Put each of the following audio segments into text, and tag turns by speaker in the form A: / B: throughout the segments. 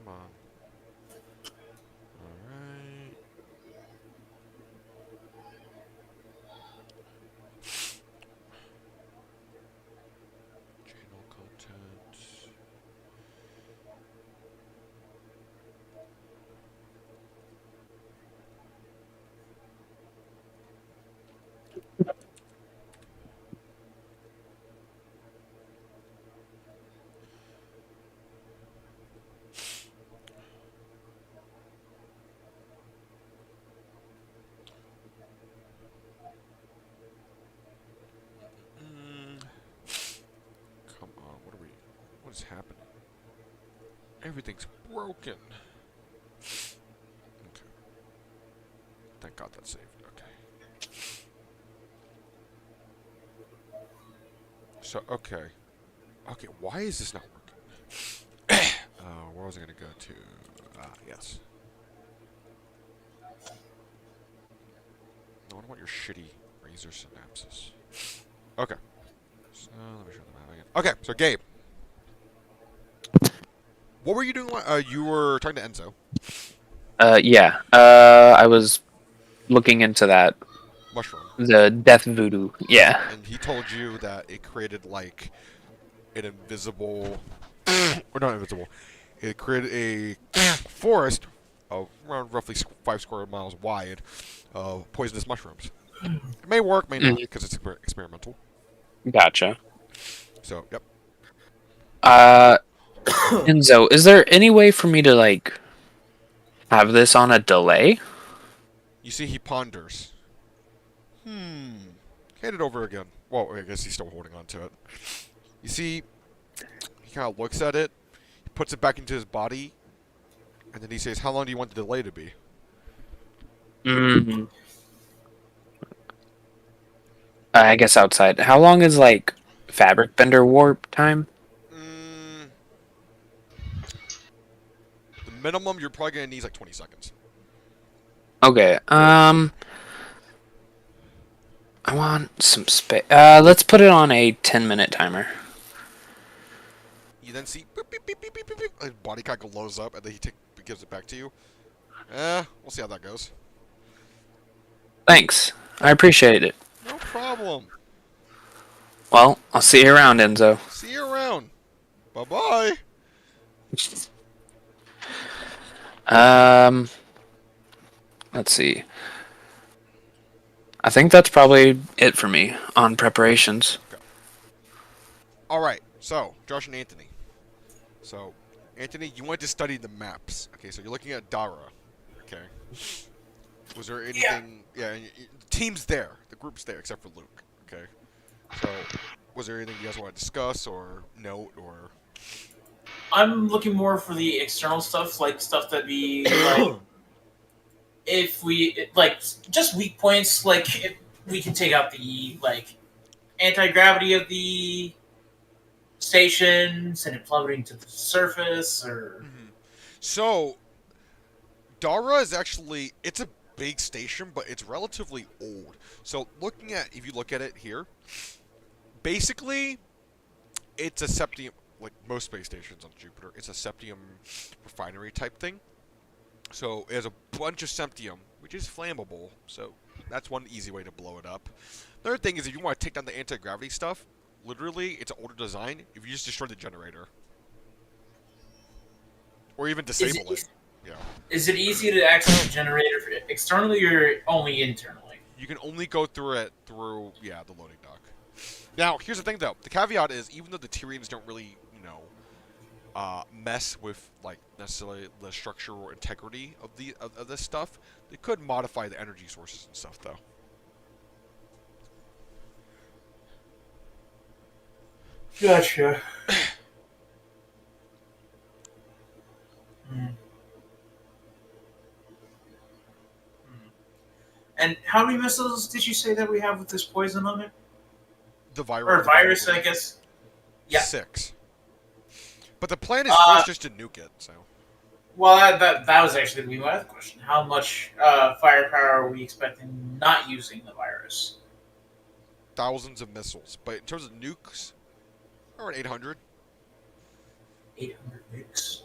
A: Come on. Alright. Channel content. Mm, come on, what are we... What is happening? Everything's broken. Okay. Thank God that saved. Okay. So, okay. Okay, why is this not working? Where was I gonna go to? Yes. No, I don't want your shitty razor synapses. Okay. So, let me show them how again. Okay, so Gabe. What were you doing? You were talking to Enzo.
B: Yeah. I was looking into that.
A: Mushroom.
B: The death voodoo. Yeah.
A: And he told you that it created, like, an invisible... or not invisible. It created a forest of around roughly 5 square miles wide of poisonous mushrooms. It may work, may not,
B: Mm,
A: because it's experimental.
B: gotcha.
A: So, yep.
B: Uh, Enzo, is there any way for me to like have this on a delay?
A: You see, he ponders. Hand it over again. Well, I guess he's still holding on to it. You see, he kind of looks at it, he puts it back into his body, and then he says, "How long do you want the delay to be?"
B: Mm, I guess outside. How long is like fabric bender warp time?
A: Mm, the minimum you're probably gonna need is like 20 seconds.
B: Okay. I want some space. Let's put it on a 10-minute timer.
A: You then see beep, beep, beep, beep, beep, beep, beep. His body kind of glows up, and then gives it back to you. We'll see how that goes.
B: Thanks. I appreciate it.
A: No problem.
B: Well, I'll see you around, Enzo.
A: See you around. Bye bye.
B: Um, let's see. I think that's probably it for me on preparations.
A: Okay. All right. So, Josh and Anthony. So, Anthony, you wanted to study the maps. Okay, so you're looking at Dara. Okay. Was there anything? Yeah, the team's there. The group's there, except for Luke. Okay. So, was there anything you guys want to discuss or note or?
C: I'm looking more for the external stuff, like stuff that be like if we like just weak points, like if we can take out the like anti gravity of the station, send it plummeting to the surface, or
A: So, Dara is actually it's a big station, but it's relatively old. So, if you look at it here, basically it's a septium, like most space stations on Jupiter. It's a septium refinery type thing. So it has a bunch of septium, which is flammable. So that's one easy way to blow it up. Another thing is if you want to take down the anti-gravity stuff, literally it's an older design. If you just destroy the generator, or even
C: is
A: disable it,
C: it
A: yeah,
C: is it easy to access the generator externally or only internally?
A: you can only go through it through the loading dock. Now here's the thing though. The caveat is even though the Tyrians don't really mess with like necessarily the structure or integrity of this stuff, they could modify the energy sources and stuff though.
C: Gotcha. Hmm. And how many missiles did you say that we have with this poison on it?
A: The viral,
C: Or
A: the viral
C: virus, I
A: balloon.
C: guess. Yeah.
A: 6. But the plan is
C: Uh,
A: first just to nuke it. So
C: well, that was actually going to be my other question. How much firepower are we expecting not using the virus?
A: thousands of missiles. But in terms of nukes, around 800.
C: 800 nukes.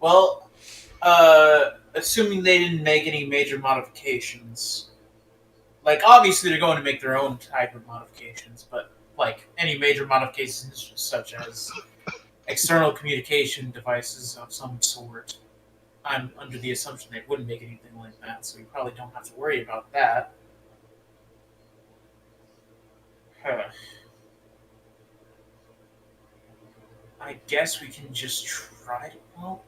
C: Well, assuming they didn't make any major modifications, like obviously they're going to make their own type of modifications, but like any major modifications such as external communication devices of some sort, I'm under the assumption they wouldn't make anything like that, so you probably don't have to worry about that. Huh. I guess we can just try to. Well,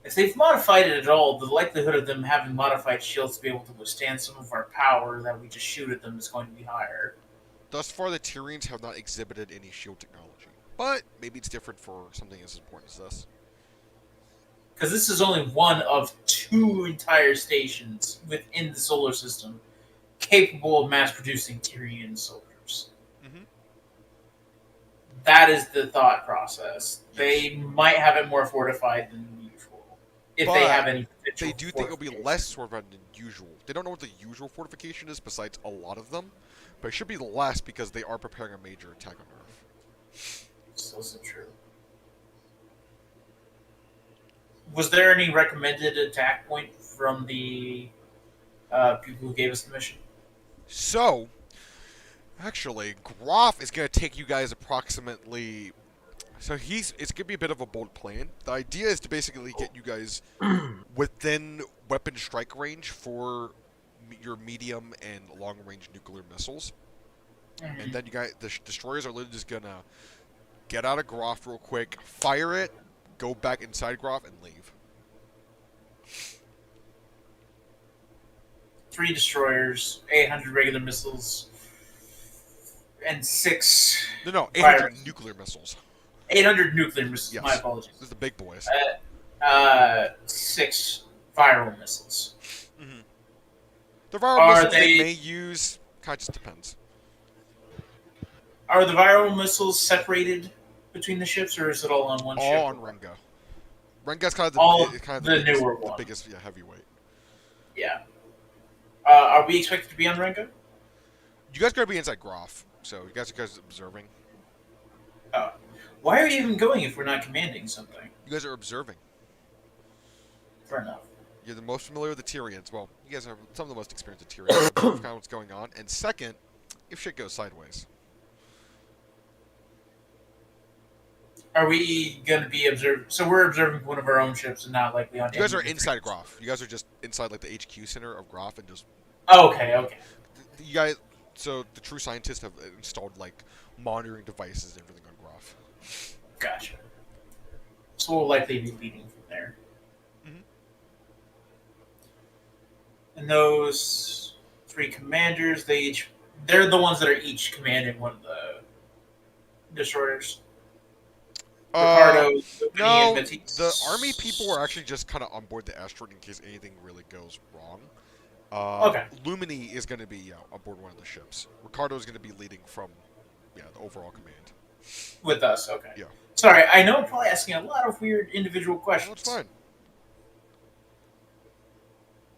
C: if they've modified it at all, the likelihood of them having modified shields to be able to withstand some of our power that we just shoot at them is going to be higher.
A: Thus far, the Tyrians have not exhibited any shield technology. But maybe it's different for something as important as this.
C: Because this is only one of two entire stations within the solar system capable of mass producing Tyrian soldiers.
A: Mm-hmm.
C: That is the thought process.
A: Yes.
C: They might have it more fortified than usual. If they
A: But
C: have any
A: they do think it'll be less fortified than usual. They don't know what the usual fortification is besides a lot of them. But it should be less because they are preparing a major attack on Earth.
C: It's also true. Was there any recommended attack point from the people who gave us the mission?
A: So, actually, Groff is going to take you guys approximately. So it's going to be a bit of a bold plan. The idea is to basically get you guys within weapon strike range for your medium and long range nuclear missiles.
C: Mm-hmm.
A: And then you guys, the destroyers are literally just going to get out of Groff real quick, fire it, go back inside Groff, and leave.
C: 3 destroyers, 800 regular missiles, and 6.
A: No, 800
C: fire.
A: nuclear missiles.
C: 800 nuclear missiles.
A: Yes.
C: My apologies.
A: This is the big boys.
C: 6 viral missiles.
A: Mm-hmm. The viral
C: Are
A: missiles they
C: they-
A: may use kind of just depends.
C: Are the viral missiles separated between the ships, or is it all on one ship?
A: All on Renga. Renga's kind of the,
C: All
A: kind of
C: the
A: biggest,
C: newer
A: the
C: one.
A: biggest heavyweight.
C: Yeah. Are we expected to be on Renga?
A: You guys gotta be inside Groff, so you guys are observing.
C: Why are you even going if we're not commanding something?
A: You guys are observing.
C: Fair enough.
A: You're the most familiar with the Tyrians. Well, you guys are some of the most experienced with Tyrians. You know kind of what's going on. And second, if shit goes sideways.
C: Are we going to be observing? So we're observing one of our own ships and not likely on.
A: You guys are
C: any
A: inside
C: of the
A: Groff. You guys are just inside like the HQ center of Groff and just.
C: Oh, okay.
A: You guys. So the true scientists have installed like monitoring devices and everything on Groff.
C: Gotcha. So we'll likely be leading from there.
A: Mhm.
C: And those 3 commanders, they're the ones that are each commanding one of the destroyers. Ricardo, Lupini,
A: No,
C: and Matisse.
A: the army people are actually just kind of on board the asteroid in case anything really goes wrong.
C: Okay.
A: Lumini is going to be on board one of the ships. Ricardo is going to be leading from, the overall command.
C: With us, okay.
A: Yeah.
C: Sorry, I know I'm probably asking a lot of weird individual
A: No,
C: questions.
A: it's fine.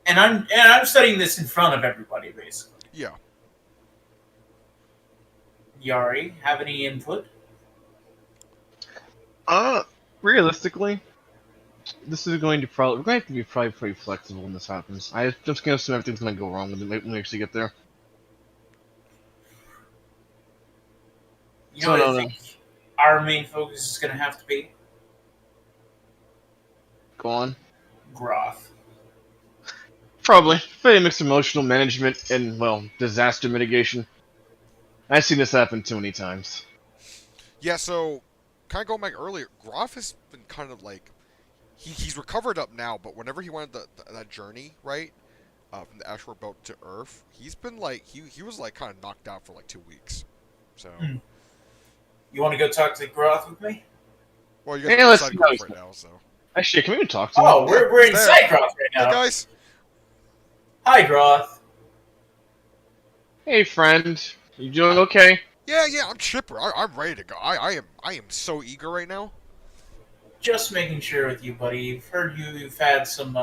C: And I'm studying this in front of everybody, basically.
A: Yeah.
C: Yari, have any input?
D: Realistically, this is going to probably we're going to have to be probably pretty flexible when this happens. I'm just gonna assume everything's gonna go wrong when we actually get there.
C: You know what I think our main focus is going to have to be?
D: Go on.
C: Groth.
D: Probably. Very mixed emotional management and, well, disaster mitigation. I've seen this happen too many times.
A: Yeah, so, kind of going back earlier, Groff has been kind of like, he's recovered up now, but whenever he went that journey, right, from the asteroid belt to Earth, he's been like, he was like kind of knocked out for like 2 weeks. So.
C: You want to go talk to Groth with me?
A: Well, you guys
D: Hey,
A: are
D: let's
A: inside
D: see
A: Groff
D: how
A: right now, so.
D: Actually, can we even talk to him?
C: Oh, we're inside
A: there.
C: Groth right
A: Hey,
C: now.
A: guys.
C: Hi, Groth.
D: Hey, friend. You doing okay?
A: Yeah, I'm chipper. I'm ready to go. I am so eager right now.
C: Just making sure with you, buddy. You've heard you've had some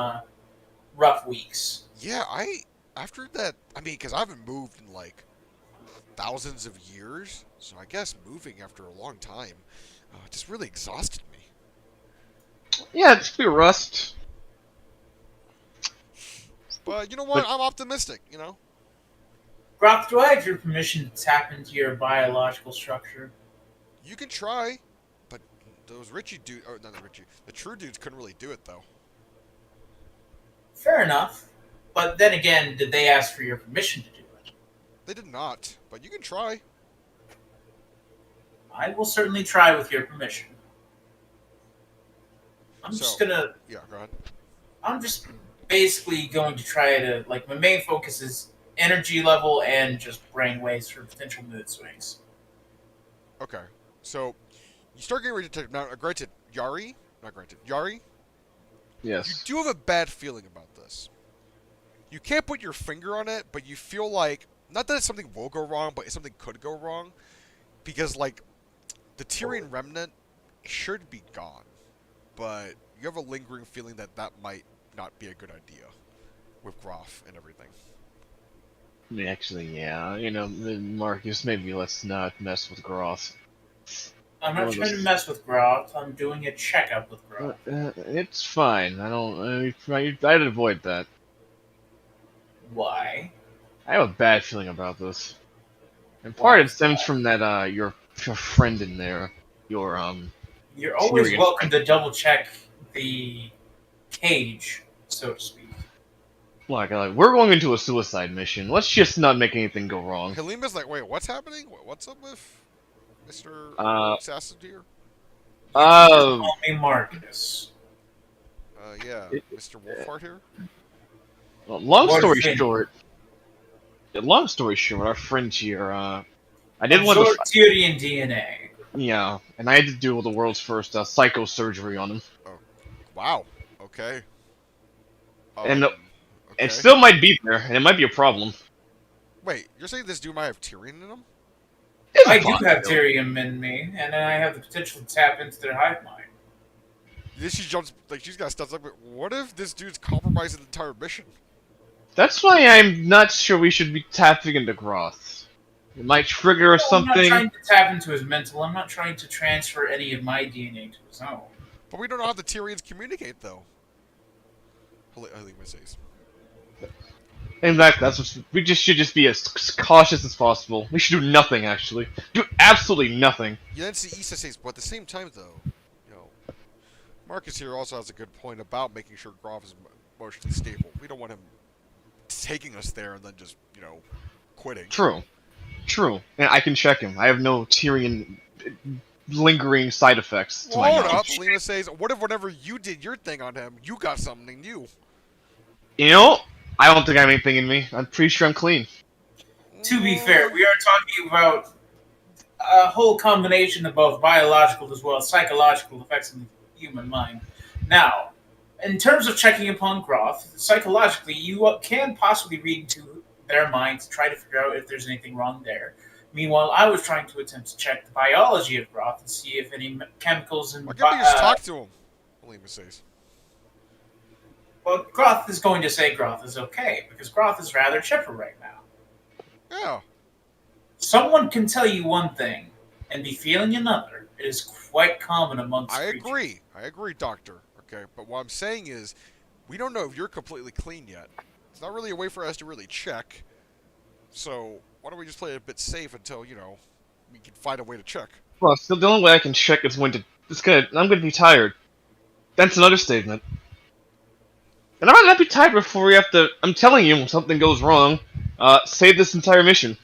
C: rough weeks.
A: Yeah, after that, I mean, because I haven't moved in like thousands of years. So I guess moving after a long time just really exhausted me.
D: Yeah, it's be rust.
A: But you know what? I'm optimistic.
C: Groth, do I have your permission to tap into your biological structure?
A: You can try, but those Richie dudes, or not the Richie, the true dudes couldn't really do it though.
C: Fair enough. But then again, did they ask for your permission to do it?
A: They did not, but you can try.
C: I will certainly try with your permission.
A: Yeah, go ahead.
C: I'm just basically going to try to, like, my main focus is energy level and just brain waves for potential mood swings.
A: Okay, so you start getting ready to take. Now, granted, Yari, you
D: Yes.
A: do have a bad feeling about this. You can't put your finger on it, but you feel like, not that something will go wrong, but something could go wrong. Because, like, the Tyrian remnant should be gone. But you have a lingering feeling that that might not be a good idea. With Groff and everything.
D: Actually, yeah. Marcus, maybe let's not mess with Groth.
C: I'm not trying to mess with Groth. I'm doing a checkup with Groth.
D: It's fine. I don't. I'd avoid that.
C: Why?
D: I have a bad feeling about this. And part of it stems from that your friend in there. Your
C: You're always
D: Tyrian.
C: welcome to double check the cage, so to speak.
D: Like, we're going into a suicide mission. Let's just not make anything go wrong.
A: Halima's like, wait, what's happening? What's up with Mr. Assassin here?
C: Call me Marcus.
A: Yeah, Mr. Wolfhard here?
D: Well, long story short, our friend here, I did want to...
C: Tyrian DNA.
D: Yeah, and I had to do the world's first psychosurgery on him.
A: Oh, wow. Okay.
D: And
A: okay.
D: it still might be there, and it might be a problem.
A: Wait, you're saying this dude might have Tyrian in him?
C: I do have Tyrium in me, and then I have the potential to tap into their hive mind.
A: Then she jumps, like, she's got stuff like, but what if this dude's compromising the entire mission?
D: That's why I'm not sure we should be tapping into Groth. It might trigger something.
C: I'm not trying to tap into his mental. I'm not trying to transfer any of my DNA to his own.
A: But we don't know how the Tyrians communicate, though. Halima says.
D: In fact, we should just be as cautious as possible. We should do nothing, actually. Do absolutely nothing.
A: Yeah, then see Issa says, but at the same time, though, Marcus here also has a good point about making sure Groff is emotionally stable. We don't want him taking us there and then just, quitting.
D: True. And I can check him. I have no Tyrian lingering side effects to my
A: Hold
D: knowledge.
A: up, Lena says, what if whenever you did your thing on him, you got something new?
D: I don't think I have anything in me. I'm pretty sure I'm clean.
C: To be fair, we are talking about a whole combination of both biological as well as psychological effects on the human mind. Now, in terms of checking upon Groth, psychologically, you can possibly read into their mind to try to figure out if there's anything wrong there. Meanwhile, I was trying to attempt to check the biology of Groth and see if any chemicals and...
A: Why can't we just talk to him? Lena says.
C: Well, Groth is going to say Groth is okay, because Groth is rather chipper right now.
A: Yeah.
C: Someone can tell you one thing and be feeling another. It is quite common amongst creatures.
A: I agree, Doctor. Okay, but what I'm saying is, we don't know if you're completely clean yet. It's not really a way for us to really check. So, why don't we just play it a bit safe until, we can find a way to check.
D: Well, still the only way I can check is I'm gonna be tired. That's an understatement. And I'm not be tired before we have to... I'm telling you, when something goes wrong, save this entire mission.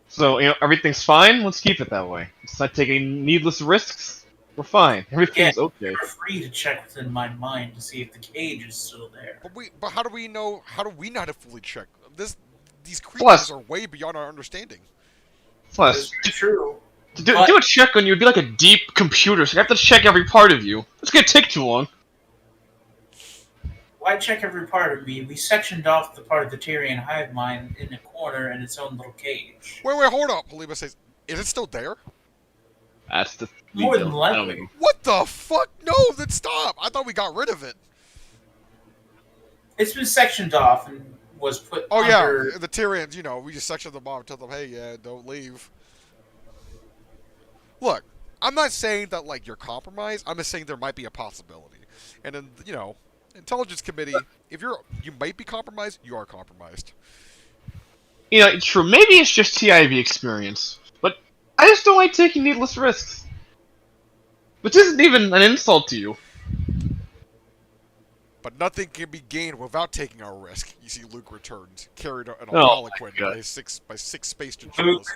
D: So, everything's fine, let's keep it that way. Let's not take any needless risks. We're fine. Everything's okay.
C: You're free to check within my mind to see if the cage is still there.
A: But how do we know, how do we not have fully checked? These creatures are way beyond our understanding.
D: Plus,
C: true.
D: To do a check on you would be like a deep computer, so you have to check every part of you. It's gonna take too long.
C: Why check every part of me? We sectioned off the part of the Tyrian hive mind in a corner in its own little cage.
A: Wait, hold up. Halima says, is it still there?
D: That's the...
C: More than likely.
A: What the fuck? No, then stop. I thought we got rid of it.
C: It's been sectioned off, and was put
A: Oh
C: under.
A: yeah, the Tyrians. You know, we just section them off and tell them, hey, yeah, don't leave. Look, I'm not saying that like you're compromised. I'm just saying there might be a possibility. And then intelligence committee, if you might be compromised, you are compromised.
D: It's true. Maybe it's just TIV experience, but I just don't like taking needless risks. Which isn't even an insult to you.
A: But nothing can be gained without taking a risk. You see, Luke returns, carried in a
D: Oh,
A: palanquin
D: my God.
A: by six space
C: Luke,
A: chinchillas.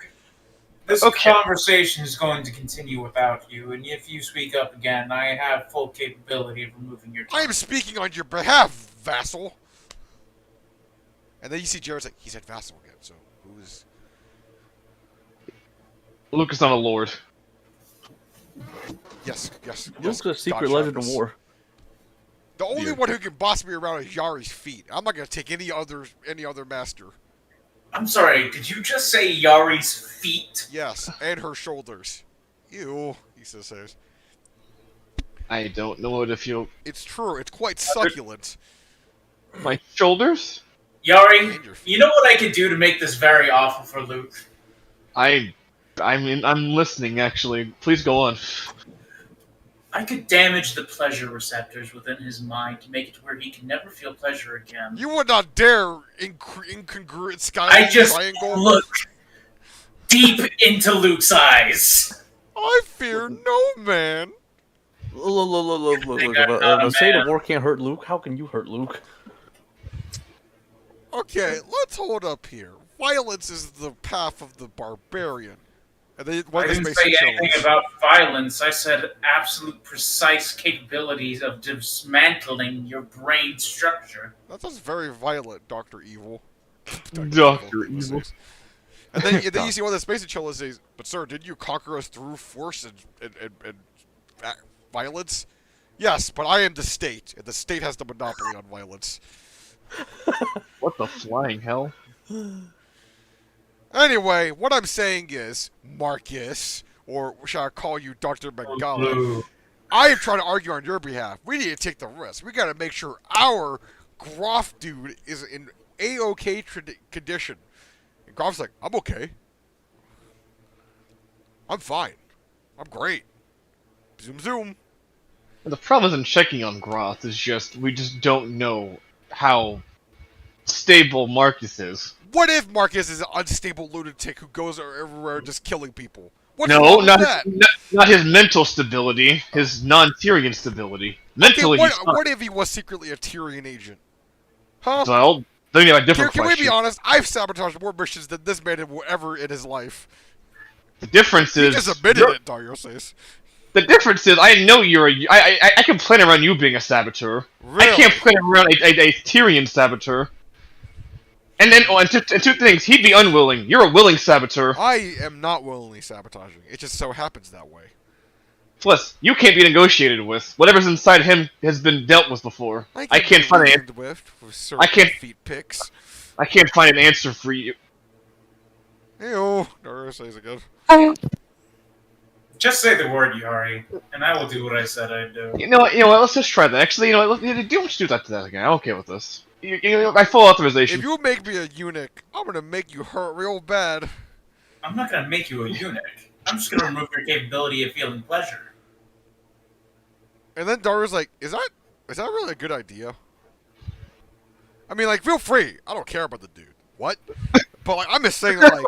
C: this
D: Okay.
C: conversation is going to continue without you, and if you speak up again, I have full capability of removing your.
A: I am speaking on your behalf, vassal. And then you see Jared's like, he said vassal again. So who's?
D: Luke is not a lord.
A: Yes.
E: Luke's a secret
A: God
E: legend of
A: Jarvis.
E: war.
A: The only
D: Yeah.
A: one who can boss me around is Yari's feet. I'm not gonna take any other master.
C: I'm sorry, did you just say Yari's feet?
A: Yes, and her shoulders. Ew, he says.
D: I don't know what to feel.
A: It's true. It's quite succulent.
D: My shoulders?
C: Yari,
A: And your feet.
C: you know what I could do to make this very awful for Luke?
D: I'm listening. Actually, please go on.
C: I could damage the pleasure receptors within his mind to make it to where he can never feel pleasure again.
A: You would not dare incongruent sky
C: I just
A: triangle.
C: look deep into Luke's eyes.
A: I fear no man.
E: Look.
C: think I'm not a
E: If a state of
C: man.
E: war can't hurt Luke, how can you hurt Luke?
A: Okay, let's hold up here. Violence is the path of the barbarian. And they, one
C: I
A: of the
C: didn't
A: basic
C: say anything
A: shows.
C: about violence. I said absolute precise capabilities of dismantling your brain structure.
A: That sounds very violent, Dr. Evil.
D: Dr. Evil.
A: And then you see one of the space chinchillas says, but sir, didn't you conquer us through force and violence? Yes, but I am the state, and the state has the monopoly on violence.
D: What the flying hell?
A: Anyway, what I'm saying is, Marcus, or shall I call you Dr. Bengala,
C: Blue.
A: I am trying to argue on your behalf. We need to take the risk. We gotta make sure our Groff dude is in A-OK condition. And Groff's like, I'm okay. I'm fine. I'm great. Zoom zoom.
D: The problem isn't checking on Groth. It's just we just don't know how stable Marcus is.
A: What if Marcus is an unstable lunatic who goes everywhere just killing people? What's
D: No,
A: wrong with
D: not
A: that?
D: not his mental stability. His non-Tyrian stability. Mentally,
A: Okay,
D: he's fine.
A: what if he was secretly a Tyrian agent? Huh?
D: Well, then you have a different
A: Can we
D: question.
A: be honest? I've sabotaged more missions than this man will ever in his life.
D: The difference
A: He
D: is
A: just admitted
D: you're-
A: it, Dario says.
D: The difference is I know you're a. I can plan around you being a saboteur.
A: Really?
D: I can't plan around a Tyrian saboteur. And then, and two things. He'd be unwilling. You're a willing saboteur.
A: I am not willingly sabotaging. It just so happens that way.
D: Plus, you can't be negotiated with. Whatever's inside him has been dealt with before. I can't
A: be
D: find an.
A: reasoned with certain
D: I can't-
A: feet pics.
D: I can't find an answer for you.
A: Ew, Dario says again.
C: Just say the word, Yari, and I will do what I said I'd do.
D: You know what? Let's just try that. Actually, don't do that to that again. I'm okay with this. My full authorization.
A: If you make me a eunuch, I'm gonna make you hurt real bad.
C: I'm not gonna make you a eunuch. I'm just gonna remove your capability of feeling pleasure.
A: And then Dario's like, is that really a good idea? I mean, like, feel free. I don't care about the dude. What? But like, I'm just saying that, like,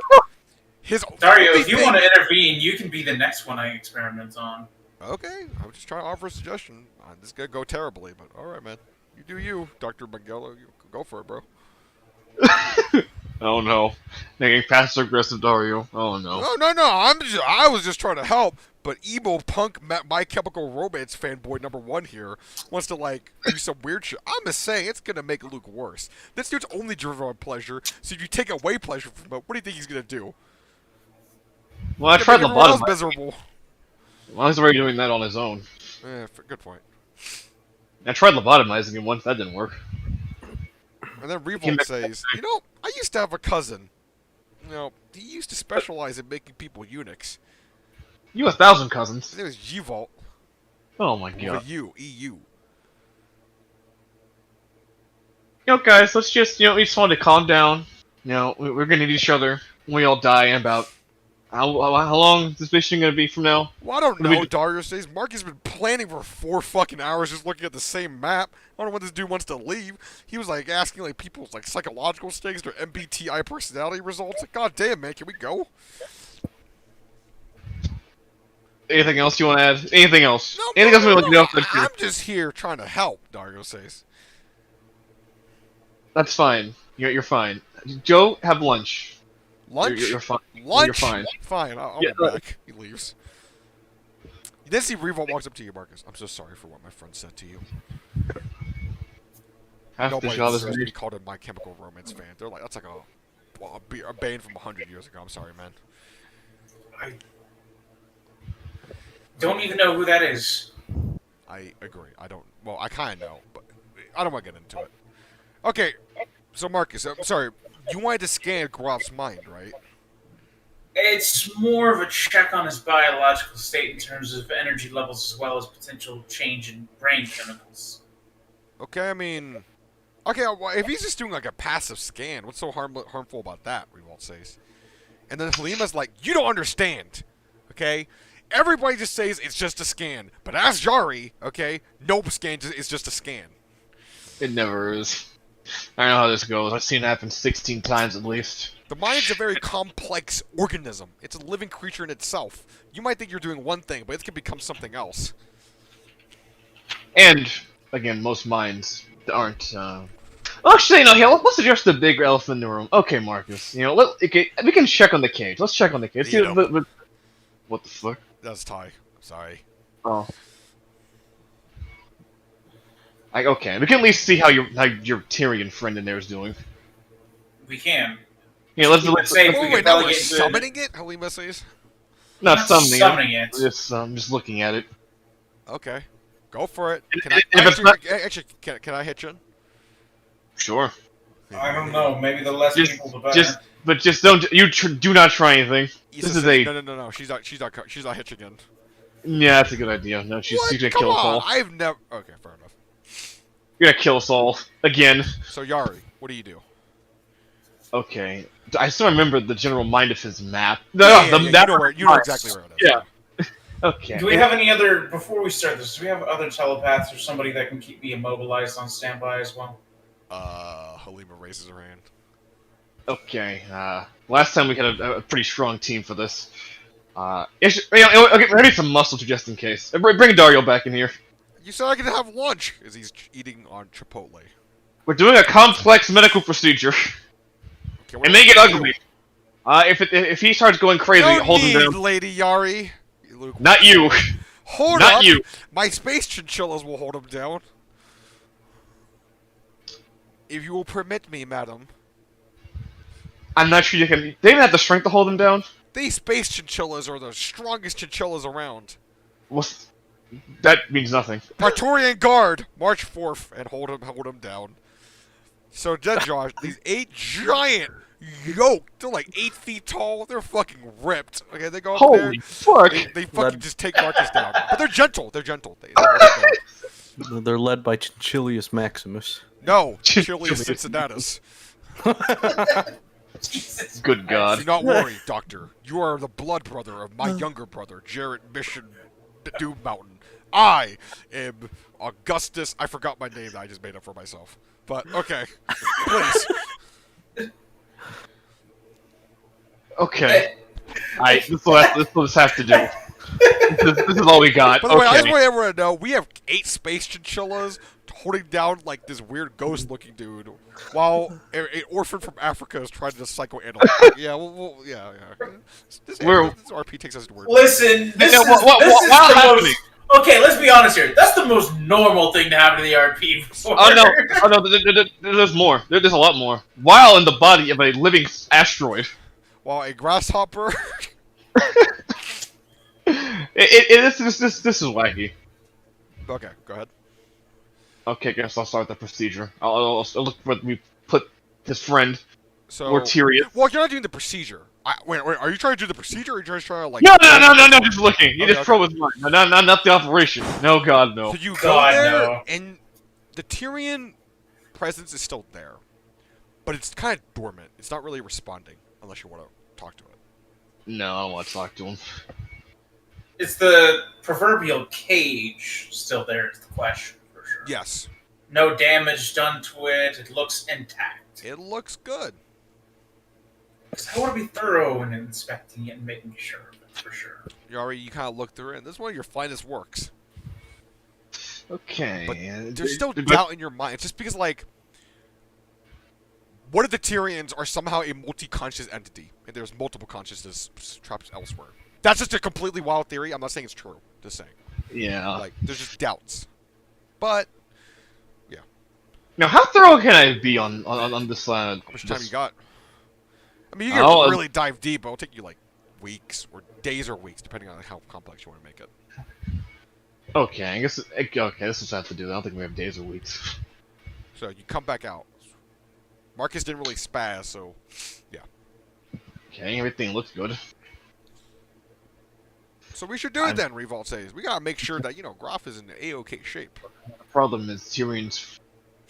A: his
C: Dario,
A: only
C: if you
A: thing-
C: want to intervene, you can be the next one I experiment on.
A: Okay, I'm just trying to offer a suggestion. This is gonna go terribly, but all right, man. You do you, Dr. Bengala. You go for it, bro.
D: Oh no, making passive aggressive Dario. Oh no.
A: No. I was just trying to help. But emo punk My Chemical Romance fanboy #1 here wants to like do some weird shit. I'm just saying it's gonna make Luke worse. This dude's only driven on pleasure. So if you take away pleasure from him, what do you think he's gonna do?
D: Well, I
A: He's
D: tried
A: gonna make everyone else
D: lobotomizing.
A: miserable.
D: Well, he's already doing that on his own.
A: Good point.
D: I tried lobotomizing him once. That didn't work.
A: And then
D: He
A: Revolt
D: met-
A: says, you know, I used to have a cousin. You know, he used to specialize in making people eunuchs.
D: You 1,000 cousins.
A: His name was G-Vault.
D: Oh my
A: With
D: god.
A: a U, EU.
D: guys, let's just, we just want to calm down. We're gonna need each other when we all die in about how long is this mission gonna be from now?
A: Well, I don't
D: What do we
A: know,
D: do?
A: Dario says. Mark has been planning for 4 fucking hours just looking at the same map. I don't know when this dude wants to leave. He was like asking like people's like psychological stakes, their MBTI personality results. Like, god damn, man, can we go?
D: Anything else you want to add? Anything else?
A: No,
D: Anything else we want to know?
A: I'm just here trying to help, Dario says.
D: That's fine. You're fine. Joe, have lunch.
A: Lunch?
D: You're fine.
A: Lunch?
D: You're fine.
A: Fine, I'll
D: Yeah,
A: be back. He leaves. You then see Revo walks up to you, Marcus. I'm so sorry for what my friend said to you.
D: Half the
A: Nobody
D: job is
A: deserves to be called a My Chemical Romance fan. They're like, that's like a band from 100 years ago. I'm sorry, man.
C: I don't even know who that is.
A: I agree. Well, I kind of know, but I don't want to get into it. Okay, so Marcus, I'm sorry. You wanted to scan Grof's mind, right?
C: It's more of a check on his biological state in terms of energy levels as well as potential change in brain chemicals.
A: Okay, I mean... Okay, well, if he's just doing like a passive scan, what's so harmful about that, Revolt says. And then Halima's like, you don't understand, okay? Everybody just says it's just a scan. But ask Jari, okay? Nope, scan is just a scan.
D: It never is. I know how this goes. I've seen it happen 16 times at least.
A: The mind's a very complex organism. It's a living creature in itself. You might think you're doing one thing, but it can become something else.
D: And, again, most minds aren't, Actually, no, here, let's address the big elephant in the room. Okay, Marcus, okay, we can check on the cage. Let's check on the cage. See, what the fuck?
A: That's Ty. Sorry.
D: Oh. Okay, we can at least see how your Tyrian friend in there is doing.
C: We can.
D: Yeah, let's
C: say-
A: Oh,
C: we
A: wait,
C: can
A: now
C: probably
A: we're
C: get into it.
A: summoning it? Halima says?
D: not
C: Not
D: summoning
C: summoning it.
D: Just looking at it.
A: Okay. Go for it.
D: And-
A: Can I,
D: and if it's
A: actually, can I hit you?
D: Sure.
C: I don't know. Maybe the less
D: Just,
C: people, the better.
D: just don't. Do not try anything.
A: Issa
D: This is
A: says,
D: a.
A: No. She's not hitching in.
D: Yeah, that's a good idea. No, she's
A: What?
D: gonna
A: Come
D: kill us
A: on.
D: all.
A: I've never. Okay, fair enough.
D: You're gonna kill us all again.
A: So Yari, what do you do?
D: Okay, I still remember the general mind of his map.
A: You know exactly where it is.
D: Yeah. Okay.
C: Do we have any other, before we start this, do we have other telepaths or somebody that can keep me immobilized on standby as well?
A: Halima raises her hand.
D: Okay. Last time we had a pretty strong team for this. Okay, maybe some muscle too, just in case. Bring Dario back in here.
A: You said I could have lunch, as he's eating on Chipotle.
D: We're doing a complex medical procedure.
A: Okay, what
D: And
A: do
D: make it
A: you
D: ugly. If he starts going crazy,
A: No
D: hold him
A: need,
D: down.
A: Lady Yari. Luke,
D: Not you.
A: hold
D: Not
A: up.
D: you.
A: My space chinchillas will hold him down. If you will permit me, madam.
D: I'm not sure you can. They even have the strength to hold him down.
A: These space chinchillas are the strongest chinchillas around.
D: That means nothing.
A: Praetorian Guard, March 4th, and hold him down. So, Dead Josh, these 8 giant yoked, they're like 8 feet tall, they're fucking ripped. Okay, they go up there,
D: Holy fuck!
A: they fucking just take Marcus down. But they're gentle, They
E: They're led by Chinchillius Maximus.
A: no, Chilius Cincinnatus.
C: Jesus
D: Good
C: Christ.
D: God.
A: Do not worry, Doctor. You are the blood brother of my younger brother, Jarrett Mission Doom Mountain. I am Augustus. I forgot my name that I just made up for myself. But, okay. Please.
D: Okay. This will just have to do. This is all we got.
A: By the way, I just
D: Okay.
A: want everyone to know, we have 8 space chinchillas holding down, like, this weird ghost-looking dude, while an orphan from Africa is trying to psychoanalyze. Yeah, yeah. This RP takes us to weird.
C: Listen, this
D: Yeah,
C: is,
D: what
C: this is
D: happened
C: the
D: to
C: most...
D: me?
C: Okay, let's be honest here. That's the most normal thing to happen to the RP before.
D: Oh no! There's more. There's a lot more. While in the body of a living asteroid.
A: While a grasshopper...
D: This is wacky.
A: Okay, go ahead.
D: Okay, guess I'll start the procedure. I'll look where we put his friend
A: So,
D: or Tyrion.
A: well, you're not doing the procedure. Wait, are you trying to do the procedure, or are you just trying to, like...
D: No, just looking. You
A: Okay,
D: just pro his mind. No, not the operation. No, God, no.
A: So you go
C: God,
A: there,
C: no.
A: and the Tyrion presence is still there, but it's kind of dormant. It's not really responding unless you want to talk to it.
D: No, I don't want to talk to him.
C: Is the proverbial cage still there? Is the question for sure.
A: Yes,
C: No damage done to it. It looks intact.
A: it looks good.
C: 'Cause I want to be thorough in inspecting it and making sure of it for sure.
A: You kind of look through it, and this is one of your finest works.
D: Okay.
A: But there's still doubt in your mind. It's just because, like, what if the Tyrians are somehow a multi-conscious entity, and there's multiple consciousness trapped elsewhere? That's just a completely wild theory. I'm not saying it's true. Just saying.
D: Yeah.
A: Like, there's just doubts. But
D: Now, how thorough can I be on this land?
A: how much time you got? I mean, you can really dive deep, but it'll take you like weeks or days or weeks, depending on how complex you want to make it.
D: Okay, I guess. Okay, this is what I have to do. I don't think we have days or weeks.
A: So you come back out. Marcus didn't really spaz, so yeah.
D: Okay, everything looks good.
A: So we should do it then, Revolt says. We gotta make sure that, Graf is in A-OK shape.
D: The problem is Tyrians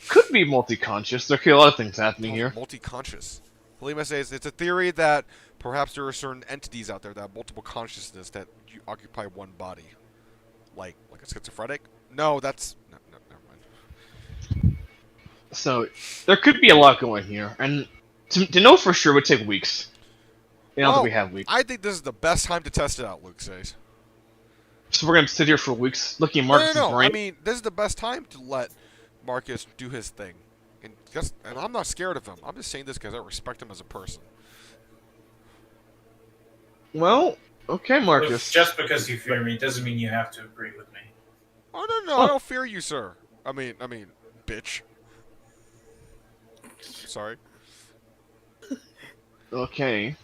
D: could be multi-conscious. There could be a lot of things happening here.
A: Multi-conscious. Halima says it's a theory that perhaps there are certain entities out there that have multiple consciousness that you occupy one body. Like a schizophrenic? No, that's... No, never mind.
D: So, there could be a lot going here. And to know for sure would take weeks. I don't think we have weeks.
A: I think this is the best time to test it out, Luke says.
D: So we're going to sit here for weeks looking at Marcus'
A: No.
D: brain?
A: I mean, this is the best time to let Marcus do his thing. And I'm not scared of him. I'm just saying this because I respect him as a person.
D: Well, okay, Marcus.
C: Just because you fear me doesn't mean you have to agree with me.
A: Oh, no, I don't fear you, sir. I mean, bitch. Sorry.
D: Okay.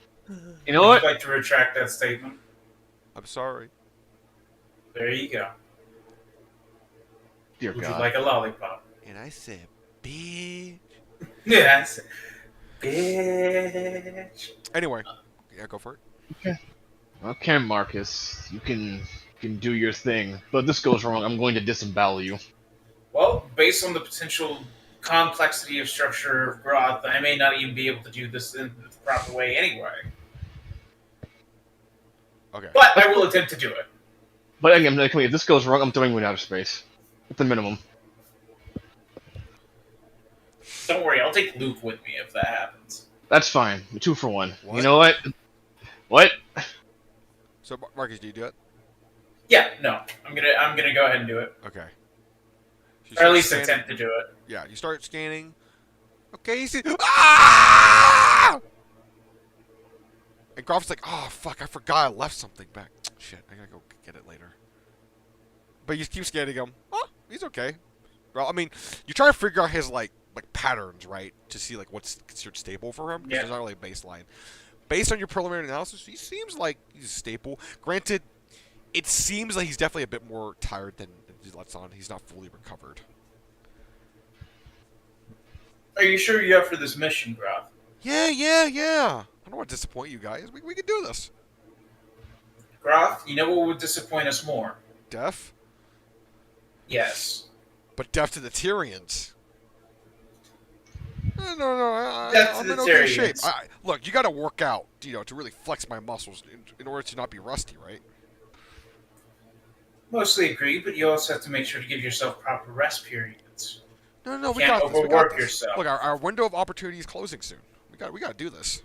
D: You know what?
C: I'd like to retract that statement.
A: I'm sorry.
C: There you go.
D: Dear
C: Would
D: God.
C: you like a lollipop?
A: And I said, bitch.
C: Yes. Bitch.
A: Anyway, yeah, go for it.
D: Okay, Marcus. You can do your thing. But if this goes wrong, I'm going to disembowel you.
C: Well, based on the potential complexity of structure of Groth, I may not even be able to do this in the proper way anyway.
A: Okay.
C: But I will attempt to do it.
D: But again, if this goes wrong, I'm throwing you in outer space. At the minimum.
C: Don't worry, I'll take Luke with me if that happens.
D: That's fine. 2 for 1.
A: What?
D: You know what? What?
A: So, Marcus, do you do it?
C: Yeah, no. I'm gonna go ahead and do it.
A: Okay. So you
C: Or at
A: start
C: least
A: scanning-
C: attempt to do it.
A: Yeah, you start scanning. Okay, you see... Ah! And Graf's like, oh, fuck, I forgot I left something back. Shit, I gotta go get it later. But you keep scanning him. Oh, he's okay. Well, I mean, you try to figure out his, like patterns, right? To see, like, what's considered stable for him. Because
C: Yeah.
A: there's not really a baseline. Based on your preliminary analysis, he seems like he's stable. Granted, it seems like he's definitely a bit more tired than he lets on. He's not fully recovered.
C: Are you sure you're up for this mission, Groth?
A: Yeah. I don't want to disappoint you guys. We can do this.
C: Groth, you know what would disappoint us more?
A: Deaf?
C: Yes.
A: But deaf to the Tyrians. No.
C: Deaf to
A: I'm
C: the
A: in okay shape.
C: Tyrians.
A: Look, you got to work out, to really flex my muscles in order to not be rusty, right?
C: Mostly agree, but you also have to make sure to give yourself proper rest periods.
A: No, we
C: Can't
A: got this. We got
C: overwork
A: this.
C: yourself.
A: Look, our window of opportunity is closing soon. We got to do this.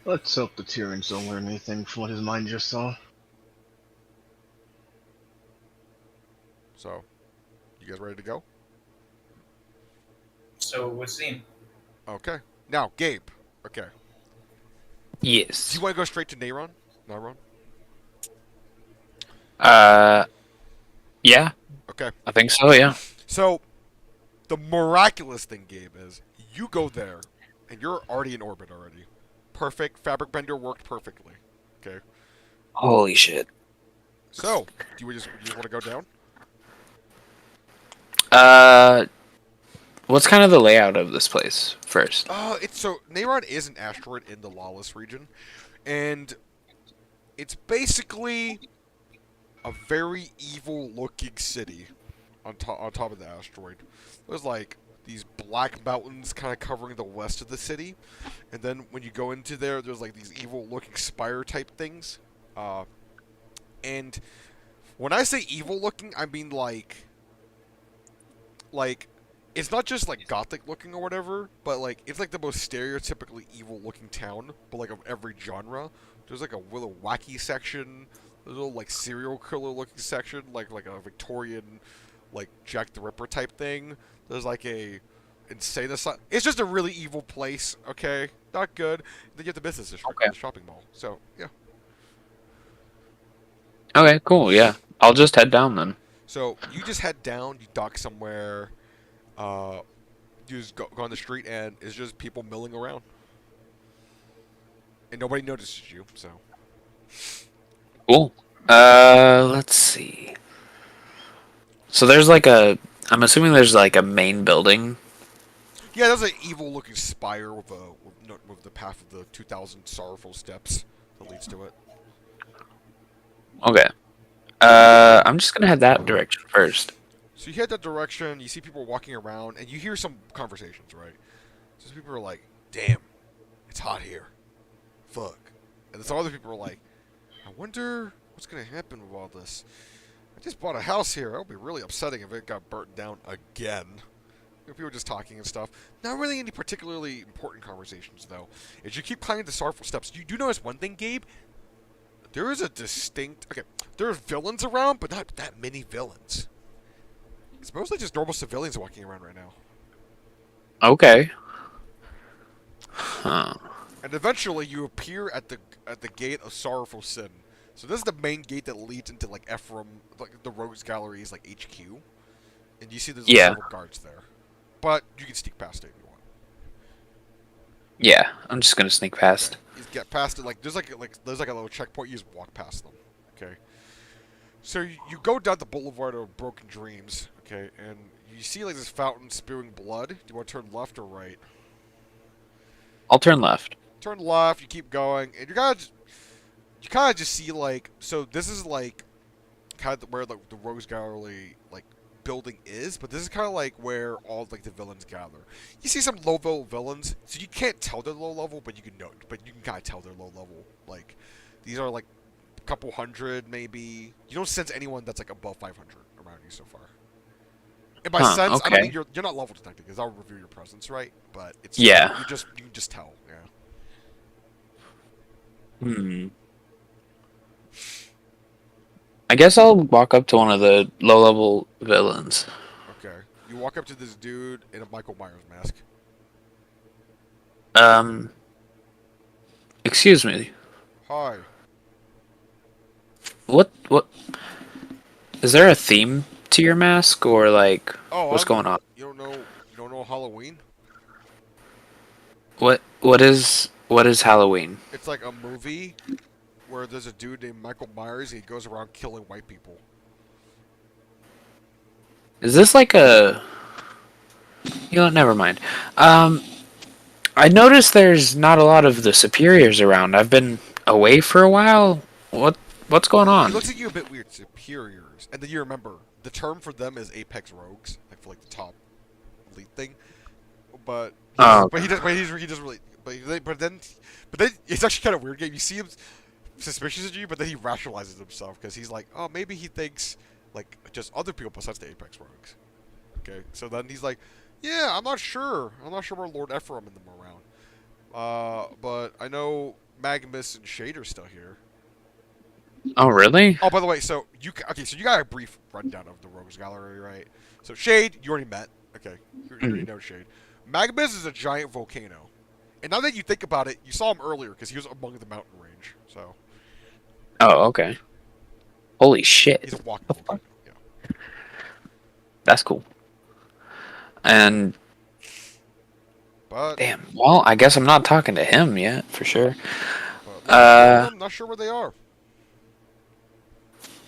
D: Let's hope the Tyrians don't learn anything from what his mind just saw.
A: So, you guys ready to go?
C: So it would seem.
A: Okay. Now, Gabe. Okay.
B: Yes.
A: Do you want to go straight to Neyron? Neyron?
B: Yeah,
A: Okay.
B: I think so, yeah.
A: So, the miraculous thing, Gabe, is you go there, and you're already in orbit already. Perfect. Fabric Bender worked perfectly. Okay.
B: Holy shit.
A: So, do you just want to go down?
B: What's kind of the layout of this place first?
A: Neyron is an asteroid in the Lawless region, and it's basically a very evil-looking city on top of the asteroid. There's like these black mountains kind of covering the west of the city, and then when you go into there, there's like these evil-looking spire type things. Uh, and when I say evil-looking, I mean like it's not just like gothic looking or whatever, but like it's like the most stereotypically evil looking town, but like of every genre. There's like a little wacky section, a little like serial killer looking section, like a Victorian, like Jack the Ripper type thing. There's like a insane asylum. It's just a really evil place. Okay, not good. Then you have the business district,
B: Okay.
A: the shopping mall. So yeah.
B: Okay, cool. Yeah, I'll just head down then.
A: So you just head down, you dock somewhere. Uh, you just go on the street, and it's just people milling around, and nobody notices you. So
B: Cool. Let's see. So there's like a. I'm assuming there's like a main building.
A: yeah, there's an evil-looking spire with the path of the 2,000 sorrowful steps that leads to it.
B: Okay. I'm just gonna head that direction first.
A: So you head that direction. You see people walking around, and you hear some conversations, right? So people are like, "Damn, it's hot here. Fuck," and then some other people are like, "I wonder what's gonna happen with all this. I just bought a house here. That would be really upsetting if it got burnt down again." People are just talking and stuff. Not really any particularly important conversations, though. As you keep climbing the sorrowful steps, you do notice one thing, Gabe. There is a distinct... Okay, there are villains around, but not that many villains. It's mostly just normal civilians walking around right now.
B: Okay. Huh.
A: And eventually, you appear at the gate of Sorrowful Sin. So this is the main gate that leads into like Ephraim, like the Rogues Gallery's like HQ. And you see there's like,
B: Yeah.
A: several guards there, but you can sneak past it if you want.
B: Yeah, I'm just gonna sneak past.
A: You get past it. Like there's like a little checkpoint. You just walk past them. Okay. So you go down the boulevard of Broken Dreams. Okay, and you see like this fountain spewing blood. Do you want to turn left or right?
B: I'll turn left.
A: Turn left. You keep going, and you kind of just see like, so this is like kind of where like the Rose Gallery like building is, but this is kind of like where all like the villains gather. You see some low level villains, so you can't tell they're low level, but you can kind of tell they're low level. Like these are like a couple hundred maybe. You don't sense anyone that's like above 500 around you so far. And by sense, I don't
B: okay.
A: mean you're not level detecting, because I'll review your presence, right? But it's
B: Yeah.
A: you can just tell, yeah.
B: Hmm. I guess I'll walk up to one of the low-level villains.
A: Okay. You walk up to this dude in a Michael Myers mask.
B: Excuse me.
A: Hi.
B: What is there a theme to your mask, or like
A: Oh,
B: what's going on?
A: You don't know Halloween?
B: What is Halloween?
A: It's like a movie where there's a dude named Michael Myers and he goes around killing white people.
B: Is this like a never mind. I noticed there's not a lot of the superiors around. I've been away for a while. What's going
A: He
B: on?
A: looks at you a bit weird, superiors. And then you remember, the term for them is apex rogues, like for like the top elite thing. But he doesn't really but then it's actually kind of weird game. You see him suspicious of you, but then he rationalizes himself because he's like, oh, maybe he thinks like just other people besides the apex rogues. Okay, so then he's like, yeah, I'm not sure where Lord Ephraim and them are around. But I know Magnus and Shade are still here.
B: Oh, really?
A: Oh, by the way, so you got a brief rundown of the Rogues Gallery, right? So Shade, you already met. Okay, you already know Shade. Magnus is a giant volcano, and now that you think about it, you saw him earlier because he was among the mountain range. So
B: Oh, okay. Holy shit.
A: he's a walking
B: The
A: volcano. Yeah.
B: That's cool. And
A: But
B: damn, well, I guess I'm not talking to him yet, for sure.
A: I'm not sure where they are.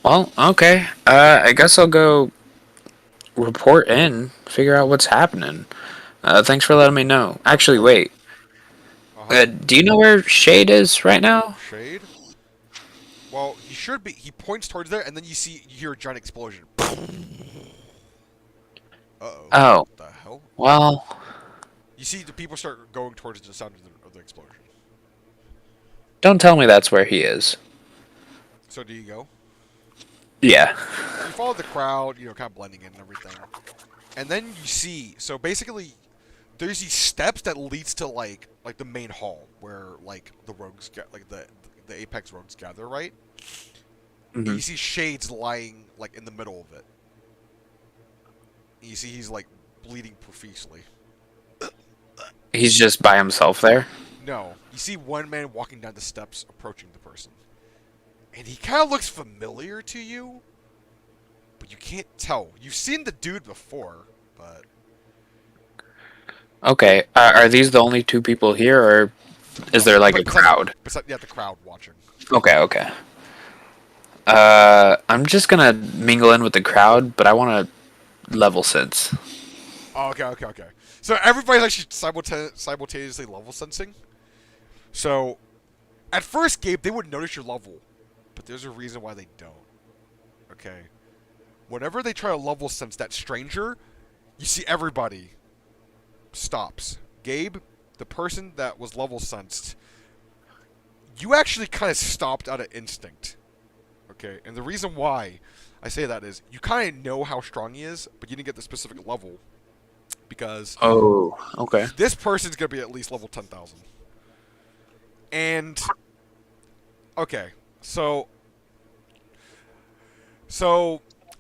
B: Well, okay. I guess I'll go report in, figure out what's happening. Thanks for letting me know. Actually, wait. Do you know where Shade is right now?
A: Shade? Well, he should be. He points towards there, and then you hear a giant explosion. Uh-oh.
B: Oh,
A: What the hell?
B: well,
A: You see the people start going towards the sound of the explosion.
B: don't tell me that's where he is.
A: So do you go?
B: Yeah.
A: So you follow the crowd, kind of blending in and everything. And then you see, so basically, there's these steps that leads to like the main hall where like the rogues get like the apex rogues gather, right? And
B: hmm
A: you see Shades lying like in the middle of it. And you see he's like bleeding profusely.
B: He's just by himself there.
A: No, you see one man walking down the steps approaching the person. And he kind of looks familiar to you, but you can't tell. You've seen the dude before, but
B: Okay. Are these the only two people here, or is
A: no.
B: there like
A: But
B: a crowd?
A: yeah, the crowd watching.
B: Okay. Okay. I'm just gonna mingle in with the crowd, but I want to level sense.
A: Oh, okay. So everybody's actually simultaneously level sensing. So at first, Gabe, they would notice your level, but there's a reason why they don't. Okay. Whenever they try to level sense that stranger, you see everybody stops. Gabe, the person that was level sensed, you actually kind of stopped out of instinct. Okay, and the reason why I say that is you kind of know how strong he is, but you didn't get the specific level because
B: Oh. Okay.
A: this person's gonna be at least level 10,000. And okay, so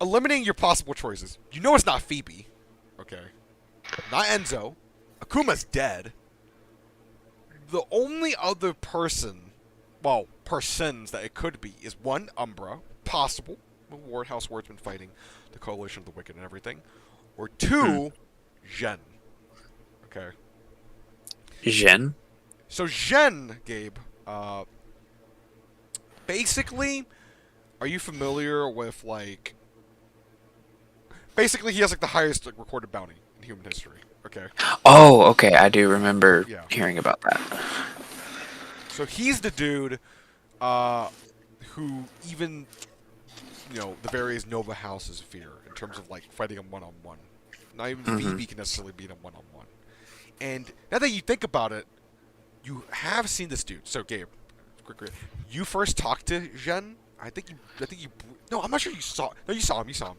A: eliminating your possible choices. You know it's not Phoebe. Okay, not Enzo. Akuma's dead. The only other person, well, persons that it could be is one, Umbra, possible. Wardhouse Ward's been fighting the Coalition of the Wicked and everything. Or two, Zhen. Okay.
B: Jin.
A: So Zhen, Gabe, basically, are you familiar with, like... Basically, he has, like, the highest recorded bounty in human history. Okay.
B: Oh. Okay. I do remember
A: Yeah.
B: hearing about that.
A: So he's the dude who even, the various Nova houses fear in terms of, like, fighting him one-on-one. Not even Phoebe can necessarily beat him one-on-one. And now that you think about it, you have seen this dude. So, Gabe, quick, you first talked to Zhen. No, I'm not sure you saw. No, you saw him.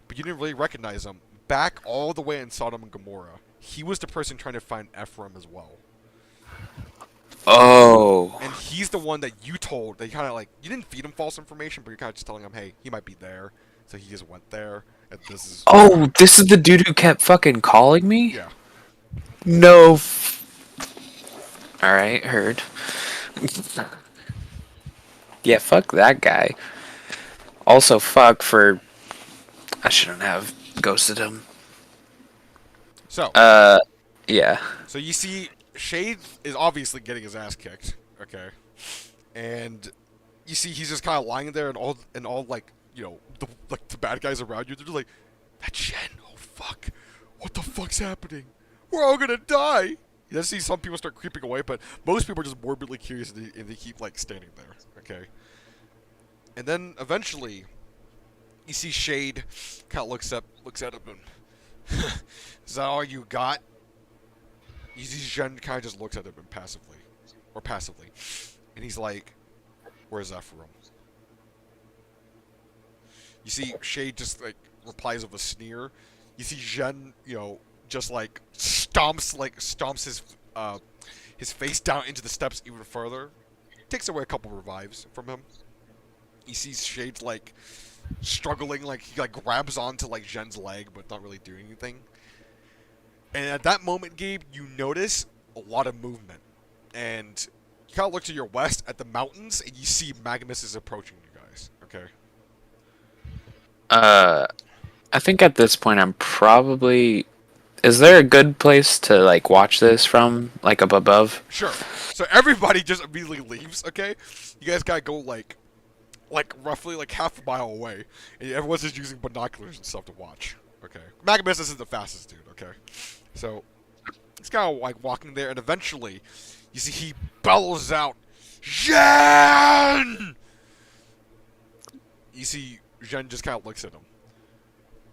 A: But you didn't really recognize him. Back all the way in Sodom and Gomorrah, he was the person trying to find Ephraim as well.
B: Oh.
A: And he's the one that you told. That you kind of like. You didn't feed him false information, but you're kind of just telling him, hey, he might be there. So he just went there. And this is.
B: Oh, this is the dude who kept fucking calling me?
A: Yeah.
B: No. Alright, heard. Yeah, fuck that guy. Also, fuck for. I shouldn't have ghosted him.
A: So.
B: Yeah.
A: So you see, Shade is obviously getting his ass kicked. Okay. And you see, he's just kind of lying there, and all like the bad guys around you. They're just like, "That's Shen. Oh fuck, what the fuck's happening? We're all gonna die." You just see some people start creeping away, but most people are just morbidly curious, and they keep like standing there. Okay. And then eventually, you see Shade kind of looks at him, and is that all you got? You see Shen kind of just looks at him passively, and he's like, "Where's Ephraim?" You see Shade just like replies with a sneer. You see Zhen, just like stomps his face down into the steps even further. Takes away a couple revives from him. You see Shade like struggling, like he like grabs onto like Zhen's leg, but not really doing anything. And at that moment, Gabe, you notice a lot of movement, and you kind of look to your west at the mountains, and you see Magnus is approaching you guys. Okay.
B: I think at this point I'm probably. Is there a good place to like watch this from, like up above?
A: Sure. So everybody just immediately leaves. Okay. You guys gotta go like roughly like half a mile away, and everyone's just using binoculars and stuff to watch. Okay. Magnus isn't the fastest dude. Okay. So he's kind of like walking there, and eventually, you see he bellows out, "Zhen!" You see Zhen just kind of looks at him,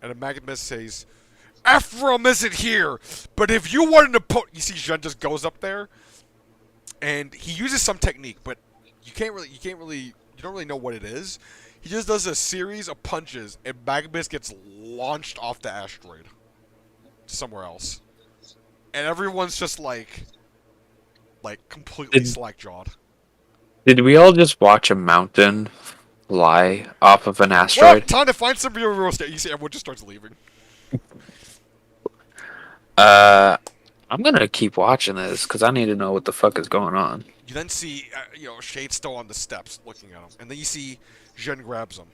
A: and Magnus says, Ephraim isn't here, but if you wanted to put, you see, Zhen just goes up there, and he uses some technique, but you don't really know what it is. He just does a series of punches, and Magnus gets launched off the asteroid to somewhere else, and everyone's just like completely slack-jawed.
B: Did we all just watch a mountain fly off of an
A: Well,
B: asteroid?
A: time to find some real estate. You see, everyone just starts leaving.
B: I'm gonna keep watching this because I need to know what the fuck is going on.
A: You then see, Shade still on the steps looking at him, and then you see Zhen grabs him.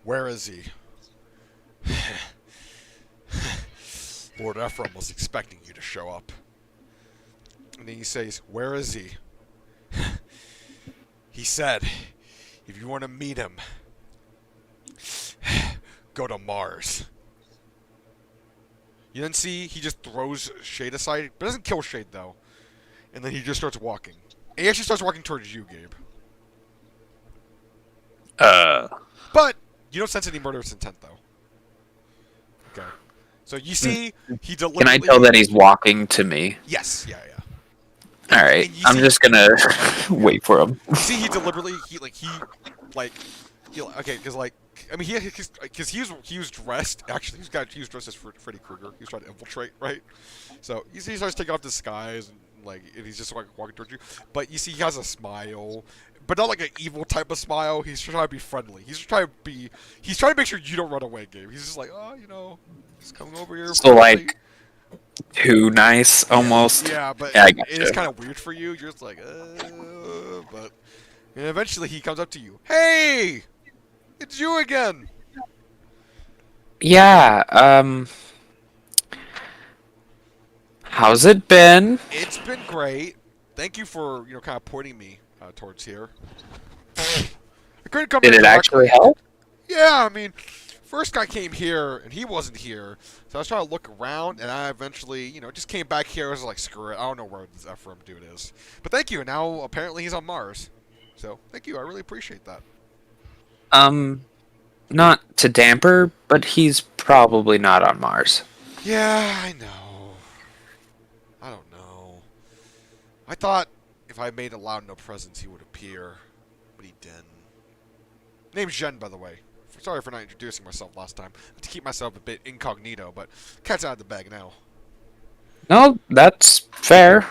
A: Where is he? Lord Ephraim was expecting you to show up. And then he says, where is he? He said, if you want to meet him, go to Mars. You then see he just throws Shade aside, but doesn't kill Shade though. And then he just starts walking. And he actually starts walking towards you, Gabe. But you don't sense any murderous intent though. Okay. So you see he deliberately...
B: Can I tell that he's walking to me?
A: Yes, yeah.
B: Alright, I'm just gonna wait for him.
A: You see he deliberately, okay, because I mean, because he was dressed. Actually, he was dressed as Freddy Krueger. He was trying to infiltrate, right? So you see, he starts taking off disguise and he's just walking towards you. But you see, he has a smile, but not like an evil type of smile. He's trying to be friendly. He's trying to make sure you don't run away, Gabe. He's just like, he's coming over here.
B: So like, too nice, almost.
A: Yeah, but
B: yeah,
A: it is kind of weird for you. You're just like, but and eventually he comes up to you. Hey! It's you again.
B: Yeah, how's it been?
A: It's been great. Thank you for, kind of pointing me towards here. I couldn't come
B: Did
A: here
B: it
A: directly.
B: actually help?
A: Yeah, I mean, first guy came here and he wasn't here, so I was trying to look around, and I eventually, just came back here. I was like, screw it, I don't know where this Ephraim dude is. But thank you. And now apparently he's on Mars. So thank you. I really appreciate that.
B: Not to damper, but he's probably not on Mars.
A: Yeah, I know. I don't know. I thought if I made a loud no presence, he would appear, but he didn't. Name's Zhen, by the way. Sorry for not introducing myself last time. I have to keep myself a bit incognito, but cat's out of the bag now.
B: No, that's fair.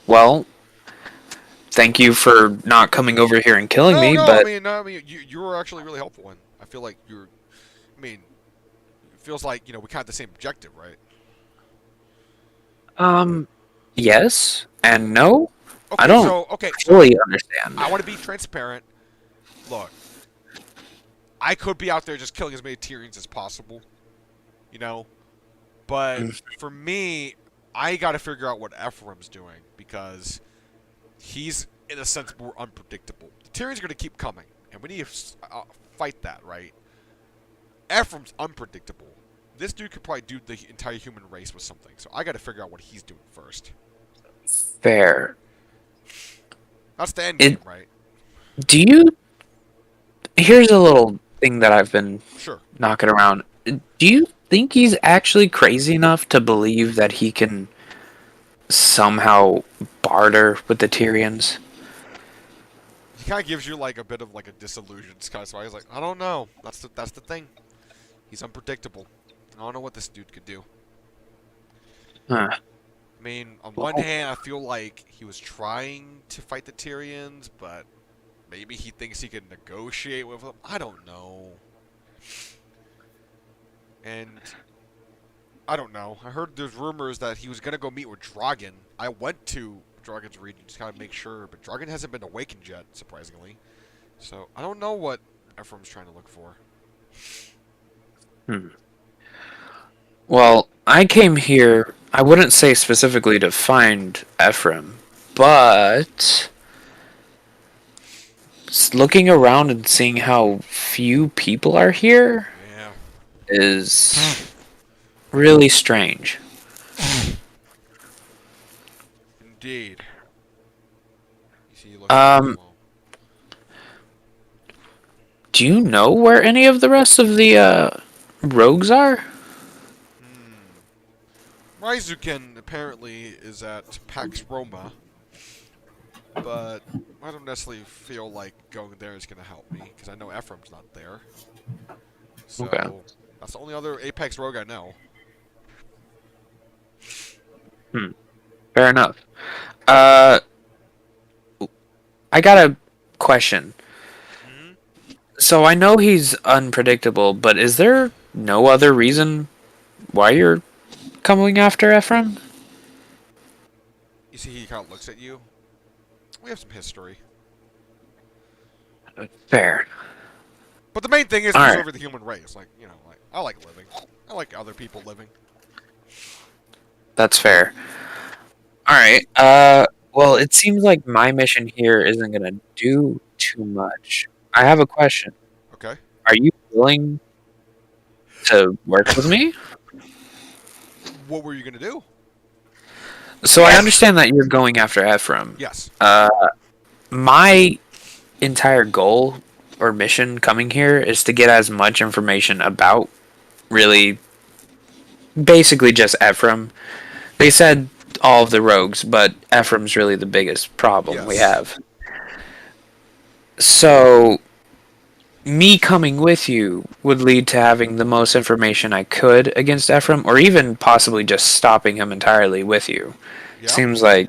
B: Well, thank you for not coming over here and killing me, but...
A: I mean, you were actually really helpful, and I feel like you're... I mean, it feels like, we kind of have the same objective, right?
B: Yes and no.
A: Okay,
B: I don't
A: so
B: fully understand.
A: I want to be transparent. Look, I could be out there just killing as many Tyrians as possible, but for me, I got to figure out what Ephraim's doing, because he's, in a sense, more unpredictable. The Tyrians are going to keep coming, and we need to fight that, right? Ephraim's unpredictable. This dude could probably do the entire human race with something, so I got to figure out what he's doing first.
B: Fair.
A: That's the end game, right?
B: Do you... Here's a little thing that I've been knocking around. Do you think he's actually crazy enough to believe that he can somehow barter with the Tyrians?
A: He kind of gives you a bit of a disillusion kind of. So he's like, I don't know. That's the thing. He's unpredictable. I don't know what this dude could do.
B: Huh.
A: I mean, on one hand, I feel like he was trying to fight the Tyrians, but maybe he thinks he can negotiate with them. I don't know. And I don't know. I heard there's rumors that he was gonna go meet with Dragon. I went to Dragon's region to kind of make sure, but Dragon hasn't been awakened yet, surprisingly. So I don't know what Ephraim's trying to look for.
B: Well, I came here, I wouldn't say specifically to find Ephraim, but looking around and seeing how few people are here is really strange.
A: Indeed. You see, you look
B: do you know where any of the rest of the rogues are?
A: Ryuzuken apparently is at Pax Roma, but I don't necessarily feel like going there is going to help me, because I know Ephraim's not there.
B: Okay.
A: So, that's the only other Apex rogue I know.
B: Fair enough. Uh, I got a question.
A: Hmm.
B: So I know he's unpredictable, but is there no other reason why you're coming after Ephraim?
A: You see, he kind of looks at you. We have some history.
B: Fair.
A: But the main thing is
B: All right.
A: preserving the human race. Like, like, I like living. I like other people living.
B: That's fair. All right. Well, it seems like my mission here isn't gonna do too much. I have a question.
A: Okay.
B: Are you willing to work with me?
A: What were you going to do?
B: So I understand that you're going after Ephraim.
A: Yes.
B: My entire goal or mission coming here is to get as much information about really basically just Ephraim. They said all of the rogues, but Ephraim's really the biggest problem we
A: Yes.
B: have. So me coming with you would lead to having the most information I could against Ephraim, or even possibly just stopping him entirely with you.
A: Yeah.
B: Seems like,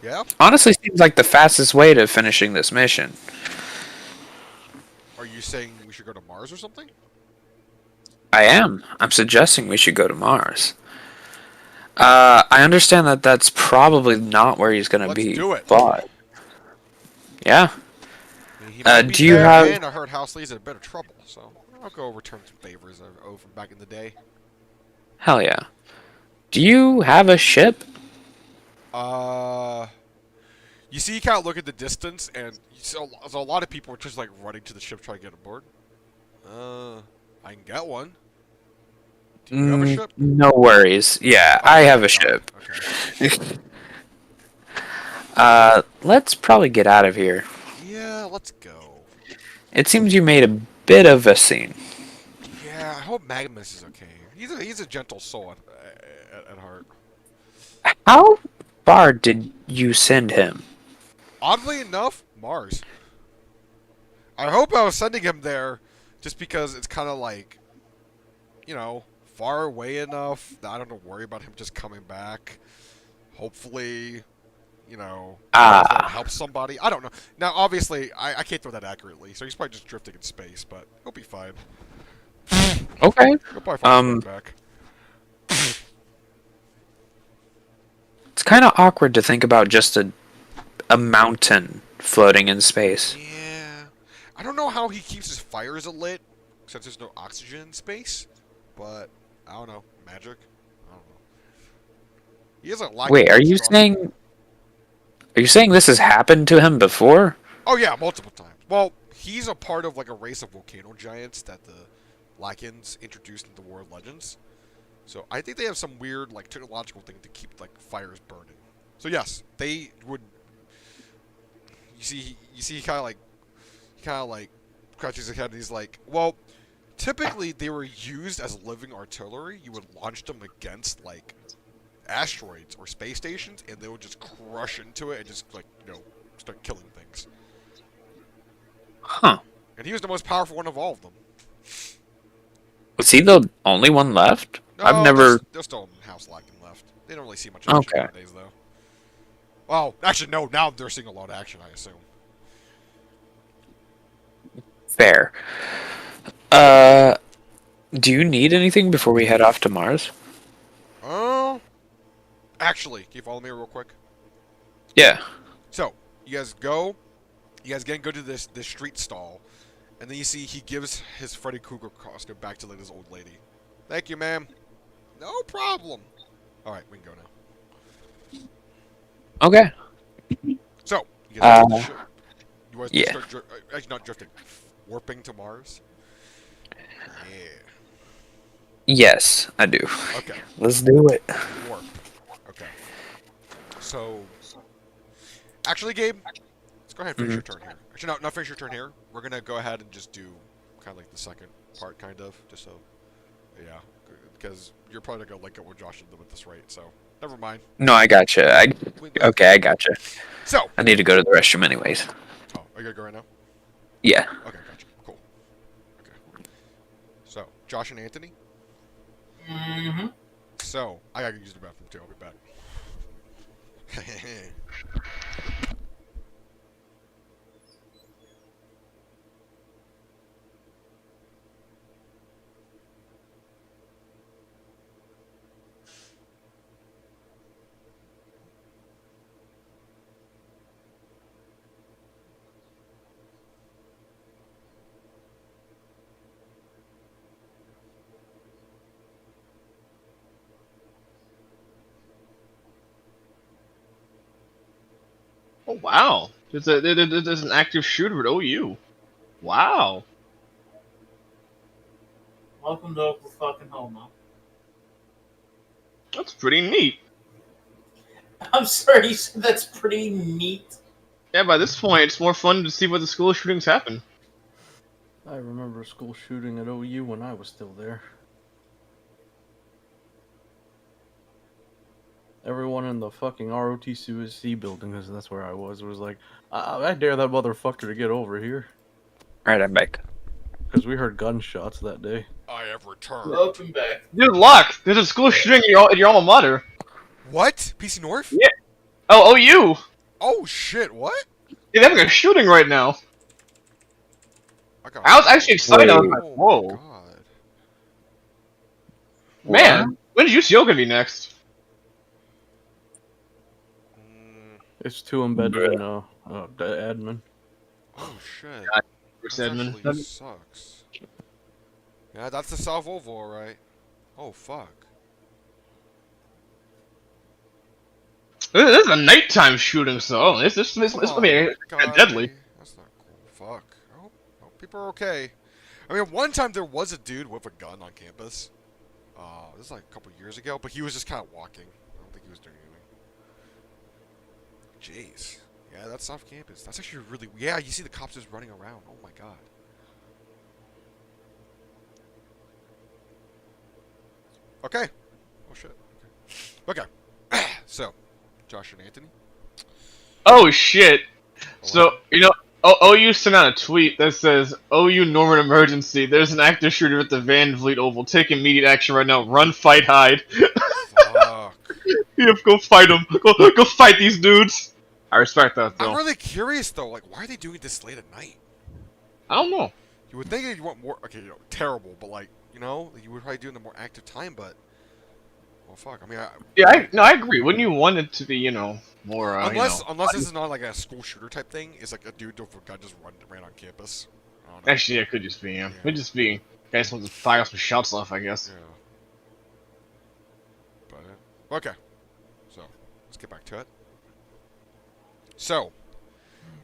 A: Yeah.
B: honestly, seems like the fastest way to finishing this mission.
A: Are you saying we should go to Mars or something?
B: I am. I'm suggesting we should go to Mars. I understand that that's probably not where he's going to
A: Let's
B: be,
A: do it.
B: but yeah.
A: I mean, he might be
B: Do you
A: there,
B: have?
A: and I heard House Lee's in a bit of trouble, so I'll go return some favors I owe from back in the day.
B: Hell yeah. Do you have a ship?
A: You see, you kind of look at the distance, and so a lot of people are just like running to the ship trying to get aboard. I can get one. Do you have a ship?
B: No worries. Yeah,
A: Oh,
B: I have a
A: okay,
B: ship.
A: Okay.
B: Let's probably get out of here.
A: Yeah, let's go.
B: It seems you made a bit of a scene.
A: Yeah, I hope Magnus is okay. He's a gentle soul at heart.
B: How far did you send him?
A: Oddly enough, Mars. I hope I was sending him there just because it's kind of like, far away enough that I don't have to worry about him just coming back. Hopefully,
B: Ah.
A: help somebody. I don't know. Now, obviously, I can't throw that accurately, so he's probably just drifting in space, but he'll be fine.
B: Okay.
A: He'll probably find his way back.
B: It's kind of awkward to think about just a mountain floating in space.
A: Yeah. I don't know how he keeps his fires lit, since there's no oxygen in space, but I don't know. Magic? I don't know. He has a lack
B: Wait,
A: of
B: are you saying this has happened to him before?
A: Oh yeah, multiple times. Well, he's a part of like a race of volcano giants that the Lycans introduced into World Legends. So I think they have some weird like technological thing to keep like fires burning. So yes, they would. You see, he kind of like crouches his head and he's like, well, typically they were used as living artillery. You would launch them against like asteroids or space stations, and they would just crush into it and just like start killing things.
B: Huh.
A: And he was the most powerful one of all of them.
B: Was he the only one left?
A: No,
B: I've never.
A: There's still House Lacking left. They don't really see much action
B: Okay.
A: nowadays, though. Well, actually, no. Now they're seeing a lot of action, I assume.
B: Fair. Do you need anything before we head off to Mars?
A: Oh. Actually, can you follow me real quick?
B: Yeah.
A: So, you guys go. You guys go to this street stall, and then you see he gives his Freddy Krueger costume back to like this old lady. Thank you, ma'am. No problem. All right, we can go now.
B: Okay.
A: So, you guys you guys
B: yeah.
A: start actually not drifting, warping to Mars. Yeah.
B: Yes, I do.
A: Okay.
B: Let's do it.
A: Warp. Okay. So, actually, Gabe, let's go ahead and finish your turn here. Actually, no, not finish your turn here. We're gonna go ahead and just do kind of like the second part, kind of, just so, yeah, because you're probably gonna link up with Josh with this rate, so never mind.
B: No, I gotcha. Okay, I gotcha.
A: So,
B: I need to go to the restroom anyways.
A: oh, are you gonna go right now?
B: Yeah.
A: Okay, gotcha. Cool. Okay. So, Josh and Anthony.
C: Mm-hmm.
A: So, I gotta use the bathroom too. I'll be back.
D: Oh wow, there's an active shooter at OU. Wow.
C: Welcome to Oklahoma.
D: That's pretty neat.
C: I'm sorry, you said that's pretty neat.
D: Yeah, by this point, it's more fun to see where the school shootings happen.
E: I remember a school shooting at OU when I was still there. Everyone in the fucking ROTC building, because that's where I was like, I dare that motherfucker to get over here.
B: Alright, I'm back.
E: Because we heard gunshots that day.
A: I have returned.
C: Welcome back.
D: Dude, Locke, there's a school shooting at your alma mater.
A: What? PC North?
D: Yeah. Oh, OU.
A: Oh shit! What?
D: They're having a shooting right now.
A: got
D: I was actually excited. I was like,
A: Oh
D: whoa.
A: my god.
D: Man, when did UCO gonna be next?
E: It's too embedded in the admin.
A: Oh shit.
D: God,
A: That
D: Edmund.
A: actually sucks. Yeah, that's the Salvovo, alright. Oh fuck.
D: This is a nighttime shooting, so this gonna be
A: God,
D: deadly.
A: That's not cool. Fuck. I hope people are okay. I mean, one time there was a dude with a gun on campus. This is like a couple years ago, but he was just kind of walking. I don't think he was doing anything. Jeez. Yeah, that's off campus. That's actually really... Yeah, you see the cops just running around. Oh my god. Okay. Oh shit. Okay. So, Josh and Anthony?
D: Oh shit. So,
A: What?
D: you know, OU sent out a tweet that says, OU Norman emergency. There's an active shooter at the Van Vliet Oval. Take immediate action right now. Run, fight, hide.
A: Fuck.
D: Yep, go fight them. Go fight these dudes. I respect that, though.
A: I'm really curious, though. Like, why are they doing this late at night?
D: I don't know.
A: You would think you want more... Okay, terrible, but like, you would probably do it in a more active time, but... Well, fuck. I mean,
D: Yeah, I agree. Wouldn't you want it to be, more,
A: unless this is not like a school shooter type thing, it's like a dude with a gun just ran on campus. I don't know.
D: Actually, it could just be, yeah.
A: Yeah.
D: Could just be, guys want to fire some shots off, I guess.
A: Yeah. But, okay. So, let's get back to it. So,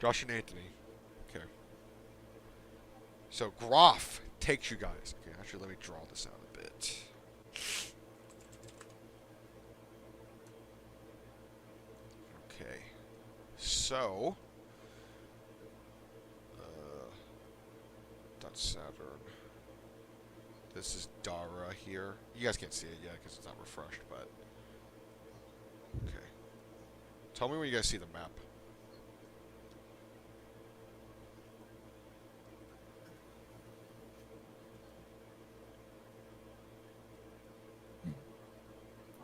A: Josh and Anthony. Okay. So, Groff takes you guys. Okay, actually, let me draw this out a bit. Okay. So, that's Saturn. This is Dara here. You guys can't see it yet because it's not refreshed, but... Okay. Tell me when you guys see the map.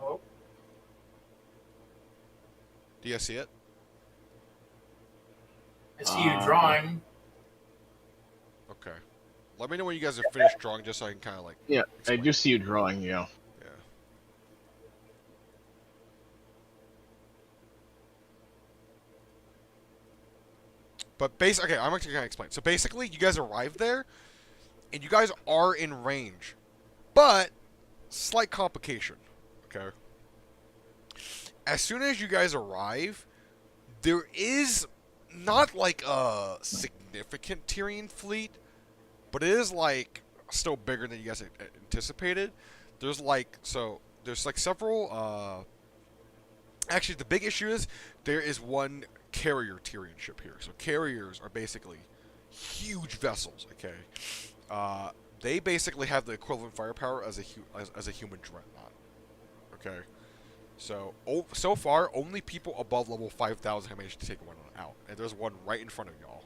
C: Oh.
A: Do you guys see it?
C: I see you drawing.
A: Okay. Let me know when you guys are finished drawing, just so I can kind of like...
D: Yeah, I
A: explain.
D: do see you drawing, yeah.
A: Yeah. But okay, I'm actually gonna explain. So basically, you guys arrive there, and you guys are in range, but slight complication. Okay. As soon as you guys arrive, there is not like a significant Tyrian fleet, but it is like still bigger than you guys anticipated. There's like several. Actually, the big issue is there is one carrier Tyrian ship here. So carriers are basically huge vessels. Okay, They basically have the equivalent firepower as as a human dreadnought. Okay, so so far only people above level 5,000 have managed to take one out, and there's one right in front of y'all.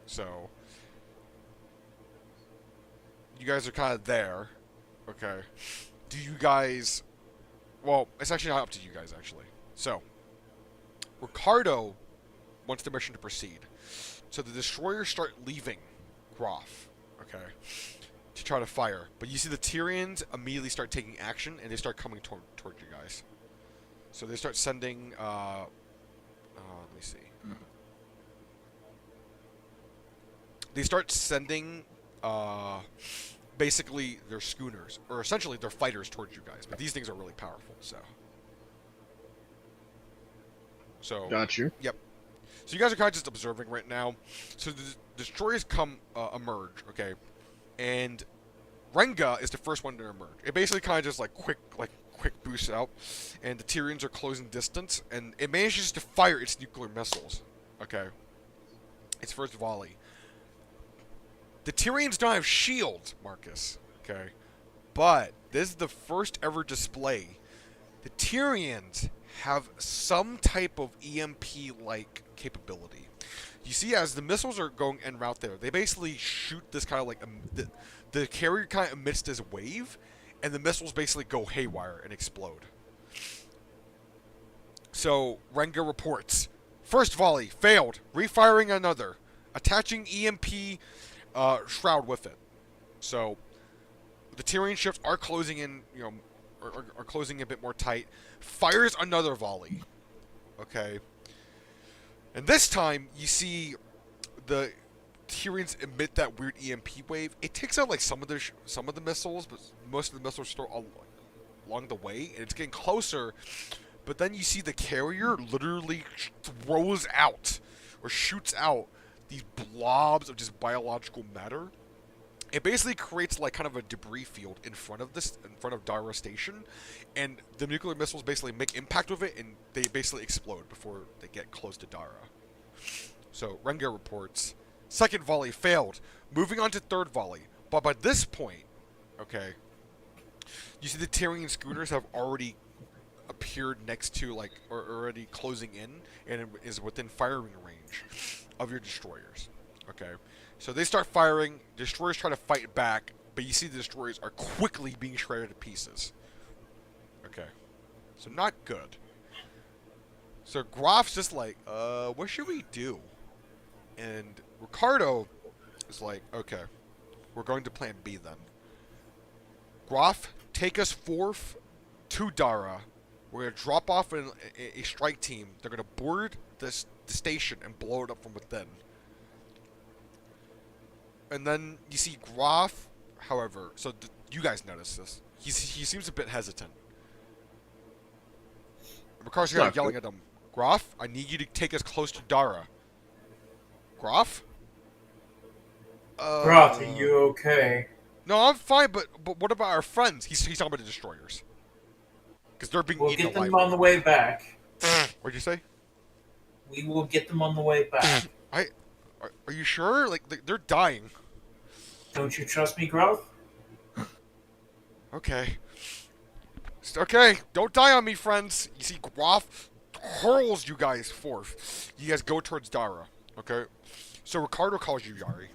A: So you guys are kind of there. Okay, do you guys? Well, it's actually not up to you guys actually. So Ricardo wants the mission to proceed. So the destroyers start leaving Groff. Okay. To try to fire. But you see the Tyrians immediately start taking action, and they start coming toward you guys. So they start sending, let me see. They start sending, basically their schooners, or essentially their fighters towards you guys. But these things are really powerful, so.
D: Got you.
A: Yep. So you guys are kind of just observing right now. So the destroyers emerge, okay? And Renga is the first one to emerge. It basically kind of just quick boosts out, and the Tyrians are closing distance, and it manages to fire its nuclear missiles. Okay, its first volley. The Tyrians don't have shields, Marcus. Okay, but this is the first ever display. The Tyrians have some type of EMP-like capability. You see, as the missiles are going en route there, they basically shoot this kind of the carrier kind of emits this wave, and the missiles basically go haywire and explode. So Renga reports: first volley failed, refiring another, attaching EMP shroud with it. So the Tyrian ships are closing in, are closing a bit more tight. Fires another volley. Okay. And this time, you see the Tyrians emit that weird EMP wave. It takes out some of the missiles, but most of the missiles are still along the way, and it's getting closer. But then you see the carrier literally throws out or shoots out these blobs of just biological matter. It basically creates kind of a debris field in front of Dara Station, and the nuclear missiles basically make impact with it, and they basically explode before they get close to Dara. So Renga reports: second volley failed, moving on to third volley. But by this point, okay, you see the Tyrian schooners have already appeared next to or already closing in, and it is within firing range of your destroyers. Okay. So they start firing, destroyers try to fight back, but you see the destroyers are quickly being shredded to pieces. Okay. So not good. So Groff's just what should we do? And Ricardo is okay, we're going to plan B then. Groff, take us forth to Dara. We're going to drop off a strike team. They're going to board the station and blow it up from within. And then you see Groff, however, so you guys notice this. He seems a bit hesitant. Ricardo's here yelling at him, Groff, I need you to take us close to Dara. Groff?
C: Groff, are you okay?
A: No, I'm fine, but what about our friends? He's talking about the destroyers. Because they're being
C: We'll
A: eaten
C: get
A: alive.
C: them on the way back.
A: What'd you say?
C: We will get them on the way back.
A: Are you sure? They're dying.
C: Don't you trust me, Groff?
A: Okay. Okay, don't die on me, friends. You see, Groff hurls you guys forth. You guys go towards Dara. Okay? So Ricardo calls you, Yari.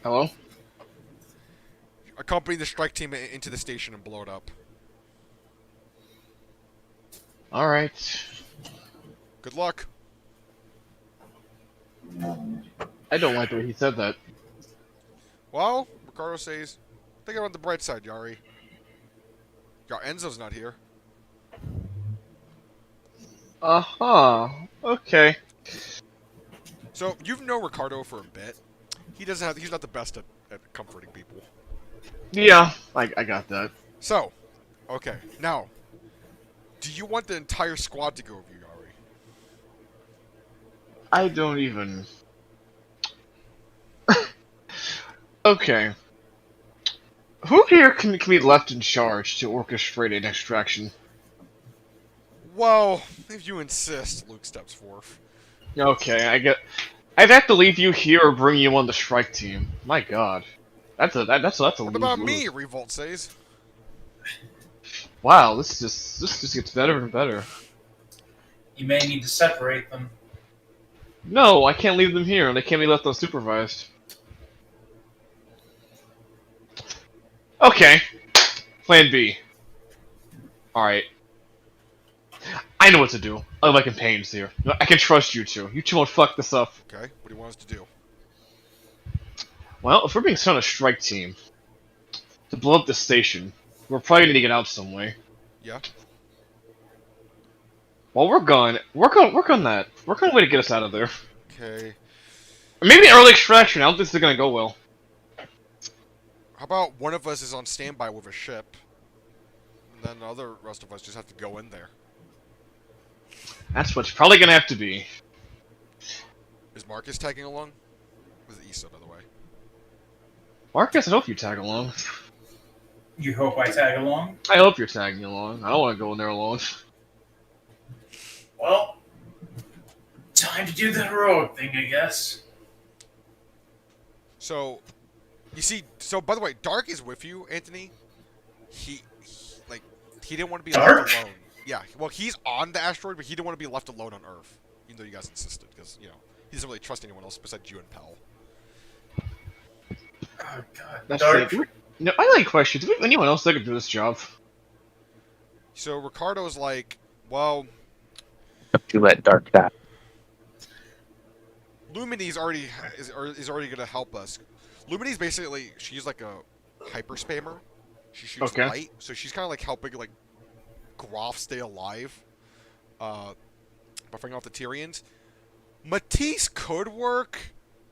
D: Hello?
A: Accompany the strike team into the station and blow it up.
D: Alright.
A: Good luck.
D: I don't like the way he said that.
A: Well, Ricardo says, think about the bright side, Yari. Enzo's not here.
D: Uh-huh. Okay.
A: So, you've known Ricardo for a bit. He's not the best at comforting people.
D: Yeah, I got that.
A: So, okay, now, do you want the entire squad to go with you, Yari?
D: I don't even... Okay. Who here can be left in charge to orchestrate an extraction?
A: Well, if you insist, Luke steps forth.
D: Okay, I'd have to leave you here or bring you on the strike team. My god. That's a
A: What
D: lose
A: about
D: lose.
A: me? Revolt says.
D: Wow, this just gets better and better.
C: You may need to separate them.
D: No, I can't leave them here. They can't be left unsupervised. Okay. Plan B. Alright. I know what to do. I have my companions here. I can trust you two. You two won't fuck this up.
A: Okay, what do you want us to do?
D: Well, if we're being sent on a strike team to blow up this station, we're probably gonna get out some way.
A: Yeah.
D: While we're gone, work on that. Work on a way to get us out of there.
A: Okay.
D: Or maybe early extraction. I don't think this is gonna go well.
A: How about one of us is on standby with a ship, and then the other rest of us just have to go in there?
D: That's what's probably gonna have to be.
A: Is Marcus tagging along? This is Issa, by the way.
D: Marcus, I hope you tag along.
C: You hope I tag along?
D: I hope you're tagging along. I don't want to go in there alone.
C: Well, time to do the heroic thing, I guess.
A: So, you see, by the way, Dark is with you, Anthony. He didn't want to be
C: Dark?
A: left alone. Yeah, well, he's on the asteroid, but he didn't want to be left alone on Earth, even though you guys insisted, because, you know, he doesn't really trust anyone else besides you and Pell.
C: Oh god.
D: That's
C: Dark.
D: it. No, I like questions. Do we have anyone else that could do this job?
A: So Ricardo's like, well,
B: You let Dark die.
A: Lumini's is already gonna help us. Lumini's basically, she's like a hyper spammer. She shoots
D: Okay.
A: light, so she's kind of like helping like Groff stay alive. By fighting off the Tyrians. Matisse could work,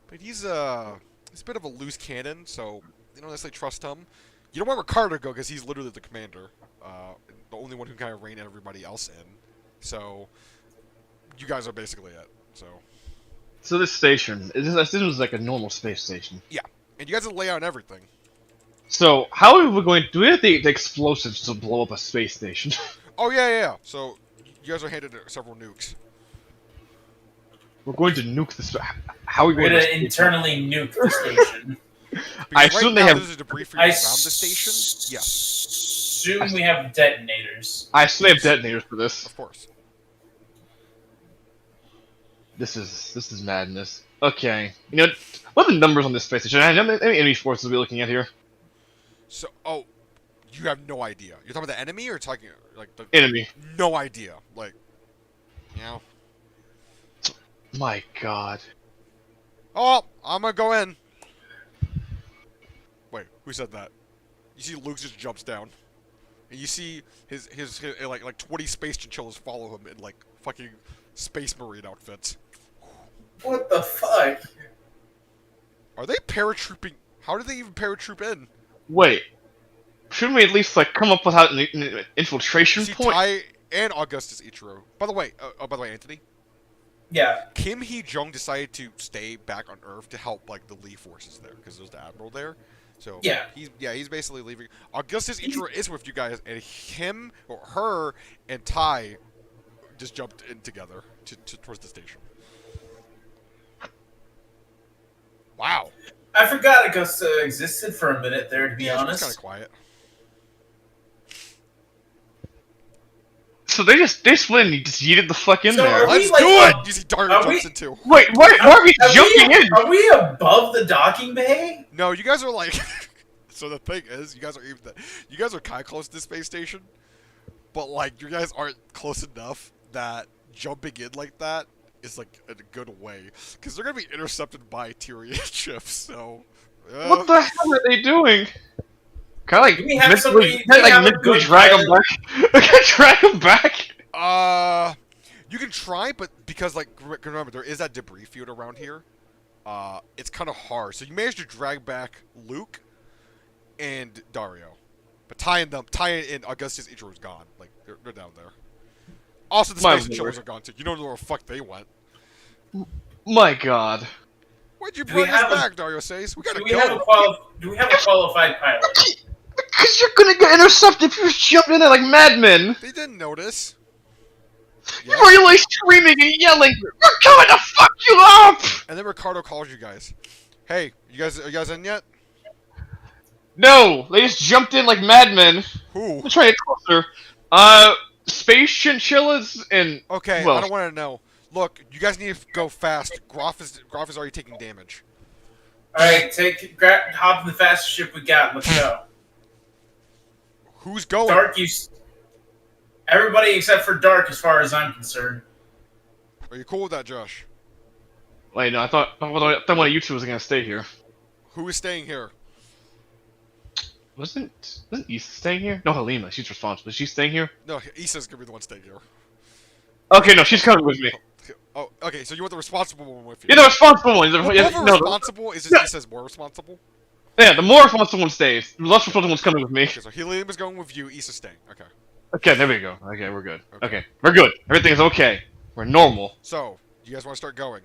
A: but he's a bit of a loose cannon, so you don't necessarily trust him. You don't want Ricardo to go because he's literally the commander, the only one who can kind of rein everybody else in. So you guys are basically it.
D: So this station, this was like a normal space station.
A: Yeah, and you guys will lay out everything.
D: So how are we going? Do we have the explosives to blow up a space station?
A: Oh yeah. So you guys are handed several nukes.
D: We're going to nuke the. How are we
C: We're
D: going
C: gonna
D: to
C: internally nuke the station.
D: I
A: Because
D: assume
A: right
D: they
A: now
D: have-
A: there's a debris field
C: I
A: around the station. Yeah,
C: assume we have detonators.
D: I assume they have detonators for this.
A: of course.
D: This is madness. Okay, you know what are the numbers on this space station? How many enemy forces are we looking at here?
A: So, you have no idea. You're talking about the enemy, or talking like the
D: Enemy.
A: no idea? Like, you know.
D: My God.
A: Oh, I'm gonna go in. Wait, who said that? You see Luke just jumps down, and you see his like 20 space chinchillas follow him in like fucking space marine outfits.
C: What the fuck?
A: Are they paratrooping? How did they even paratroop in?
D: Wait. Shouldn't we at least like come up with an infiltration
A: You see
D: point?
A: Tai and Augustus Ichiro. By the way, Anthony.
C: Yeah.
A: Kim Hee Jung decided to stay back on Earth to help like the Lee forces there because there's the admiral there. So
C: Yeah.
A: he's basically leaving. Augustus Ichiro is with you guys, and him or her and Tai just jumped in together towards the station. Wow.
C: I forgot Augusta existed for a minute there, to be
A: Yeah,
C: honest.
A: kind of quiet.
D: So they just went and you just yeeted the fuck in
C: So
D: there.
C: are we,
A: Let's
C: like,
A: do it. You see Dario
C: are
A: jumps
C: we-
A: in too.
D: Wait, why are we jumping in?
C: Are we above the docking bay?
A: No, you guys are like. So the thing is, you guys are kind of close to the space station, but like you guys aren't close enough that jumping in like that is like in a good way because they're gonna be intercepted by Tyrian ships. So.
D: What the hell are they doing? Can I like
C: Do we have
D: mentally,
C: somebody-
D: can I,
C: do we have a
D: mentally
C: good
D: drag them
C: pilot?
D: back? Can I drag them back?
A: You can try, but because like remember there is that debris field around here, it's kind of hard. So you managed to drag back Luke and Dario, but tying in Augustus Ichiro is gone. Like they're down there. Also, the
D: My
A: space chillers
D: lord.
A: are gone too. You don't know where the fuck they went.
D: My God.
A: Why'd you
C: Do we
A: bring us
C: have a-
A: back? Dario says we gotta
C: Do we
A: go.
C: have a qualified pilot?
D: Because you're gonna get intercepted if you jump in there like madmen.
A: They didn't notice.
D: You're really screaming and yelling. We're coming to fuck you up.
A: And then Ricardo calls you guys. Hey, are you guys in yet?
D: No, they just jumped in like madmen.
A: Who?
D: I'm trying to get closer. Space chinchillas and
A: Okay, I
D: well,
A: don't want to know. Look, you guys need to go fast. Groff is already taking damage.
C: All right, hop in the fastest ship we got. Let's go.
A: Who's going?
C: Dark, everybody except for Dark, as far as I'm concerned.
A: Are you cool with that, Josh?
D: wait, no, I thought one of you two was gonna stay here.
A: Who is staying here?
D: Wasn't Issa staying here? No, Halima. She's responsible. Is she staying here?
A: No, Issa's gonna be the one staying here.
D: Okay, no, she's coming with me.
A: Oh, okay. So you want the responsible one with you?
D: You're the responsible one.
A: Well,
D: Yeah,
A: both are
D: no,
A: responsible. Is just Issa's more responsible?
D: yeah, the more responsible one stays. The less responsible one's coming with me.
A: Okay, so Helium is going with you. Issa's staying. Okay.
D: Okay, there we go. Okay, we're good.
A: Okay.
D: Okay, we're good. Everything's okay. We're normal.
A: So you guys want to start going?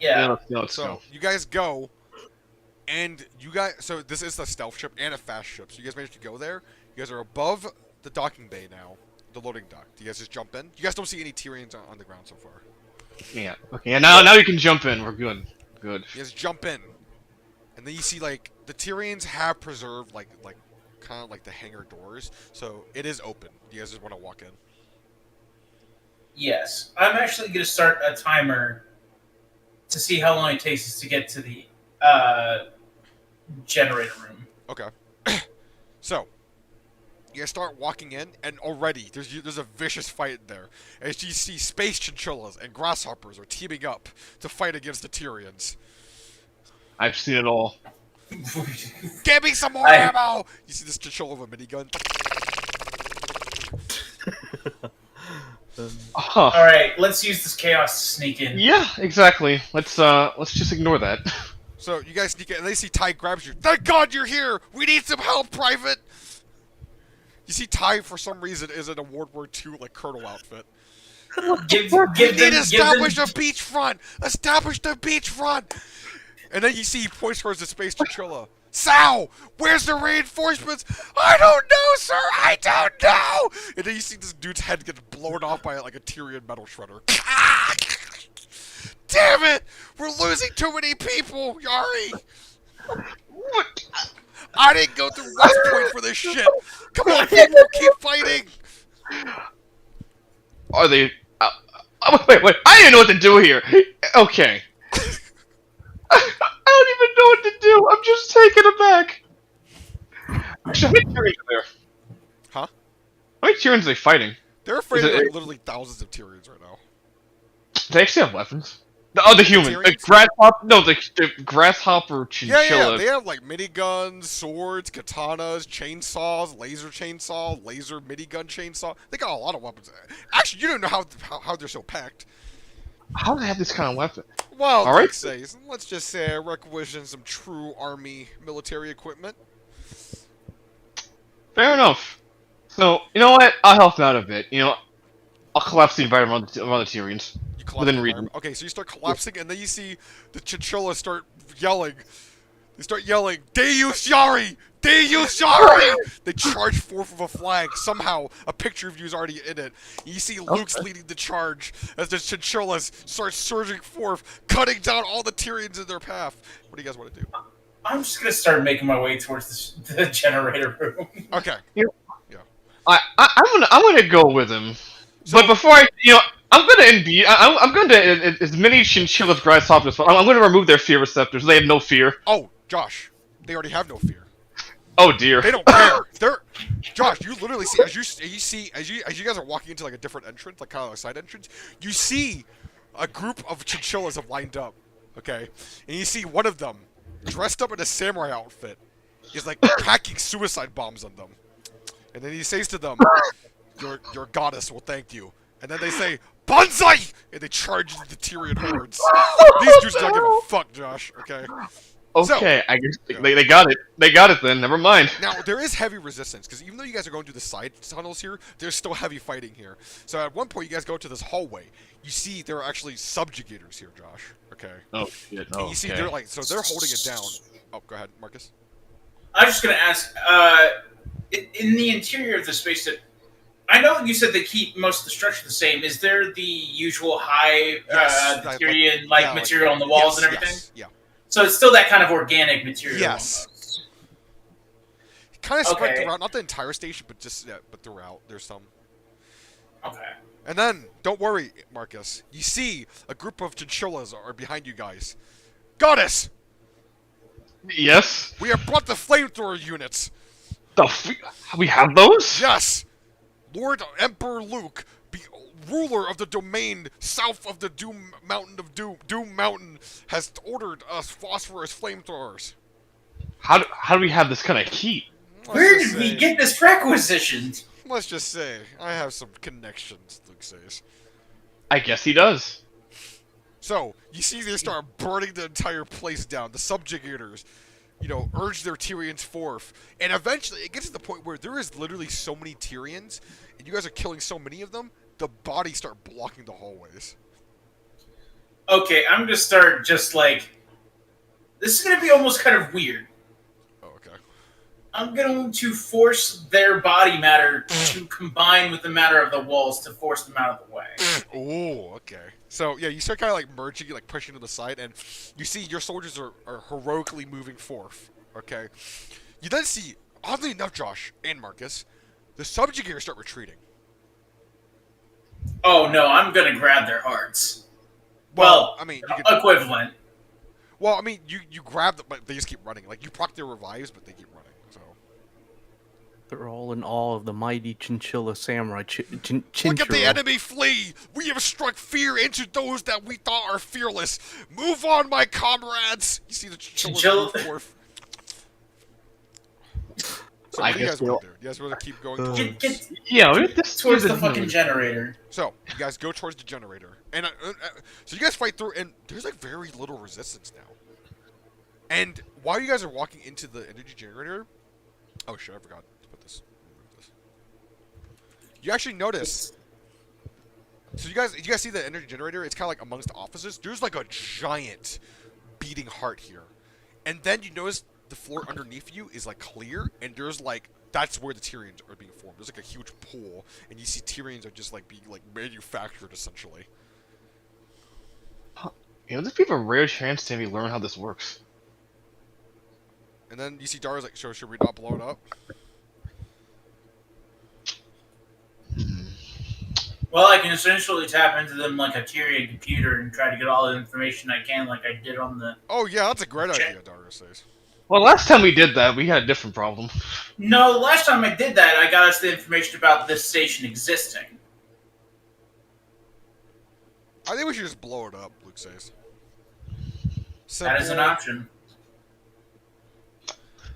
C: Yeah.
D: Let's
A: So
D: go.
A: you guys go, and you guys. So this is a stealth ship and a fast ship. So you guys managed to go there. You guys are above the docking bay now, the loading dock. Do you guys just jump in? You guys don't see any Tyrians on the ground so far.
D: Yeah. Okay. And now you can jump in. We're good. Good.
A: You guys jump in, and then you see like the Tyrians have preserved like kind of like the hangar doors, so it is open. Do you guys just want to walk in?
C: Yes. I'm actually going to start a timer to see how long it takes us to get to the generator room.
A: Okay. So, you guys start walking in, and already there's a vicious fight in there. As you see, space chinchillas and grasshoppers are teaming up to fight against the Tyrians.
D: I've seen it all.
A: Give me some more ammo! You see this chinchilla with a minigun?
D: Huh.
C: All right, let's use this chaos to sneak in.
D: Yeah, exactly. Let's just ignore that.
A: So you guys sneak in, and they see Ty grabs you. Thank God you're here! We need some help, Private! You see Ty, for some reason, is in a World War II, like, colonel outfit.
C: Give
A: We
C: them,
A: need to
C: give
A: establish
C: them,
A: a beachfront! Establish the beachfront! And then you see he points towards the space chinchilla. Sal! Where's the reinforcements? I don't know, sir! I don't know! And then you see this dude's head get blown off by like a Tyrian metal shredder. Damn it! We're losing too many people, Yari!
D: What?
A: I didn't go through West Point for this shit! Come on, people, keep fighting!
D: Are they? Wait! I didn't know what to do here. Okay. I don't even know what to do. I'm just taken aback. Actually, how many Tyrians are there?
A: Huh?
D: How many Tyrians are they fighting?
A: They're afraid of
D: Is it-
A: like, literally thousands of Tyrians right now.
D: They actually have weapons. The human. The
A: Tyrians?
D: grasshopper. No, the grasshopper
A: Yeah,
D: chinchilla.
A: They have like miniguns, swords, katanas, chainsaws, laser chainsaw, laser minigun chainsaw. They got a lot of weapons. Actually, you don't know how they're so packed.
D: How do they have this kind of weapon?
A: Well,
D: All right.
A: let's just say I requisition some true army military equipment.
D: Fair enough. So, you know what? I'll help out a bit. I'll collapse the environment around the Tyrians.
A: You collapse
D: Within
A: the
D: reason.
A: environment. Okay, so you start collapsing, and then you see the chinchillas start yelling. They start yelling, Deus Yari! Deus Yari! They charge forth with a flag. Somehow, a picture of you is already in it. You see Luke's leading the charge as the chinchillas start surging forth, cutting down all the Tyrians in their path. What do you guys want to do?
C: I'm just going to start making my way towards the generator room.
A: Okay.
D: I'm gonna go with him. But before I'm gonna as many chinchillas grasshoppers. I'm gonna remove their fear receptors. They have no fear.
A: Oh, Josh, they already have no fear.
D: Oh dear.
A: They don't care. Josh, you literally see as you guys are walking into like a different entrance, like kind of a side entrance, you see a group of chinchillas have lined up. Okay, and you see one of them dressed up in a samurai outfit is like packing suicide bombs on them, and then he says to them, "Your goddess will thank you." And then they say, "Banzai!" and they charge into the Tyrian hordes. These dudes don't give a fuck, Josh. Okay.
D: Okay, I guess they got it. They got it then. Never mind.
A: Now, there is heavy resistance, because even though you guys are going through the side tunnels here, there's still heavy fighting here. So at one point, you guys go to this hallway. You see there are actually subjugators here, Josh. Okay?
D: Oh shit.
A: And you see they're they're holding it down. Oh, go ahead, Marcus.
C: I was just going to ask, in the interior of the spaceship, I know you said they keep most of the structure the same. Is there the usual high Tyrian material on the walls and everything?
A: Yes, yeah.
C: So it's still that kind of organic material.
A: Yes.
C: Almost.
A: kind of spread
C: Okay.
A: throughout, not the entire station, but just but throughout. There's some.
C: Okay.
A: And then, don't worry, Marcus. You see a group of chinchillas are behind you guys. Goddess,
D: Yes.
A: we have brought the flamethrower units.
D: We have those?
A: Yes, Lord Emperor Luke, ruler of the domain south of the Doom Mountain of Doom Mountain, has ordered us phosphorus flamethrowers.
D: How do we have this kind of heat?
C: Where did we get this requisitioned?
A: Let's just say, I have some connections, Luke says.
D: I guess he does.
A: So, you see they start burning the entire place down. The subjugators, urge their Tyrians forth. And eventually, it gets to the point where there is literally so many Tyrians, and you guys are killing so many of them, the bodies start blocking the hallways.
C: Okay, I'm gonna start just like... This is gonna be almost kind of weird.
A: Oh, okay.
C: I'm going to force their body matter to combine with the matter of the walls to force them out of the way.
A: Oh, okay. So, yeah, you start kind of like merging, like pushing to the side, and you see your soldiers are heroically moving forth, okay? You then see, oddly enough, Josh and Marcus, the subjugators start retreating.
C: Oh no, I'm gonna grab their hearts. Well,
A: I mean, you can,
C: equivalent.
A: well, I mean, you grab them, but they just keep running. Like, you proc their revives, but they keep running, so...
E: They're all in awe of the mighty chinchilla samurai.
A: Look at the enemy flee! We have struck fear into those that we thought are fearless. Move on, my comrades! You see the chinchillas move forth. So what do you guys want to do? You guys want to keep going towards...
C: Towards the fucking generator.
A: So, you guys go towards the generator. And so you guys fight through, and there's like very little resistance now. And while you guys are walking into the energy generator... Oh shit, I forgot to put this. Remove this. You actually notice... So you guys see the energy generator? It's kind of like amongst the offices. There's like a giant beating heart here. And then you notice the floor underneath you is like clear, and there's like... That's where the Tyrians are being formed. There's like a huge pool, and you see Tyrians are just like being like manufactured essentially.
D: This would be a rare chance to maybe learn how this works.
A: And then you see Dara's like, so should we not blow it up?
C: Well, I can essentially tap into them like a Tyrian computer and try to get all the information I can, like I did on the...
A: Oh yeah, that's a great idea, Dara says.
D: Well, last time we did that, we had a different problem.
C: No, the last time I did that, I got us the information about this station existing.
A: I think we should just blow it up, Luke says.
C: That is an option.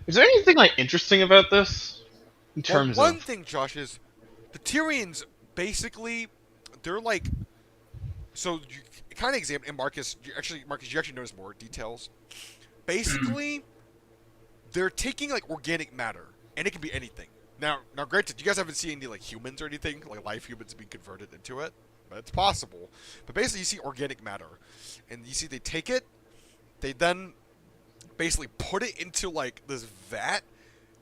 D: Is there anything like interesting about this? In terms
A: one
D: of
A: thing, Josh, is the Tyrians basically they're like so you kind of examine and Marcus, you actually notice more details. Basically, they're taking like organic matter, and it can be anything. Now, granted, you guys haven't seen any like humans or anything, like live humans being converted into it, but it's possible. But basically, you see organic matter, and you see they take it, they then basically put it into like this vat.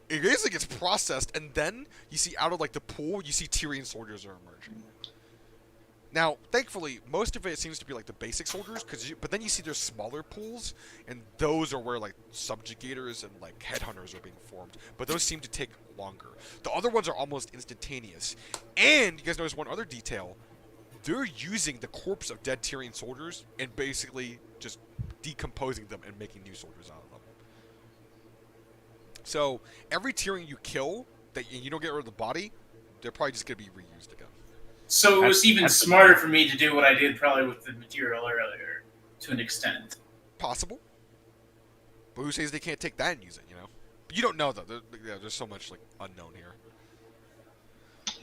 A: It basically gets processed, and then you see out of like the pool, you see Tyrian soldiers are emerging. Now, thankfully, most of it seems to be like the basic soldiers, but then you see there's smaller pools, and those are where like subjugators and like headhunters are being formed. But those seem to take longer. The other ones are almost instantaneous. And you guys notice one other detail: they're using the corpse of dead Tyrian soldiers and basically just decomposing them and making new soldiers out of them. So every Tyrian you kill that you don't get rid of the body, they're probably just gonna be reused again.
C: So it was even smarter for me to do what I did probably with the material earlier, to an extent.
A: Possible. But who says they can't take that and use it, you know? But you don't know, though. There's so much, like, unknown here.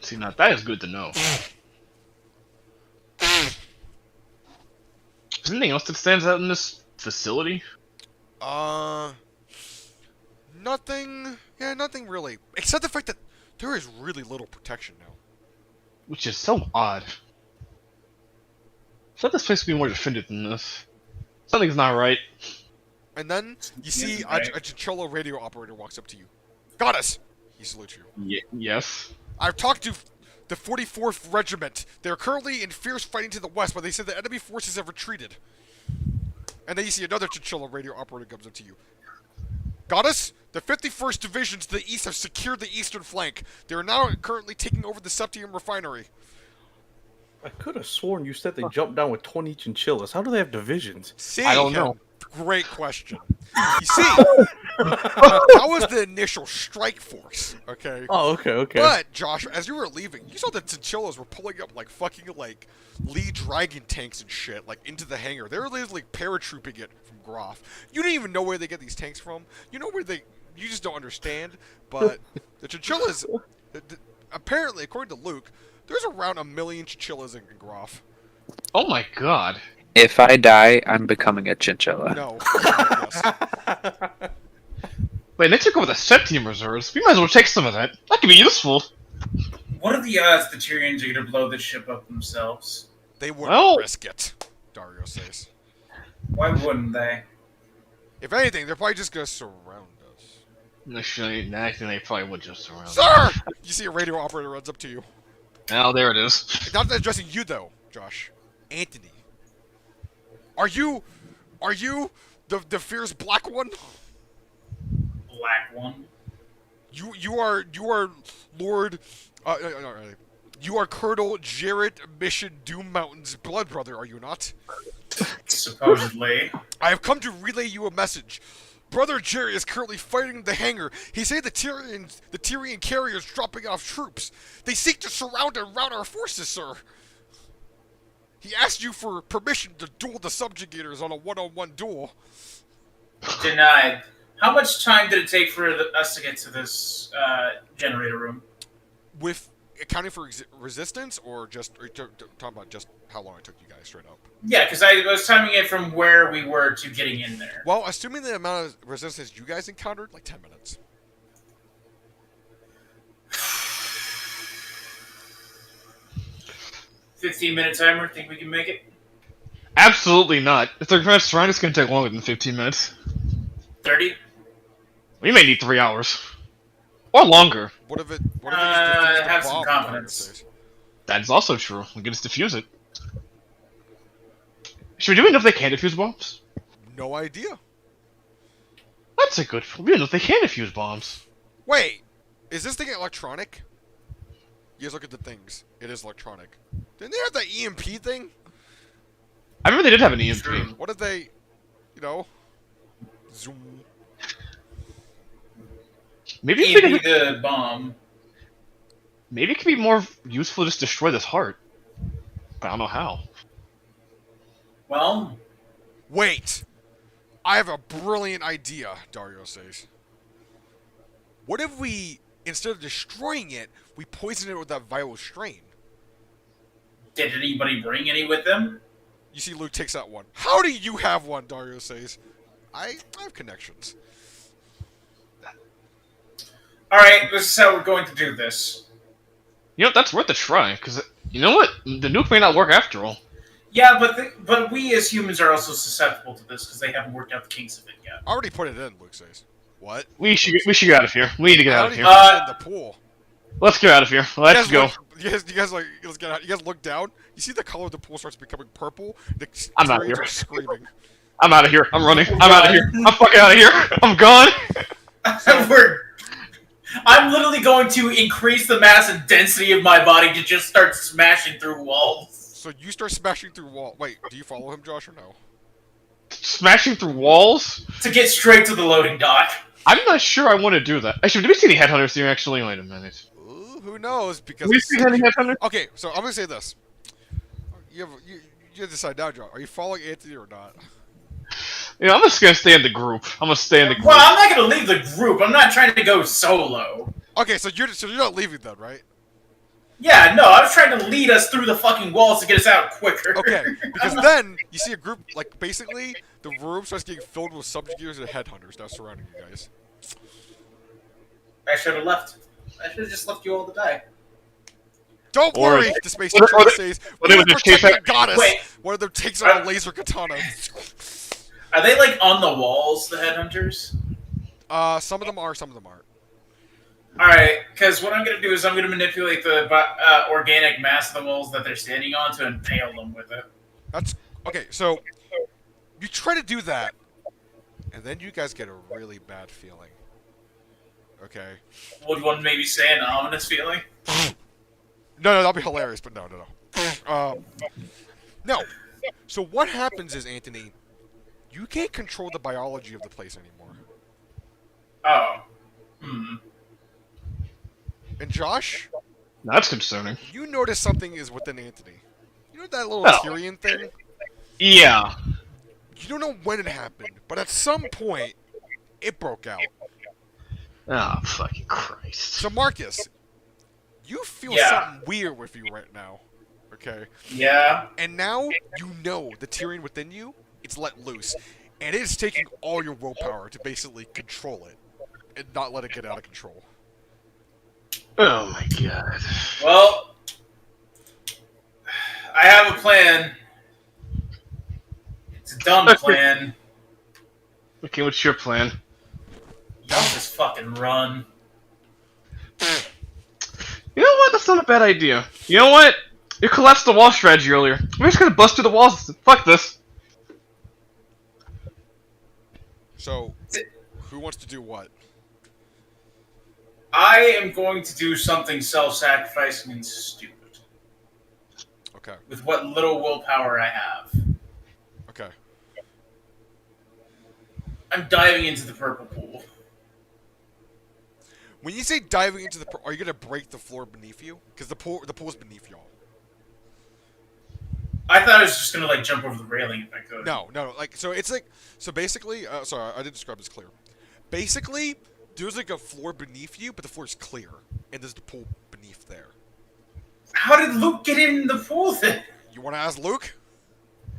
D: See, now that is good to know. Is there anything else that stands out in this facility?
A: Nothing. Yeah, nothing really. Except the fact that there is really little protection now.
D: Which is so odd. I thought this place would be more defended than this. Something's not right.
A: And then you see a Chinchilla radio operator walks up to you. Goddess! He salutes you.
D: Yes.
A: I've talked to the 44th Regiment. They're currently in fierce fighting to the west, but they said the enemy forces have retreated. And then you see another Chinchilla radio operator comes up to you. Goddess, The 51st Division to the east have secured the eastern flank. They are now currently taking over the Septium refinery.
E: I could have sworn you said they jumped down with 20 chinchillas. How do they have divisions?
A: See,
D: I don't know.
A: Great question. You see, that was the initial strike force, okay?
E: Oh, okay.
A: But, Josh, as you were leaving, you saw the chinchillas were pulling up, like, fucking, like, Lee Dragon tanks and shit, like, into the hangar. They were literally paratrooping it from Groff. You don't even know where they get these tanks from. You know where they... You just don't understand. But the chinchillas... apparently, according to Luke, there's around 1 million chinchillas in Groff.
D: Oh my god.
B: If I die, I'm becoming a chinchilla.
A: No. Yes.
D: Wait, they took over the Septium reserves. We might as well take some of that. That could be useful.
C: What are the odds the Tyrians are going to blow this ship up themselves?
A: They wouldn't
D: Well-
A: risk it, Dario says.
C: Why wouldn't they?
A: If anything, they're probably just going to surround us.
D: Actually, I think they probably would just surround.
A: Sir! You see a radio operator runs up to you.
D: Oh, there it is.
A: It's not addressing you, though, Josh. Anthony. Are you the fierce black one?
C: Black one.
A: You are Lord. You are Colonel Jarrett Mission Doom Mountain's blood brother, are you not?
C: Supposedly.
A: I have come to relay you a message. Brother Jerry is currently fighting the hangar. He said the Tyrian carriers dropping off troops. They seek to surround and rout our forces, sir. He asked you for permission to duel the subjugators on a one-on-one duel.
C: Denied. How much time did it take for us to get to this generator room?
A: With accounting for resistance, or just are you talking about just how long it took you guys straight up?
C: Yeah, because I was timing it from where we were to getting in there.
A: Well, assuming the amount of resistance you guys encountered, like 10 minutes.
C: 15-minute timer. Think we can make it?
D: Absolutely not. If they're going to surround, it's going to take longer than 15 minutes.
C: 30?
D: We may need 3 hours. Or longer.
A: What if it? What if it just defeats the
C: have some
A: bomb,
C: confidence.
A: Dario says?
D: That is also true. We can just defuse it. Should we do it if they can defuse bombs?
A: No idea.
D: That's a good... We don't know if they can defuse bombs.
A: Wait, is this thing electronic? You guys look at the things. It is electronic. Didn't they have that EMP thing?
D: I remember they did have an EMP.
C: True.
A: What did they, zoom?
D: Maybe if
C: EMP
D: they
C: the bomb.
D: maybe it could be more useful to just destroy this heart. But I don't know how.
C: Well,
A: Wait, I have a brilliant idea, Dario says. What if we, instead of destroying it, we poison it with that viral strain?
C: did anybody bring any with them?
A: You see Luke takes out one. How do you have one, Dario says. I have connections.
C: Alright, this is how we're going to do this.
D: You know, that's worth a try, because, you know what? The nuke may not work after all.
C: Yeah, but we as humans are also susceptible to this because they haven't worked out the kinks of it yet.
A: I already put it in, Luke says. What?
D: We should get out of here. We need to get
A: I
D: out of
A: already
D: here.
A: put it in the pool.
D: Let's get out of here. Let's
A: you
D: go.
A: guys Look, you guys like, let's get out. You guys look down. You see the color of the pool starts becoming purple. The
D: I'm out
A: Tyrians
D: here.
A: are screaming.
D: I'm out of here. I'm running. I'm out of here. I'm fucking out of here. I'm gone.
C: I'm literally going to increase the mass and density of my body to just start smashing through walls.
A: So you start smashing through wall. Wait, do you follow him, Josh, or no?
D: Smashing through walls?
C: To get straight to the loading dock.
D: I'm not sure I want to do that. Actually, did we see any headhunters here, actually? Wait a minute.
A: Ooh, who knows? Because
D: Did we see any headhunters?
A: okay, so I'm gonna say this. You decide now, Josh. Are you following Anthony or not?
D: You know, I'm just gonna stay in the group. I'm gonna stay in the group.
C: Well, I'm not going to leave the group. I'm not trying to go solo.
A: Okay, so you're not leaving then, right?
C: Yeah, no, I was trying to lead us through the fucking walls to get us out quicker.
A: Okay, because then you see a group, like, basically, the room starts getting filled with subjugators and headhunters now surrounding you guys.
C: I should have left. I should have just left you all to die.
A: Don't
D: Or-
A: worry, the space
D: or-
A: station
D: or-
A: says,
D: or they
A: we're
D: would just chase
A: protecting
D: that-
A: goddess.
C: Wait.
A: One of them takes out a laser katana.
C: Are they, like, on the walls, the headhunters?
A: Some of them are, some of them aren't.
C: Alright, because what I'm going to do is I'm going to manipulate the organic mass of the walls that they're standing on to impale them with it.
A: That's okay. So you try to do that, and then you guys get a really bad feeling. Okay.
C: Would one maybe say an ominous feeling?
A: No, that'll be hilarious, but no. No. So what happens is, Anthony, you can't control the biology of the place anymore.
C: Oh. Hmm.
A: And Josh,
D: That's concerning.
A: you notice something is within Anthony. You know that little
D: Oh.
A: Tyrian thing?
D: Yeah.
A: You don't know when it happened, but at some point, it broke out.
D: Oh, fucking Christ.
A: So Marcus, you feel
C: Yeah.
A: something weird with you right now. Okay?
C: Yeah.
A: And now you know the Tyrian within you, it's let loose. And it is taking all your willpower to basically control it and not let it get out of control.
D: Oh my god.
C: Well, I have a plan. It's a dumb plan.
D: Okay, what's your plan?
C: Y'all just fucking run.
D: You know what? That's not a bad idea. You know what? You collapsed the wall strategy earlier. We're just gonna bust through the walls. Fuck this.
A: So, who wants to do what?
C: I am going to do something self-sacrificing and stupid
A: Okay.
C: with what little willpower I have.
A: Okay.
C: I'm diving into the purple pool.
A: When you say diving into the pool, are you gonna break the floor beneath you? Because the pool's beneath y'all.
C: I thought I was just gonna like jump over the railing if I could.
A: No. Like, so it's like, so basically, sorry, I didn't describe this clear. Basically, there's like a floor beneath you, but the floor is clear, and there's the pool beneath there.
C: How did Luke get in the pool then?
A: You want to ask Luke?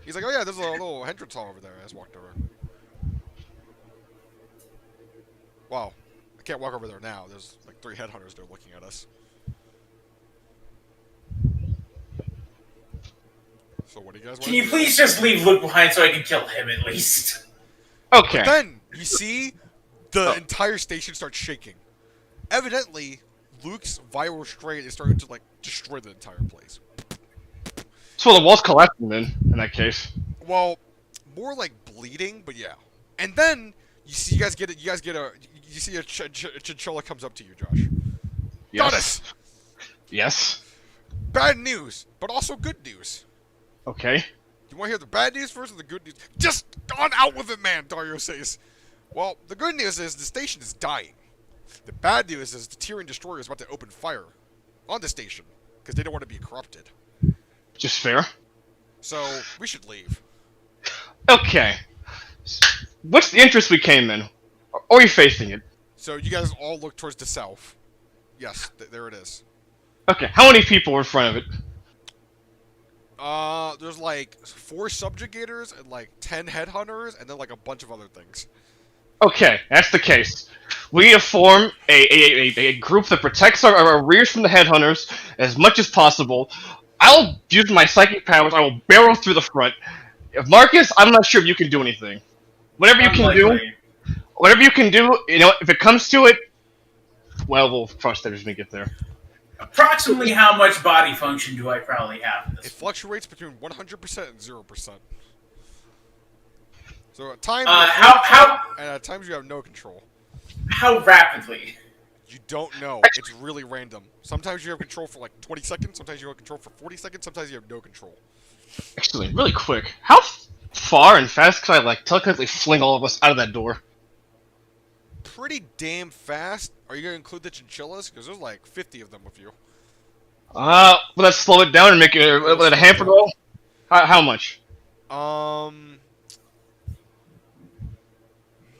A: He's like, oh yeah, there's a little entrance hall over there. I just walked over. Wow, I can't walk over there now. There's like 3 headhunters there looking at us. So what do you guys want?
C: Can you please just leave Luke behind so I can kill him at least?
D: Okay.
A: Then you see the entire station starts shaking. Evidently, Luke's viral strain is starting to like destroy the entire place.
D: So the wall's collapsing then, in that case.
A: Well, more like bleeding, but yeah. And then you see, you see a chinchilla comes up to you, Josh.
D: Yes.
A: Goddess!
D: Yes.
A: Bad news, but also good news.
D: Okay.
A: You want to hear the bad news first or the good news? Just on out with it, man, Dario says. Well, the good news is the station is dying. The bad news is the Tyrian destroyer is about to open fire on the station because they don't want to be corrupted.
D: Just fair.
A: So we should leave.
D: Okay. What's the interest we came in? Or are we facing it?
A: So you guys all look towards the south. Yes, there it is.
D: Okay, how many people were in front of it?
A: There's like 4 subjugators and like 10 headhunters and then like a bunch of other things.
D: Okay, that's the case. We need to form a group that protects our rears from the headhunters as much as possible. I'll use my psychic powers. I will barrel through the front. If Marcus, I'm not sure if you can do anything. Whatever you can do, you know, if it comes to it, well, we'll cross that as we get there.
C: Approximately how much body function do I probably have at
A: It
C: this point?
A: fluctuates between 100% and 0%. So at times, and at times you have no control.
C: How rapidly?
A: You don't know. It's really random. Sometimes you have control for like 20 seconds. Sometimes you have control for 40 seconds. Sometimes you have no control.
D: Actually, really quick, how far and fast can I like telekinetically fling all of us out of that door?
A: Pretty damn fast. Are you gonna include the chinchillas? Because there's like 50 of them with you.
D: Will that slow it down and make it a hamper roll? How much?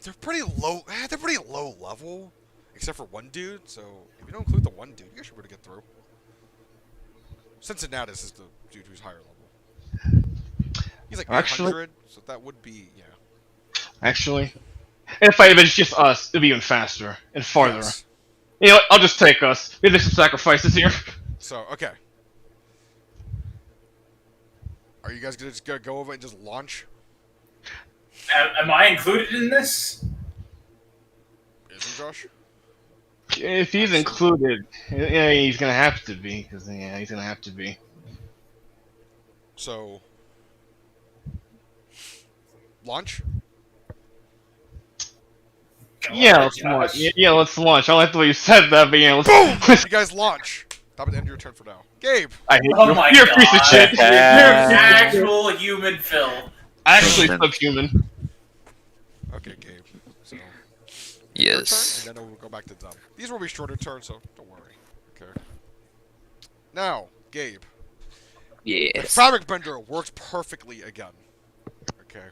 A: They're pretty low. They're pretty low level, except for one dude. So if you don't include the one dude, you guys should be able to get through. Cincinnatus is the dude who's higher level. He's like 800, so that would be
D: Actually, if it's just us, it'd be even faster and farther.
A: Yes.
D: You know what? I'll just take us. We have some sacrifices here.
A: So okay. Are you guys gonna go over and just launch?
C: Am I included in this?
A: Isn't Josh?
D: If he's included, yeah, he's gonna have to be. Cause yeah, he's gonna have to be.
A: So launch.
D: Yeah, let's launch. Yeah, let's launch. I don't like the way you said that, but yeah,
A: Boom!
D: let's.
A: You guys launch. That would end your turn for now. Gabe.
D: I hate
C: Oh
D: you.
C: my
D: You're a piece of
C: god.
D: shit. You're a piece of shit.
C: Actual human Phil.
D: Actually,
B: Human.
D: subhuman.
A: Okay, Gabe. So your turn, and
B: Yes.
A: then we'll go back to Dom. These will be shorter turns, so don't worry. Okay. Now, Gabe. The
B: Yes.
A: fabric bender works perfectly again. Okay.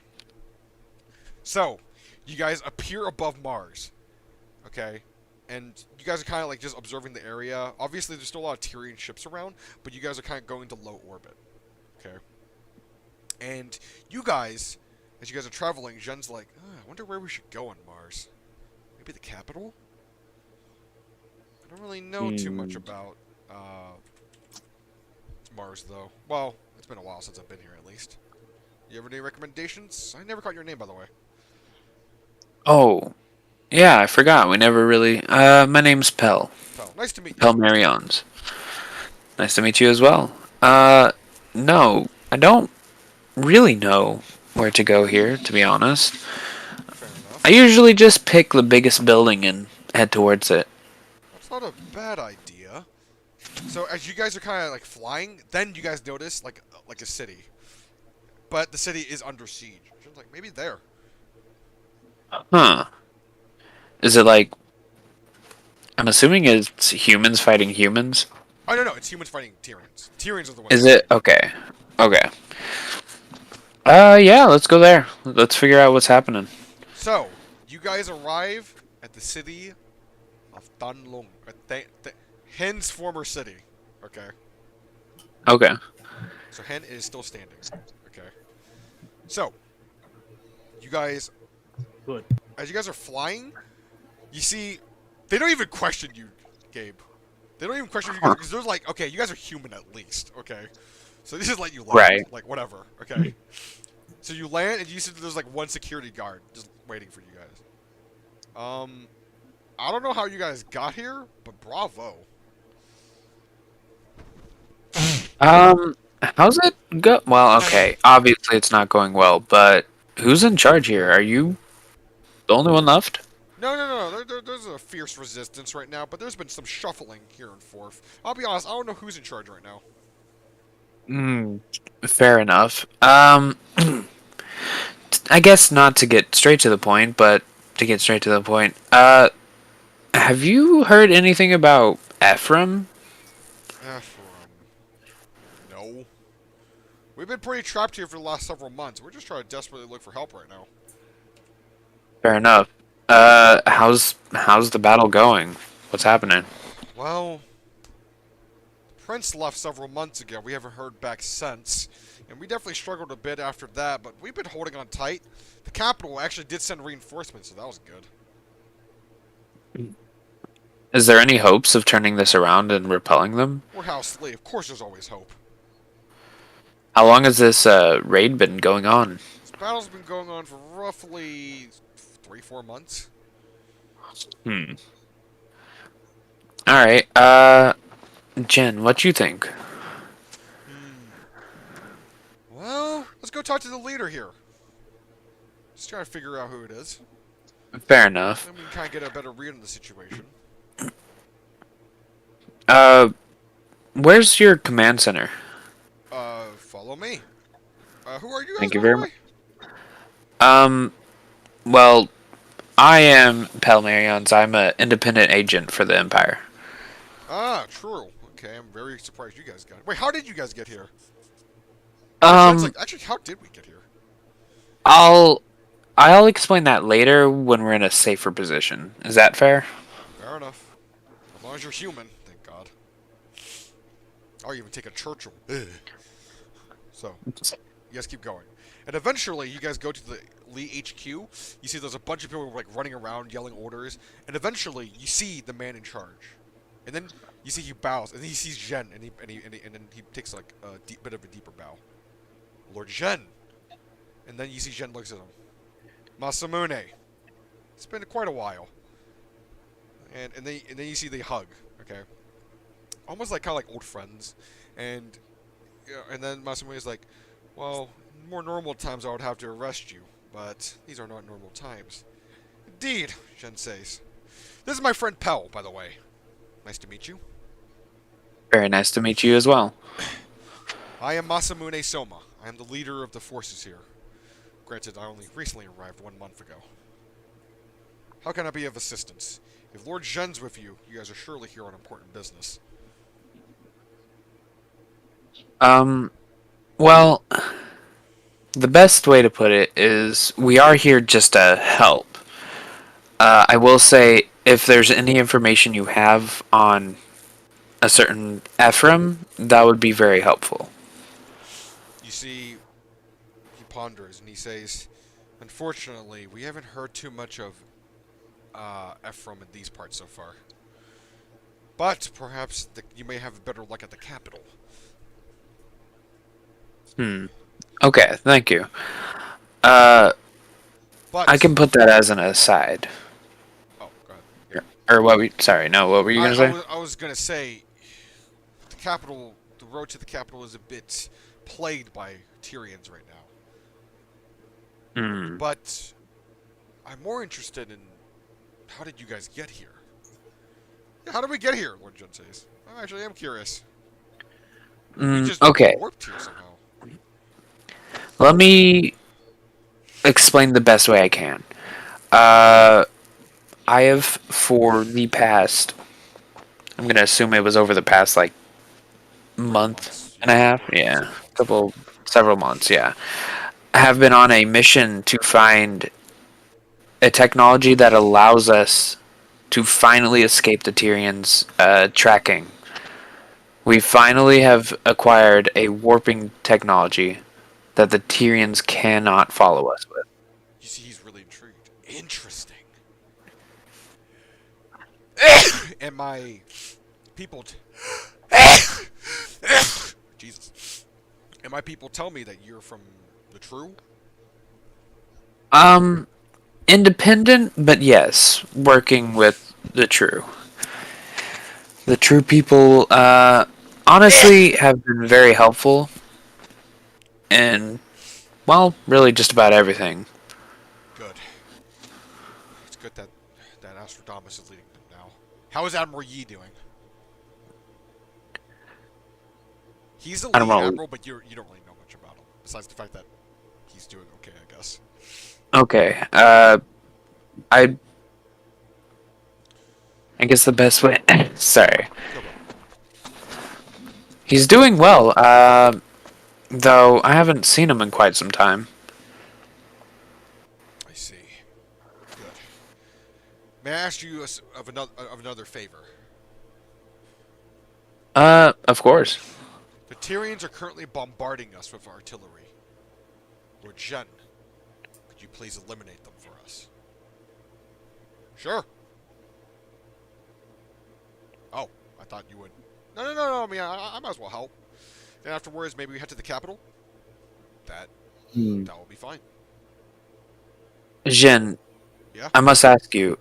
A: So, you guys appear above Mars. Okay. And you guys are kind of like just observing the area. Obviously, there's still a lot of Tyrian ships around, but you guys are kind of going to low orbit. Okay. And you guys, as you guys are traveling, Jen's like, I wonder where we should go on Mars. Maybe the capital? I don't really know too much about Mars, though. Well, it's been a while since I've been here, at least. You have any recommendations? I never caught your name, by the way.
B: Oh, yeah, I forgot. We never really. My name's Pell.
A: Pal, nice to meet you.
B: Pell Marions. Nice to meet you as well. No, I don't really know where to go here, to be honest.
A: Fair enough.
B: I usually just pick the biggest building and head towards it.
A: That's not a bad idea. So as you guys are kind of like flying, then you guys notice like a city, but the city is under siege. Jen's like, maybe there.
B: Huh. Is it like. I'm assuming it's humans fighting humans?
A: Oh no, it's humans fighting Tyrians. Tyrians are the ones.
B: Is it? Okay. Okay. Yeah, let's go there. Let's figure out what's happening.
A: So you guys arrive at the city of Danlong, Hen's former city. Okay.
B: Okay.
A: So Hen is still standing. Okay. So you guys,
E: Good.
A: as you guys are flying, you see, they don't even question you, Gabe. They don't even question you guys because they're like, okay, you guys are human at least, okay? So they just let you land,
B: Right.
A: like whatever, okay? So you land and you see that there's like one security guard just waiting for you guys. I don't know how you guys got here, but bravo.
B: How's it go? Well, okay. Obviously, it's not going well, but who's in charge here? Are you the only one left?
A: No. There's a fierce resistance right now, but there's been some shuffling here and forth. I'll be honest, I don't know who's in charge right now.
B: Fair enough. I guess not to get straight to the point, but to get straight to the point. Have you heard anything about Ephraim?
A: No. We've been pretty trapped here for the last several months. We're just trying to desperately look for help right now.
B: Fair enough. How's the battle going? What's happening?
A: Well, Prince left several months ago. We haven't heard back since. And we definitely struggled a bit after that, but we've been holding on tight. The capital actually did send reinforcements, so that was good.
B: Is there any hopes of turning this around and repelling them?
A: We're House Lee. Of course there's always hope.
B: How long has this raid been going on?
A: This battle's been going on for roughly 3-4 months.
B: Alright, Jen, what you think?
A: Well, let's go talk to the leader here. Just trying to figure out who it is.
B: Fair enough.
A: Then we can kind of get a better read on the situation.
B: Where's your command center?
A: Follow me. Who are you guys,
B: Thank you
A: by the
B: very
A: way?
B: much. Well, I am Pell Marions. I'm an independent agent for the Empire.
A: Ah, true. Okay, I'm very surprised you guys got it. Wait, how did you guys get here? Actually, how did we get here?
B: I'll explain that later when we're in a safer position. Is that fair?
A: Fair enough. As long as you're human, thank God. I'll even take a Churchill. Ugh. So, you guys keep going. And eventually, you guys go to the Lee HQ. You see there's a bunch of people like running around yelling orders. And eventually, you see the man in charge. And then you see he bows. And then he sees Jen. And then he takes like a bit of a deeper bow. Lord Jen. And then you see Jen looks at him. Masamune. It's been quite a while. And then you see they hug. Okay. Almost like kind of like old friends. And then Masamune is like, well, in more normal times I would have to arrest you, but these are not normal times. Indeed, Shen says. This is my friend Pell, by the way. Nice to meet you.
B: Very nice to meet you as well.
A: I am Masamune Soma. I am the leader of the forces here. Granted, I only recently arrived 1 month ago. How can I be of assistance? If Lord Zhen's with you, you guys are surely here on important business.
B: Well, the best way to put it is we are here just to help. I will say, if there's any information you have on a certain Ephraim, that would be very helpful.
A: You see, he ponders and he says, unfortunately, we haven't heard too much of Ephraim in these parts so far. But perhaps you may have better luck at the capital.
B: Okay, thank you. I
A: But
B: can put that as an aside.
A: oh, go ahead.
B: Or what we? Sorry, no. What were you gonna say?
A: I was gonna say, the capital, the road to the capital is a bit plagued by Tyrians right now. But I'm more interested in how did you guys get here? Yeah, how did we get here? Lord Jun says. I actually am curious. We just
B: Okay,
A: warped here somehow.
B: let me explain the best way I can. I have, for the past, I'm gonna assume it was over the past like month
A: Months,
B: and a half. Yeah, several months. Yeah, I have been on a mission to find a technology that allows us to finally escape the Tyrians' tracking. We finally have acquired a warping technology that the Tyrians cannot follow us with.
A: You see, he's really intrigued. Interesting. And my people. Jesus. And my people tell me that you're from the True.
B: Independent, but yes, working with the True. The True people, honestly, have been very helpful in, well, really just about everything.
A: Good. It's good that Astrodamus is leading them now. How is Admiral Yi doing? He's the
B: I don't
A: lead
B: know.
A: admiral, but you don't really know much about him. Besides the fact that he's doing okay, I guess.
B: Okay, I guess the best way. Sorry.
A: Go, bro.
B: He's doing well, though I haven't seen him in quite some time.
A: I see. Good. May I ask you of another favor?
B: Of course.
A: The Tyrians are currently bombarding us with artillery. Lord Zhen, could you please eliminate them for us? Sure. Oh, I thought you would. No. I mean, I might as well help. Then afterwards, maybe we head to the capital. That will be fine.
B: Jin,
A: Yeah.
B: I must ask you,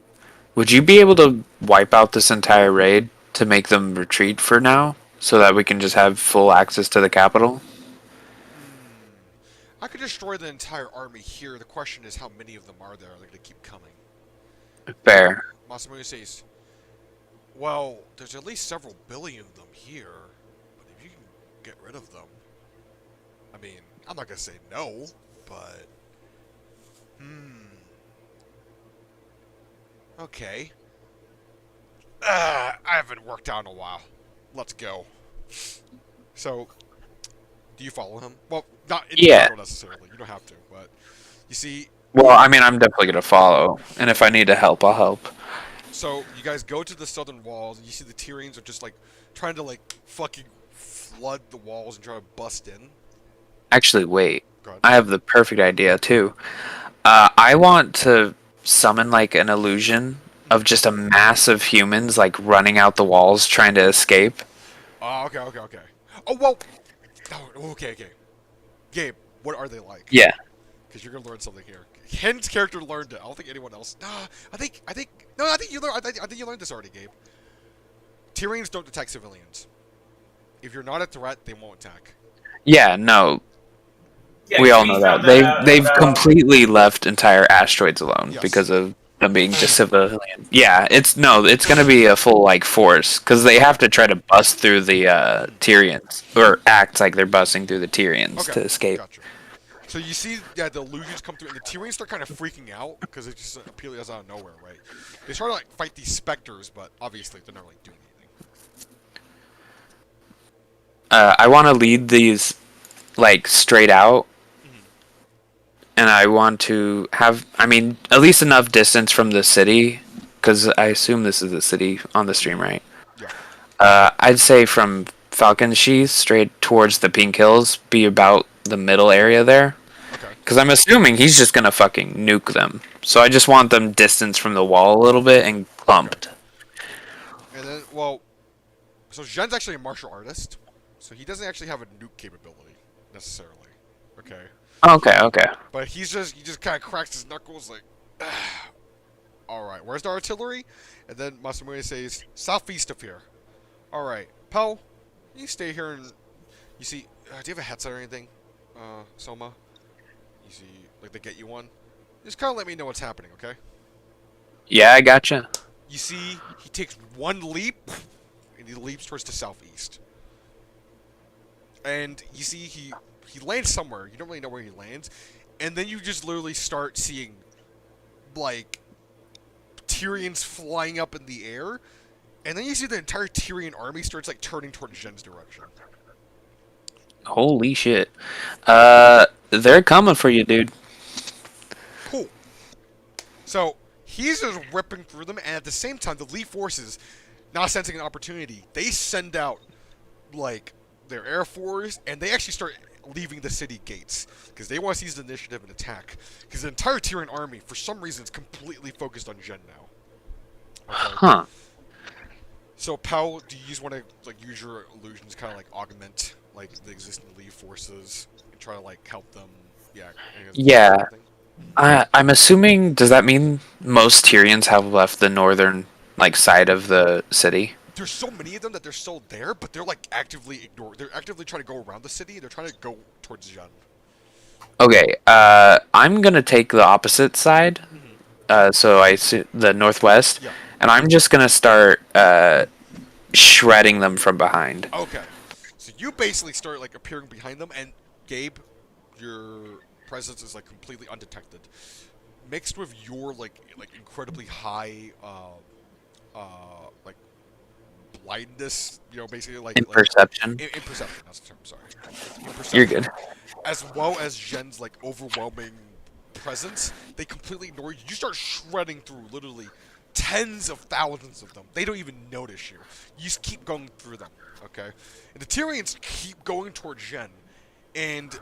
B: would you be able to wipe out this entire raid to make them retreat for now, so that we can just have full access to the capital?
A: I could destroy the entire army here. The question is, how many of them are there? Are they going to keep coming?
B: Fair.
A: Masamune says, well, there's at least several billion of them here. But if you can get rid of them... I mean, I'm not going to say no, but... Okay. I haven't worked out in a while. Let's go. So, do you follow him? Well, not in the
B: Yeah.
A: battle necessarily. You don't have to, but you see.
B: Well, I mean, I'm definitely gonna follow, and if I need to help, I'll help.
A: So you guys go to the southern walls, and you see the Tyrians are just like trying to like fucking flood the walls and try to bust in.
B: Actually, wait.
A: Go ahead.
B: I have the perfect idea too. I want to summon like an illusion of just a mass of humans like running out the walls trying to escape.
A: Oh, okay. Oh, well. Oh, okay. Gabe, what are they like?
B: Yeah.
A: Because you're gonna learn something here. Hen's character learned it. I don't think anyone else. Nah, I think you learned. I think you learned this already, Gabe. Tyrians don't attack civilians. If you're not a threat, they won't attack.
B: Yeah, no.
C: Yeah,
B: We all know that.
C: found out
B: They've
C: about-
B: completely left entire asteroids alone
A: Yes.
B: because of them being just civilian. Yeah, it's gonna be a full like force because they have to try to bust through the Tyrians or act like they're busting through the Tyrians
A: Okay,
B: to escape.
A: gotcha. So you see, yeah, the illusions come through, and the Tyrians start kind of freaking out because it just appears out of nowhere, right? They try to like fight these specters, but obviously they're not really doing anything.
B: I want to lead these like straight out,
A: Mhm.
B: and I want to have, I mean, at least enough distance from the city because I assume this is the city on the stream, right?
A: Yeah.
B: I'd say from Falcon Sheath straight towards the Pink Hills, be about the middle area there.
A: Okay.
B: Because I'm assuming he's just gonna fucking nuke them. So I just want them distance from the wall a little bit and
A: Okay.
B: clumped.
A: And then, well, so Zhen's actually a martial artist, so he doesn't actually have a nuke capability necessarily. Okay.
B: Okay, okay.
A: But he just kind of cracks his knuckles like, all right, where's the artillery? And then Masamune says, southeast of here. All right, Pell, you stay here and you see. Do you have a headset or anything, Soma? You see, like they get you one. Just kind of let me know what's happening, okay?
B: Yeah, I gotcha.
A: You see, he takes one leap, and he leaps towards the southeast. And you see, he lands somewhere. You don't really know where he lands, and then you just literally start seeing, like, Tyrians flying up in the air, and then you see the entire Tyrian army starts like turning towards Zhen's direction.
B: Holy shit. They're coming for you, dude.
A: Cool. So he's just ripping through them, and at the same time, the Lee forces, not sensing an opportunity, they send out like their air force, and they actually start leaving the city gates because they want to seize the initiative and attack. Because the entire Tyrian army, for some reason, is completely focused on Zhen now. Okay.
B: Huh.
A: So, Pal, do you just want to like use your illusions, kind of like augment like the existing Lee forces and try to like help them? Yeah.
B: Yeah. I'm assuming, does that mean most Tyrians have left the northern like side of the city?
A: There's so many of them that they're still there, but they're like actively ignored. They're actively trying to go around the city. They're trying to go towards Zhen.
B: Okay, I'm gonna take the opposite side. So I see the northwest,
A: Yeah.
B: and I'm just gonna start shredding them from behind.
A: Okay. So you basically start like appearing behind them, and Gabe, your presence is like completely undetected, mixed with your like incredibly high like blindness. You know, basically
B: In perception,
A: in perception. That's the term. Sorry. In
B: you're
A: perception,
B: good.
A: as well as Zhen's like overwhelming presence, they completely ignore you. You start shredding through literally tens of thousands of them. They don't even notice you. You just keep going through them, okay? And the Tyrians keep going towards Zhen, and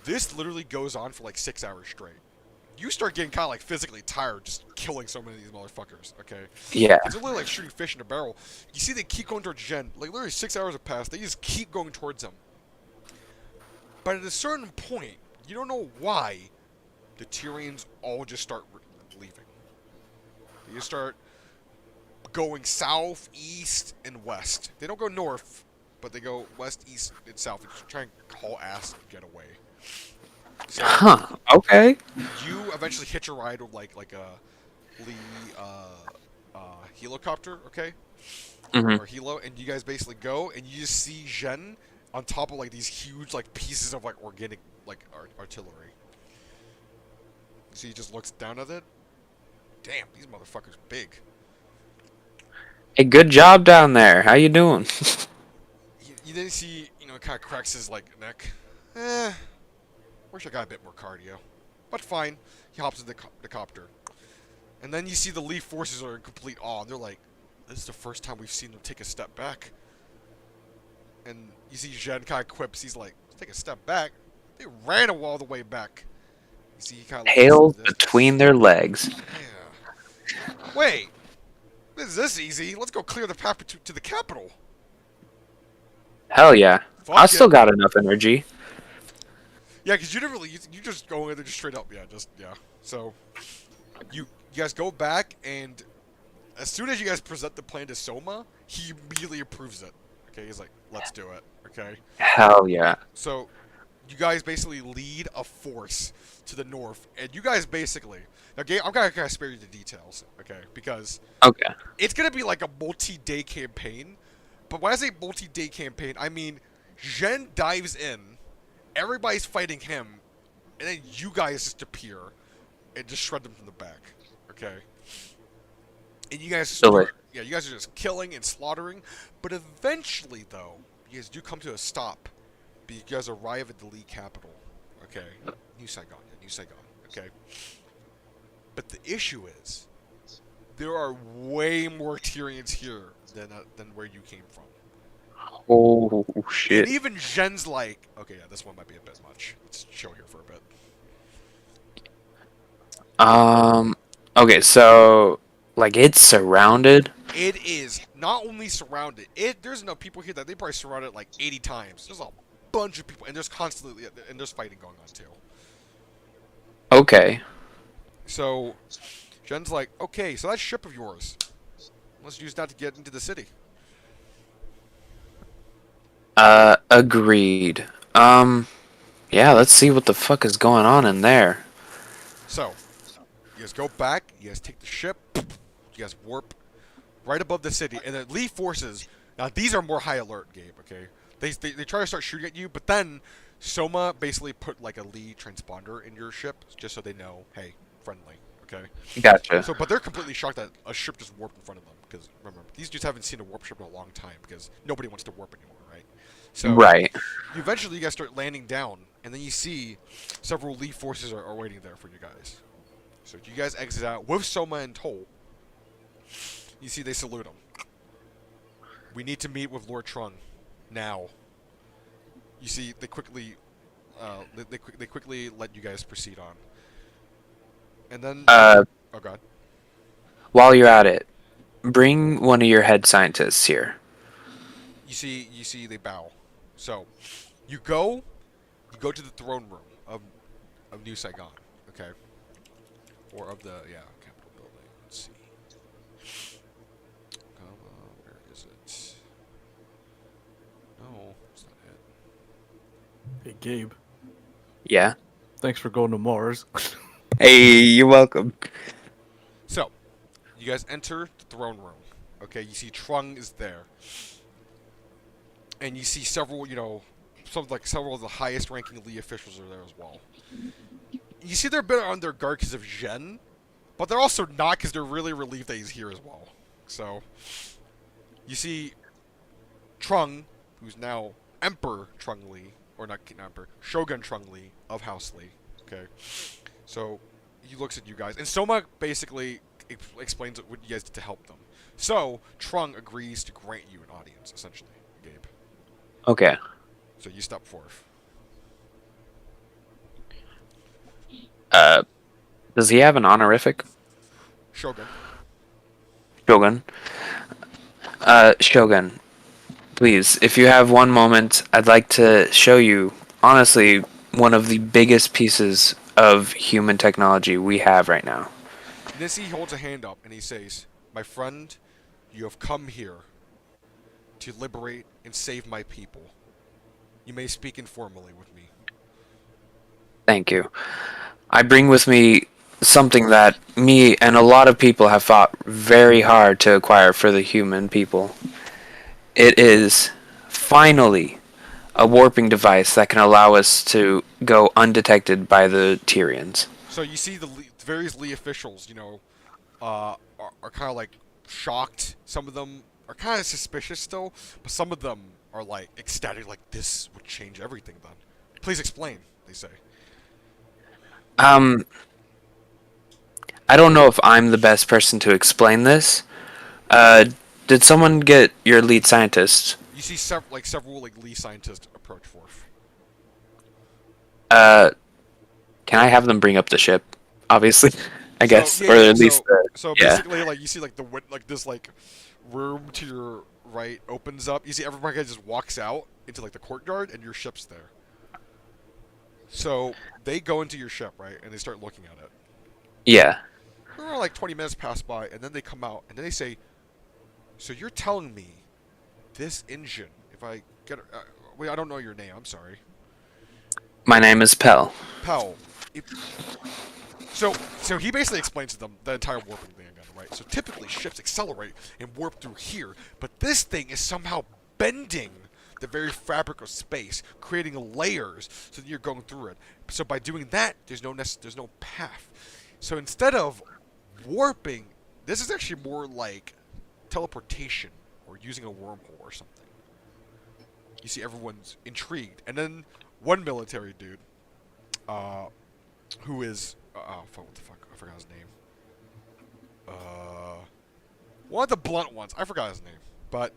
A: this literally goes on for like 6 hours straight. You start getting kind of like physically tired just killing so many of these motherfuckers, okay?
B: Yeah.
A: It's literally like shooting fish in a barrel. You see they keep going towards Zhen. Like literally 6 hours have passed. They just keep going towards him. But at a certain point, you don't know why, the Tyrians all just start leaving. They just start going south, east, and west. They don't go north, but they go west, east, and south. They just try and haul ass and get away. So
B: Huh. Okay.
A: you eventually hitch a ride with like a Lee helicopter, okay?
B: Mhm.
A: Or helo, and you guys basically go, and you just see Zhen on top of like these huge like pieces of like organic like artillery. So he just looks down at it. Damn, these motherfuckers big.
B: Hey, good job down there. How you doing?
A: You then see, kind of cracks his like neck. Wish I got a bit more cardio, but fine. He hops in the copter, and then you see the Lee forces are in complete awe. And they're like, "This is the first time we've seen them take a step back." And you see Zhen kind of quips. He's like, "Take a step back." They ran all the way back. You see, he kind of
B: Tails between their legs.
A: Yeah. Wait, this easy. Let's go clear the path to the capital.
B: Hell yeah.
A: Fuck
B: I
A: it.
B: still got enough energy.
A: Yeah, because you didn't really. You just go in there just straight up. Yeah. So you guys go back, and as soon as you guys present the plan to Soma, he immediately approves it. Okay, he's like, "Let's do it." Okay.
B: Hell yeah.
A: So you guys basically lead a force to the north, and you guys basically now, game. I'm gonna spare you the details, okay? Because
B: Okay.
A: it's gonna be like a multi-day campaign. But when I say multi-day campaign, I mean Zhen dives in, everybody's fighting him, and then you guys just appear and just shred them from the back, okay? And you guys
B: Delicious.
A: start, yeah, you guys are just killing and slaughtering. But eventually, though, you guys do come to a stop. But you guys arrive at the Lee capital, okay? New Saigon, yeah, New Saigon, okay? But the issue is, there are way more Tyrians here than where you came from.
B: Oh
A: And
B: shit.
A: even Zhen's like, okay, yeah, this one might be a bit much. Let's chill here for a bit.
B: Okay, so like it's surrounded.
A: It is not only surrounded. There's enough people here that they probably surrounded it like 80 times. There's a bunch of people, and there's constantly and there's fighting going on too.
B: Okay.
A: So Zhen's like, okay, so that ship of yours, let's use that to get into the city.
B: Agreed. Yeah, let's see what the fuck is going on in there.
A: So you guys go back. You guys take the ship. You guys warp right above the city, and the Lee forces. Now these are more high alert, Gabe. Okay, they try to start shooting at you, but then Soma basically put like a Lee transponder in your ship just so they know, hey, friendly. Okay.
B: Gotcha.
A: So, but they're completely shocked that a ship just warped in front of them because remember these dudes haven't seen a warp ship in a long time because nobody wants to warp anymore, right? So
B: Right.
A: eventually you guys start landing down, and then you see several Lee forces are waiting there for you guys. So you guys exit out with Soma in tow. You see they salute him. We need to meet with Lord Trung now. You see they quickly, they quickly let you guys proceed on. And then,
B: Uh,
A: oh god,
B: while you're at it, bring one of your head scientists here.
A: you see they bow. So you go to the throne room of New Saigon, okay, or of the Capitol building. Let's see. Where is it? No, it's not it.
E: Hey, Gabe.
B: Yeah.
E: Thanks for going to Mars.
B: Hey, you're welcome.
A: So, you guys enter the throne room. Okay, you see Trung is there. And you see several, several of the highest ranking Lee officials are there as well. You see they're a bit on their guard because of Zhen, but they're also not because they're really relieved that he's here as well. So, you see Trung, who's now Emperor Trung Lee, or not Emperor, Shogun Trung Lee of House Lee. Okay, so he looks at you guys, and Soma basically explains what you guys did to help them. So Trung agrees to grant you an audience, essentially, Gabe.
B: Okay.
A: So you step forth.
B: Uh, does he have an honorific?
A: Shogun.
B: Shogun. Shogun, please, if you have one moment, I'd like to show you, honestly, one of the biggest pieces of human technology we have right now.
A: Nissi holds a hand up and he says, "My friend, you have come here to liberate and save my people. You may speak informally with me."
B: Thank you. I bring with me something that me and a lot of people have fought very hard to acquire for the human people. It is finally a warping device that can allow us to go undetected by the Tyrians.
A: So you see the various Lee officials, are kind of like shocked. Some of them are kind of suspicious still, but some of them are like ecstatic, like this would change everything. Then, please explain. They say.
B: I don't know if I'm the best person to explain this. Did someone get your lead scientist?
A: You see several Lee scientists approach forth.
B: Can I have them bring up the ship? Obviously, I guess,
A: So, yeah,
B: or
A: yeah,
B: at least
A: so
B: yeah.
A: basically, you see this room to your right opens up. You see everybody just walks out into the courtyard, and your ship's there. So they go into your ship, right, and they start looking at it.
B: Yeah.
A: Around 20 minutes pass by, and then they come out, and then they say, "So you're telling me this engine? If I get, wait, I don't know your name. I'm sorry."
B: My name is Pell.
A: Pal. If, so he basically explains to them the entire warping thing again, right? So typically ships accelerate and warp through here, but this thing is somehow bending the very fabric of space, creating layers so that you're going through it. So by doing that, there's no path. So instead of warping, this is actually more like teleportation or using a wormhole or something. You see everyone's intrigued, and then one military dude, who is fuck, what the fuck? I forgot his name. One of the blunt ones. I forgot his name, but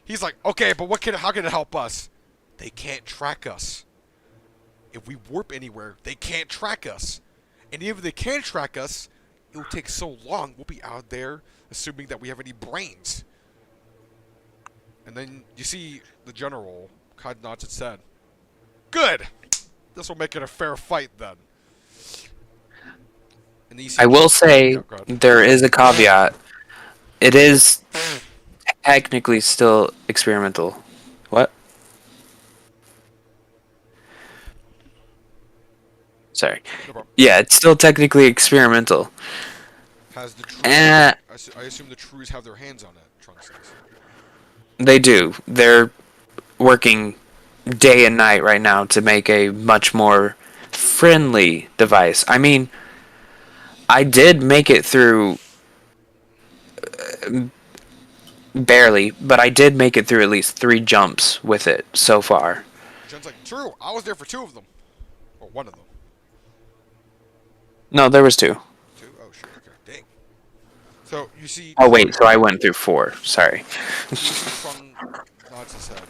A: he's like, okay, but how can it help us? They can't track us. If we warp anywhere, they can't track us, and even if they can track us, it will take so long. We'll be out there, assuming that we have any brains. And then you see the general kind of nods and said, "Good. This will make it a fair fight then." And then you see
B: I will say
A: Yeah, go ahead.
B: there is a caveat. It is technically still experimental. What? Sorry.
A: No problem.
B: Yeah, it's still technically experimental.
A: Has the Trews,
B: Uh,
A: I assume the Trews have their hands on it, Trunks says.
B: they do. They're working day and night right now to make a much more friendly device. I mean, I did make it through barely, but I did make it through at least 3 jumps with it so far.
A: Jen's like, "True, I was there for 2 of them. Or 1 of them.
B: No, there was 2.
A: 2? Oh, shit, okay. Dang. So, you see...
B: Oh wait, so I went through 4. Sorry.
A: You see Trung nods his head.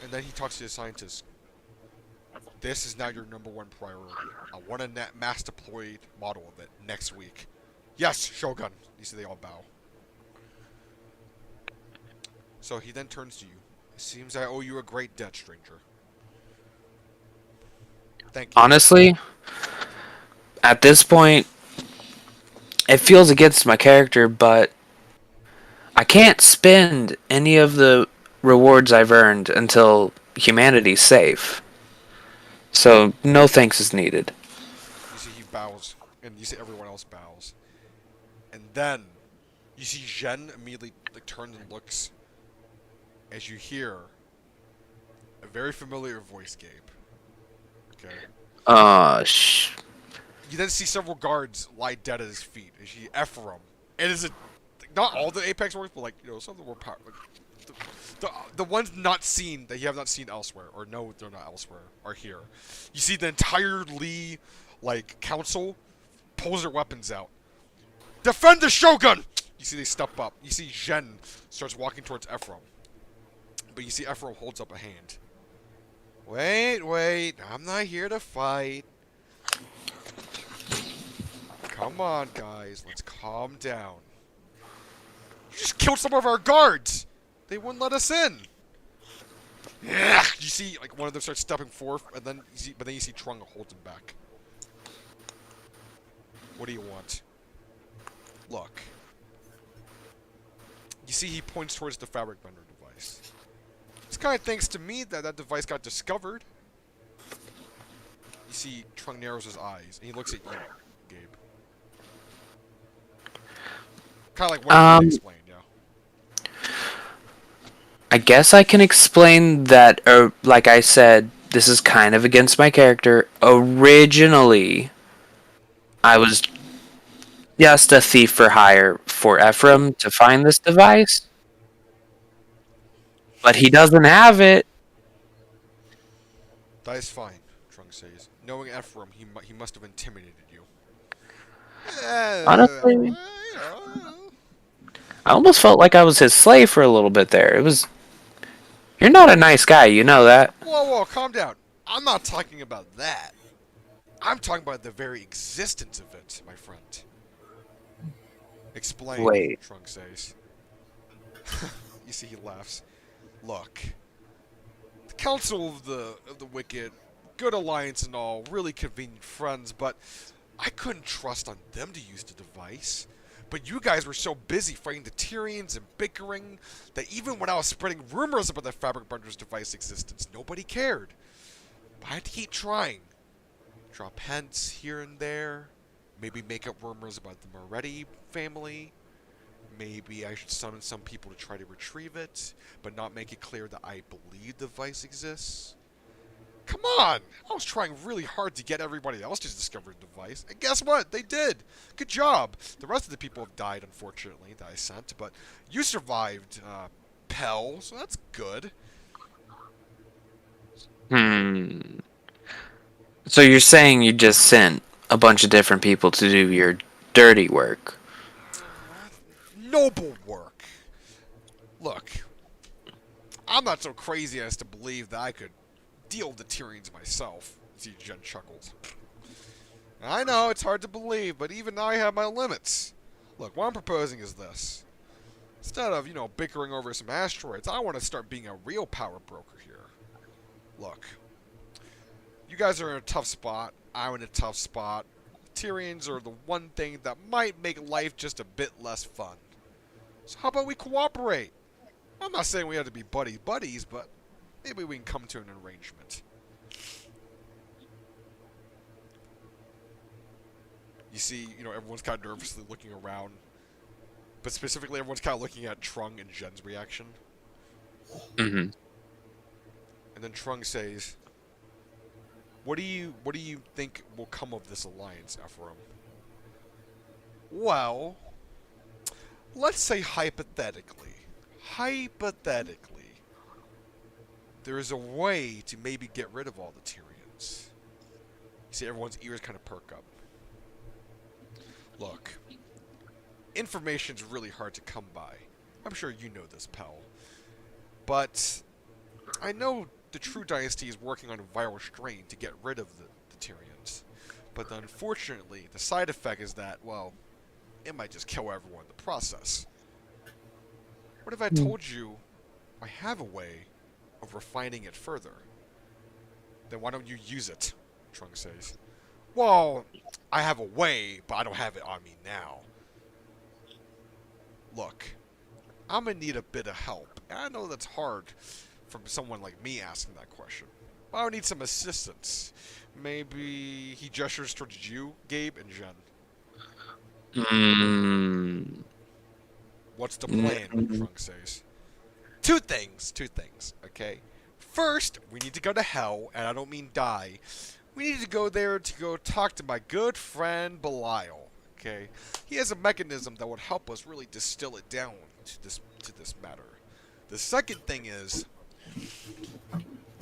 A: And then he talks to the scientist. This is now your #1 priority. I want a mass deployed model of it next week. Yes, Shogun. You see they all bow. So he then turns to you. It seems I owe you a great debt, stranger. Thank you.
B: Honestly, at this point, it feels against my character, but I can't spend any of the rewards I've earned until humanity's safe. So, no thanks is needed.
A: You see he bows, and you see everyone else bows. And then, you see Zhen immediately turns and looks as you hear a very familiar voice, Gabe. Okay. You then see several guards lie dead at his feet. You see Ephraim. It is not all the Apex works, but some of the more power. The ones not seen that you have not seen elsewhere, or know they're not elsewhere, are here. You see the entire Lee council pulls their weapons out. Defend the Shogun! You see they step up. You see Zhen starts walking towards Ephraim. But you see Ephraim holds up a hand. Wait, I'm not here to fight. Come on, guys, let's calm down. You just killed some of our guards! They wouldn't let us in! Yeah. You see, one of them starts stepping forth, and then you see Trung holds him back. What do you want? Look. You see he points towards the fabric bender device. It's kind of thanks to me that device got discovered. You see Trung narrows his eyes, and he looks at you, Gabe. Kind of like what you explained, yeah.
B: I guess I can explain that, like I said, this is kind of against my character. Originally, I was just a thief for hire for Ephraim to find this device. But he doesn't have it.
A: That is fine, Trung says. Knowing Ephraim, he must have intimidated you.
B: Honestly,
A: You know.
B: I almost felt like I was his slave for a little bit there. It was... You're not a nice guy, you know that.
A: Whoa, calm down. I'm not talking about that. I'm talking about the very existence of it, my friend. Explain,
B: Wait.
A: Trung says. You see he laughs. Look. The Council of the Wicked, good alliance and all, really convenient friends, but I couldn't trust on them to use the device. But you guys were so busy fighting the Tyrians and bickering that even when I was spreading rumors about the Fabric Bender's device existence, nobody cared. But I had to keep trying. Drop hints here and there. Maybe make up rumors about the Moretti family. Maybe I should summon some people to try to retrieve it, but not make it clear that I believe the device exists. Come on! I was trying really hard to get everybody else to discover the device, and guess what? They did! Good job! The rest of the people have died, unfortunately, that I sent, but you survived, Pell, so that's good.
B: So you're saying you just sent a bunch of different people to do your dirty work?
A: Noble work! Look, I'm not so crazy as to believe that I could deal with the Tyrians myself. See, Jen chuckles. I know, it's hard to believe, but even I have my limits. Look, what I'm proposing is this. Instead of, bickering over some asteroids, I want to start being a real power broker here. Look, you guys are in a tough spot. I'm in a tough spot. Tyrians are the one thing that might make life just a bit less fun. So how about we cooperate? I'm not saying we have to be buddies, but maybe we can come to an arrangement. You see, everyone's kind of nervously looking around. But specifically, everyone's kind of looking at Trung and Jen's reaction.
B: Mm-hmm.
A: And then Trung says, What do you think will come of this alliance, Ephraim? Well, let's say hypothetically, there is a way to maybe get rid of all the Tyrians. You see everyone's ears kind of perk up. Look, information's really hard to come by. I'm sure you know this, Pell. But I know the True Dynasty is working on a viral strain to get rid of the Tyrians. But unfortunately, the side effect is that, well, it might just kill everyone in the process. What if I told you I have a way of refining it further? Then why don't you use it? Trung says. Well, I have a way, but I don't have it on me now. Look, I'm gonna need a bit of help. And I know that's hard from someone like me asking that question. But I would need some assistance. Maybe he gestures towards you, Gabe, and Jen. What's the plan? Trunk says. Two things, okay? First, we need to go to hell, and I don't mean die. We need to go there to go talk to my good friend Belial, okay? He has a mechanism that would help us really distill it down to this matter. The second thing is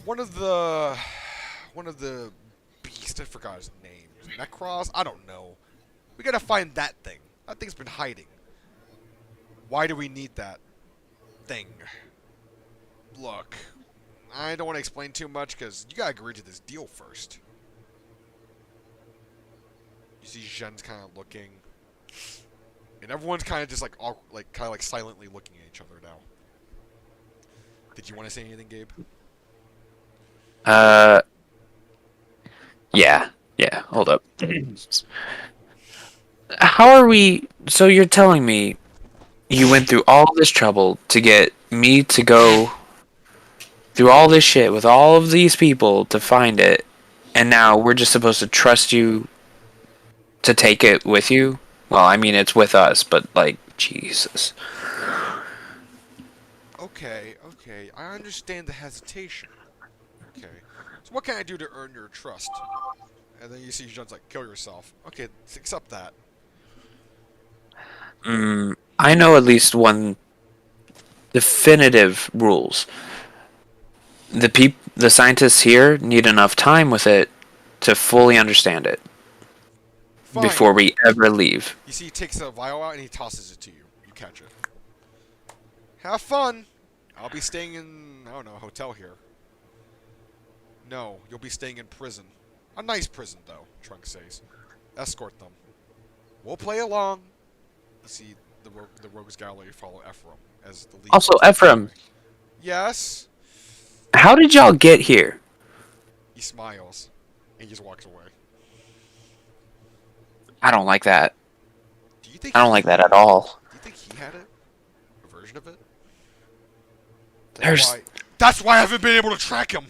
A: one of the beasts, I forgot his name. Necros? I don't know. We gotta find that thing. That thing's been hiding. Why do we need that thing? Look, I don't want to explain too much because you gotta agree to this deal first. You see Zhen's kind of looking, and everyone's kind of just like silently looking at each other now. Did you want to say anything, Gabe?
B: Yeah. Hold up. How are we? So you're telling me you went through all this trouble to get me to go through all this shit with all of these people to find it, and now we're just supposed to trust you to take it with you? Well, I mean, it's with us, but, like, Jesus.
A: Okay, I understand the hesitation. Okay, so what can I do to earn your trust? And then you see Zhen's like, kill yourself. Okay, accept that.
B: I know at least one definitive rules. The scientists here need enough time with it to fully understand it.
A: Fine.
B: Before we ever leave.
A: You see he takes a vial out and he tosses it to you. You catch it. Have fun! I'll be staying in, I don't know, a hotel here. No, you'll be staying in prison. A nice prison, though, Trunk says. Escort them. We'll play along. You see the rogues gallery follow Ephraim as the lead.
B: Also, Ephraim.
A: Yes?
B: How did y'all get here?
A: He smiles. And he just walks away.
B: I don't like that.
A: Do you think
B: I don't like that at all.
A: Do you think he had it? A version of it?
B: That's
A: why I haven't been able to track him!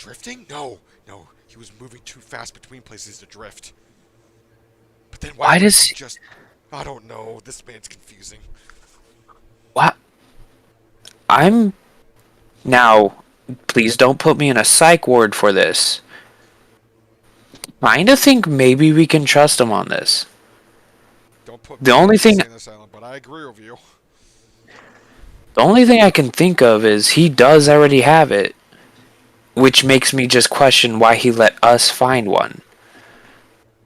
A: drifting? No, no, he was moving too fast between places to drift. But then why
B: Why
A: would
B: does
A: he
B: he-
A: just... I don't know, this man's confusing.
B: What? I'm now. Please don't put me in a psych ward for this. Kinda think maybe we can trust him on this.
A: Don't put
B: The
A: me in
B: only
A: an
B: thing,
A: insane asylum, but I agree with you.
B: the only thing I can think of is he does already have it, which makes me just question why he let us find one.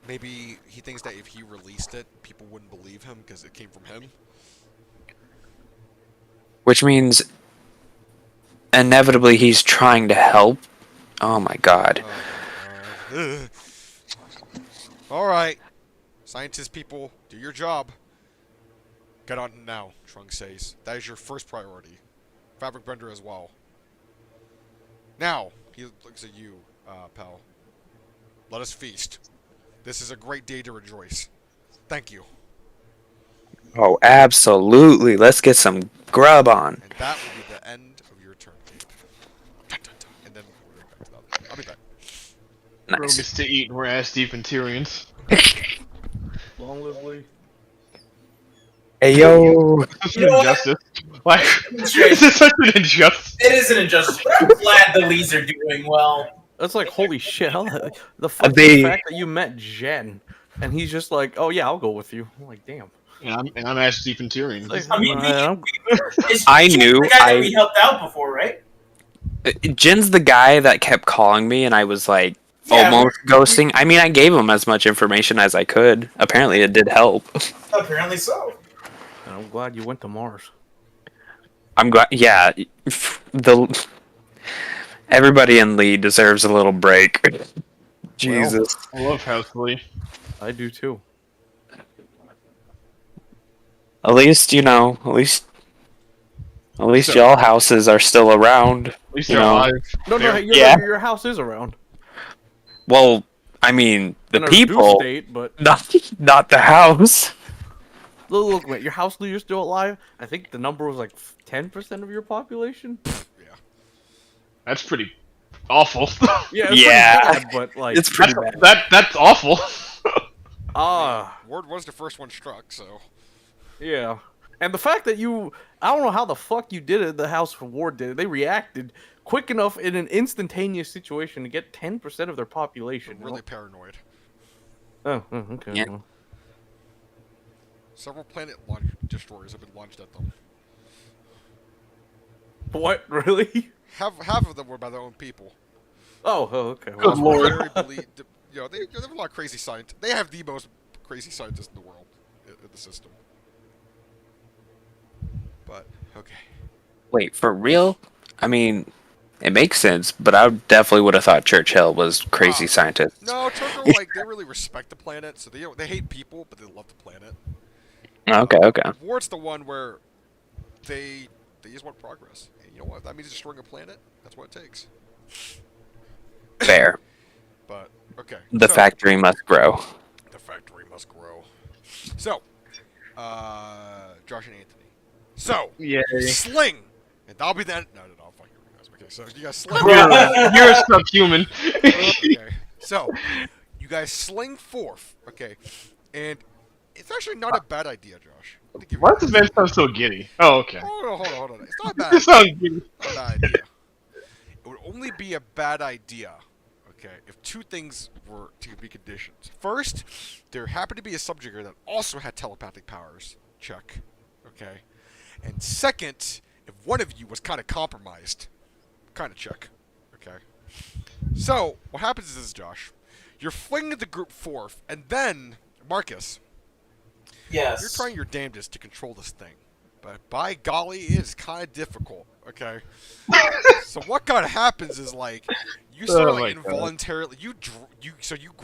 A: Maybe he thinks that if he released it, people wouldn't believe him because it came from him.
B: Which means inevitably he's trying to help. Oh my god.
A: Oh my god. Alright. Scientist people, do your job. Get on it now, Trunk says. That is your first priority. Fabric Bender as well. Now, he looks at you, pal. Let us feast. This is a great day to rejoice. Thank you.
B: Oh, absolutely. Let's get some grub on.
A: And that will be the end of your turn, Gabe. Dun, dun, dun. And then we'll go back to that. I'll be back.
D: Bro
B: Nice.
D: gets to eat, and we're ass deep in Tyrians.
E: Long live Lee.
B: Hey yo.
D: This is
C: You
D: an
C: know what?
D: injustice. Like,
C: It's
D: this is such an injustice.
C: It is an injustice, but I'm glad the Lees are doing well.
E: That's like holy shit. How the
B: They-
E: fact that you met Jen and he's just like, oh yeah, I'll go with you. I'm like, damn.
D: And I'm ass deep in Tyrians.
E: Like,
C: I mean,
E: I'm-
B: I
C: Jim's
B: knew
C: the guy that
B: I-
C: we helped out before, right?
B: Jin's the guy that kept calling me, and I was like
C: Yeah.
B: almost ghosting. I mean, I gave him as much information as I could. Apparently, it did help.
C: Apparently so.
E: I'm glad you went to Mars.
B: I'm glad. Yeah, the everybody in Lee deserves a little break. Jesus.
D: I love House Lee.
E: I do too.
B: At least you know. At least
D: So-
B: y'all houses are still around.
D: At least
B: You
D: they're
B: know.
D: alive.
E: No,
D: They're-
B: Yeah.
E: your house is around.
B: Well, I mean, the
E: In a reduced
B: people,
E: state, but
B: not the house.
E: look, wait, your house leader's still alive. I think the number was like 10% of your population.
D: That's pretty awful.
E: Yeah, it's
B: Yeah.
E: pretty bad, but like,
B: It's pretty bad.
D: That's awful.
A: Ward was the first one struck, so...
E: Yeah. And the fact that I don't know how the fuck you did it, the House of Ward did it. They reacted quick enough in an instantaneous situation to get 10% of their population.
A: Really paranoid.
E: Oh, okay.
B: Yeah.
E: well.
A: Several planet launch destroyers have been launched at them.
E: What? Really?
A: Half of them were by their own people.
E: Oh, okay.
D: Good
E: Well,
D: lord.
A: Very you know, they have a lot of crazy scientists. They have the most crazy scientists in the world in the system. But okay.
B: Wait, for real? I mean, it makes sense, but I definitely would have thought Churchill was crazy
A: Ah.
B: scientist.
A: No, Turco, like they really respect the planet, so they hate people, but they love the planet.
B: Okay.
A: Ward's the one where they just want progress. And you know what? That means destroying a planet. That's what it takes.
B: Fair.
A: But okay.
B: The
A: so,
B: factory must grow.
A: The factory must grow. So, Josh and Anthony. So,
D: Yay.
A: sling, and that'll be the end. No, I'll fuck you guys. Okay, so you guys sling.
D: You're a subhuman.
A: Okay, so you guys sling forth. Okay, and it's actually not a bad idea, Josh. I'm gonna give you-
D: Why does the man sound so giddy? Oh, okay.
A: Hold on. It's not a bad
D: It
A: idea.
D: sounds giddy.
A: A bad idea. It would only be a bad idea, okay, if two things were to be conditions. First, there happened to be a subjugger that also had telepathic powers. Check. Okay. And second, if one of you was kind of compromised. Kind of check. Okay. So, what happens is, Josh, you're flinging the group forth, and then, Marcus,
C: Yes.
A: you're trying your damnedest to control this thing. But by golly, it is kind of difficult, okay? So what kind of happens is, like, you sort of,
D: Oh
A: like,
D: my God.
A: involuntarily, you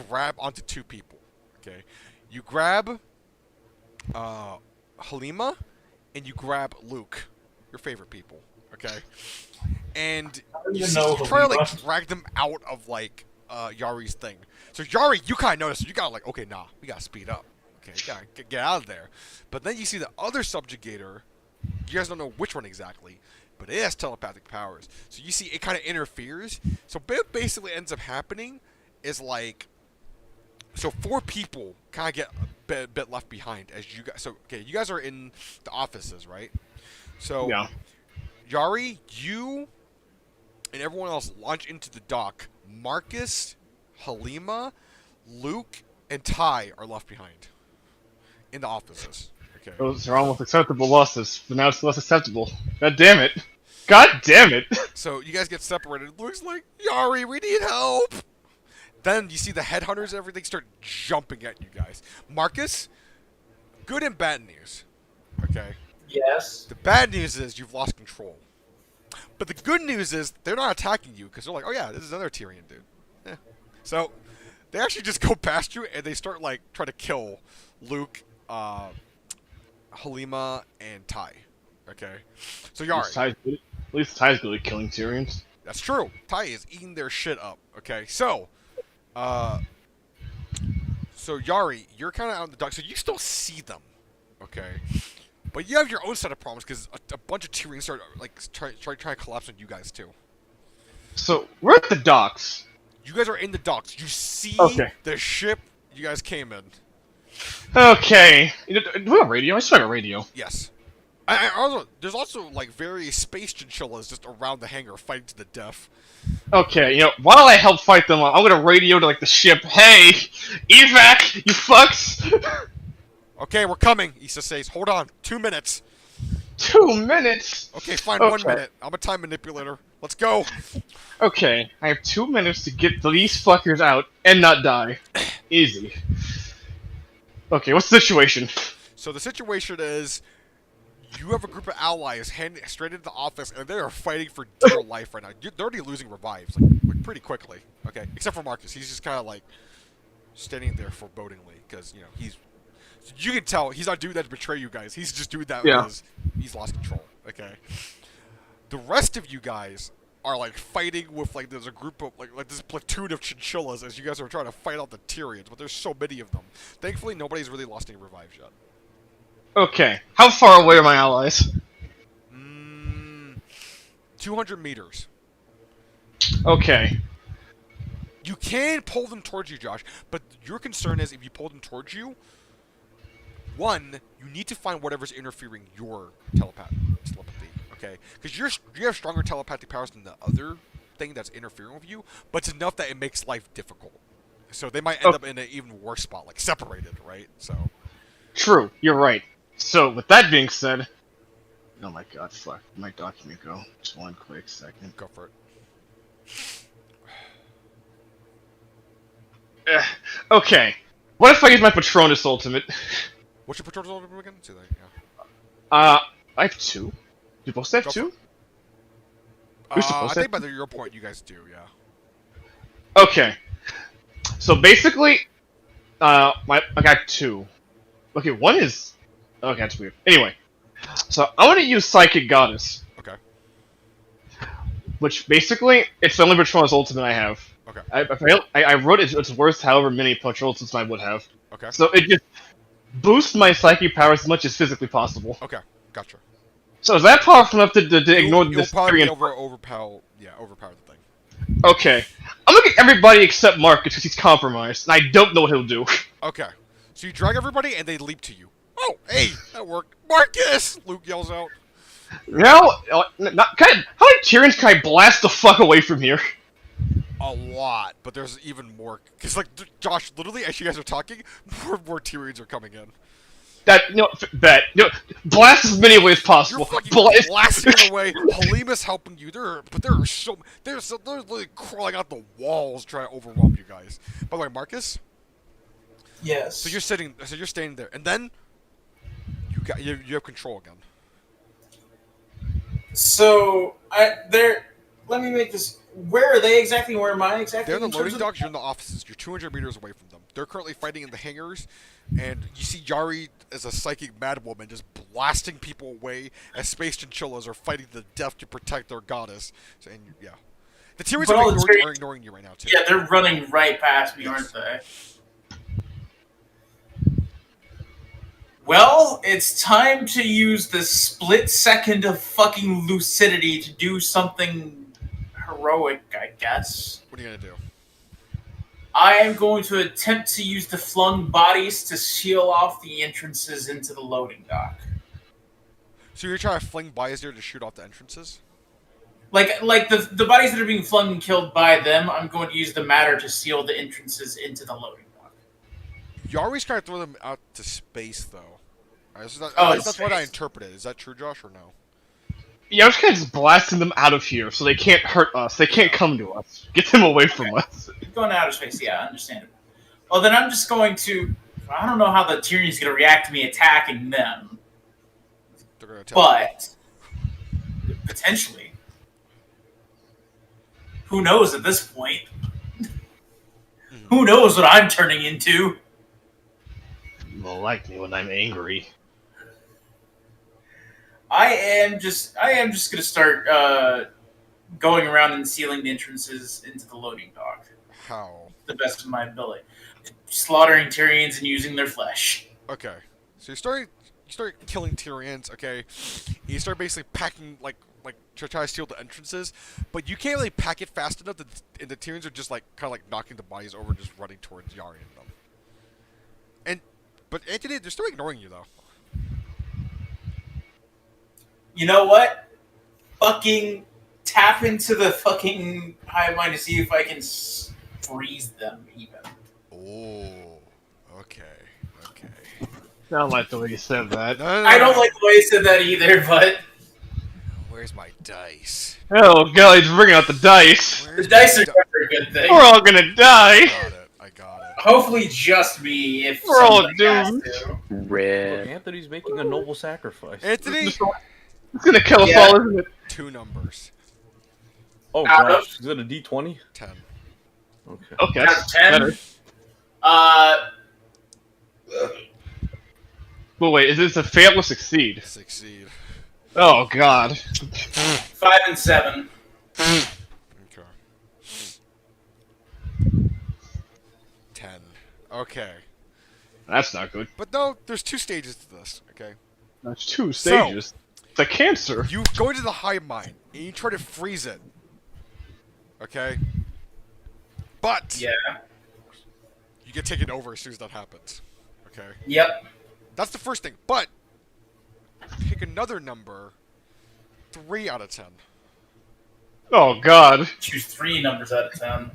A: grab onto two people, okay? You grab, Halima, and you grab Luke, your favorite people, okay? And
C: don't
A: you,
C: even know
A: you try to, like,
C: Halima.
A: drag them out of, like, Yari's thing. So Yari, you kind of notice, so you gotta, like, okay, nah, we gotta speed up. Okay, you gotta get out of there. But then you see the other subjugator. You guys don't know which one exactly. but it has telepathic powers. So you see, it kind of interferes. So what basically ends up happening is like, so 4 people kind of get a bit left behind as you guys. So okay, you guys are in the offices, right? So
D: Yeah.
A: Yari, you and everyone else launch into the dock. Marcus, Halima, Luke, and Ty are left behind in the offices. Okay.
D: Those are almost acceptable losses, but now it's less acceptable. God damn it. God damn it.
A: So you guys get separated. Luke's like, Yari, we need help. Then you see the headhunters and everything start jumping at you guys. Marcus, good and bad news. Okay.
C: Yes.
A: The bad news is you've lost control. But the good news is they're not attacking you because they're like, oh yeah, this is another Tyrian dude. Yeah. So they actually just go past you and they start like trying to kill Luke, Halima, and Ty. Okay. So Yari.
D: At least Ty's good at killing Tyrians.
A: That's true. Ty is eating their shit up. Okay. So Yari, you're kind of out in the dark, so you still see them. Okay. But you have your own set of problems because a bunch of Tyrians start like trying to collapse on you guys too.
D: So, we're at the docks.
A: You guys are in the docks. You see the ship you guys came in.
D: Okay. Do we have a radio? I still have a radio.
A: Yes. There's also like various space chinchillas just around the hangar fighting to the death.
D: Okay, while I help fight them, I'm gonna radio to, like, the ship. Hey! Evac! You fucks!
A: Okay, we're coming, Issa says. Hold on. 2 minutes.
D: 2 minutes?
A: Okay, fine,
D: Okay.
A: 1 minute. I'm a time manipulator. Let's go.
D: Okay, I have 2 minutes to get these fuckers out and not die. Easy. Okay, what's the situation?
A: So the situation is, you have a group of allies heading straight into the office, and they are fighting for dear life right now. They're already losing revives, like pretty quickly. Okay, except for Marcus. He's just kind of like standing there forebodingly because he's. You can tell he's not doing that to betray you guys. He's just doing that because he's lost control. Okay. The rest of you guys are like fighting with like there's a group of like this platoon of chinchillas as you guys are trying to fight out the Tyrians, but there's so many of them. Thankfully, nobody's really lost any revives yet.
D: Okay, how far away are my allies?
A: 200 meters.
D: Okay.
A: You can pull them towards you, Josh, but your concern is if you pull them towards you, one, you need to find whatever's interfering your telepathy, okay? Because you have stronger telepathic powers than the other thing that's interfering with you, but it's enough that it makes life difficult. So they might end up in an even worse spot, like separated, right? So.
D: True, you're right. So, with that being said... Oh my god, fuck. My document go. Just 1 quick second.
A: Go for it.
D: Okay. What if I use my Patronus ultimate?
A: What's your Patronus ultimate again? See that,
D: I have 2. You both have 2?
A: I think by your point, you guys do, yeah.
D: Okay. So basically, I got 2. Okay, 1 is... Okay, that's weird. Anyway. So, I want to use Psychic Goddess.
A: Okay.
D: Which, basically, it's the only Patronus ultimate I have.
A: Okay.
D: I wrote it's worth however many Patronus ultimates I would have.
A: Okay.
D: So, it just boosts my psychic power as much as physically possible.
A: Okay, gotcha.
D: So, is that powerful enough to ignore
A: you'll
D: this
A: probably
D: Tyrian?
A: overpower the thing.
D: Okay. I'm looking at everybody except Marcus because he's compromised, and I don't know what he'll do.
A: Okay. So you drag everybody, and they leap to you. Oh, hey, that worked. Marcus! Luke yells out.
D: Now, how many Tyrians can I blast the fuck away from here?
A: A lot, but there's even more. Because, like, Josh, literally, as you guys are talking, more Tyrians are coming in.
D: Blast as many away as possible.
A: You're fucking blasting them away. Halima's helping you. They're literally crawling out the walls trying to overwhelm you guys. By the way, Marcus.
C: Yes.
A: So you're standing there, and then you have control again.
C: So let me make this. Where are they exactly? Where am I exactly?
A: They're in the loading docks. You're in the offices. You're 200 meters away from them. They're currently fighting in the hangars, and you see Yari as a psychic madwoman just blasting people away as space chinchillas are fighting to the death to protect their goddess. So, and yeah, the Tyrians are ignoring you right now too.
C: Yeah, they're running right past me, aren't they? Well, it's time to use the split second of fucking lucidity to do something heroic, I guess.
A: What are you gonna do?
C: I am going to attempt to use the flung bodies to seal off the entrances into the loading dock.
A: So you're trying to fling bodies there to shoot off the entrances?
C: Like the bodies that are being flung and killed by them, I'm going to use the matter to seal the entrances into the loading dock.
A: You always kind of throw them out to space, though.
C: Oh,
A: At least that's what I
C: space.
A: interpreted. Is that true, Josh, or no?
D: Yeah, I was kind of just blasting them out of here so they can't hurt us. They can't come to us. Get them away from us.
C: Going to outer space, yeah, I understand it. Well, then I'm just going to. I don't know how the Tyrians going to react to me attacking them,
A: They're gonna attack.
C: but potentially, who knows at this point? Who knows what I'm turning into?
D: They'll like me when I'm angry.
C: I am just going to start going around and sealing the entrances into the loading dock
A: How?
C: to the best of my ability, slaughtering Tyrians and using their flesh.
A: Okay. So you start killing Tyrians, okay? You start basically packing, like to try to steal the entrances, but you can't really pack it fast enough that the Tyrians are just, like, kind of like knocking the bodies over and just running towards Yari and them. But Anthony, they're still ignoring you, though.
C: You know what? Fucking tap into the fucking hive mind to see if I can freeze them even.
A: Oh, okay.
D: I don't like the way you said that.
A: No.
C: I don't like the way you said that either, but
A: Where's my dice?
D: Oh god, he's bringing out the dice.
C: the dice are never a good thing.
D: We're all gonna die.
A: I got it.
C: Hopefully just me if
D: We're all
C: somebody has
D: doomed.
C: to.
E: Look,
B: Red.
E: Anthony's making a noble sacrifice.
A: Anthony,
D: It's gonna kill us
C: Yeah.
D: all, isn't it?
A: 2 numbers.
E: Oh
C: Out of-
E: gosh, is it a D20?
A: 10.
E: Okay.
D: Okay,
C: Out of
D: that's
C: 10?
D: better. But wait, is this a fail or succeed?
A: Succeed.
D: Oh god.
C: 5 and 7.
A: Okay. 10. Okay.
D: That's not good.
A: But no, there's 2 stages to this, okay?
D: That's 2 stages. It's a cancer.
A: You go into the hive mind, and you try to freeze it. Okay? But
C: Yeah.
A: you get taken over as soon as that happens. Okay?
C: Yep.
A: That's the first thing. But pick another number. 3 out of 10.
D: Oh god.
C: Choose 3 numbers out of 10.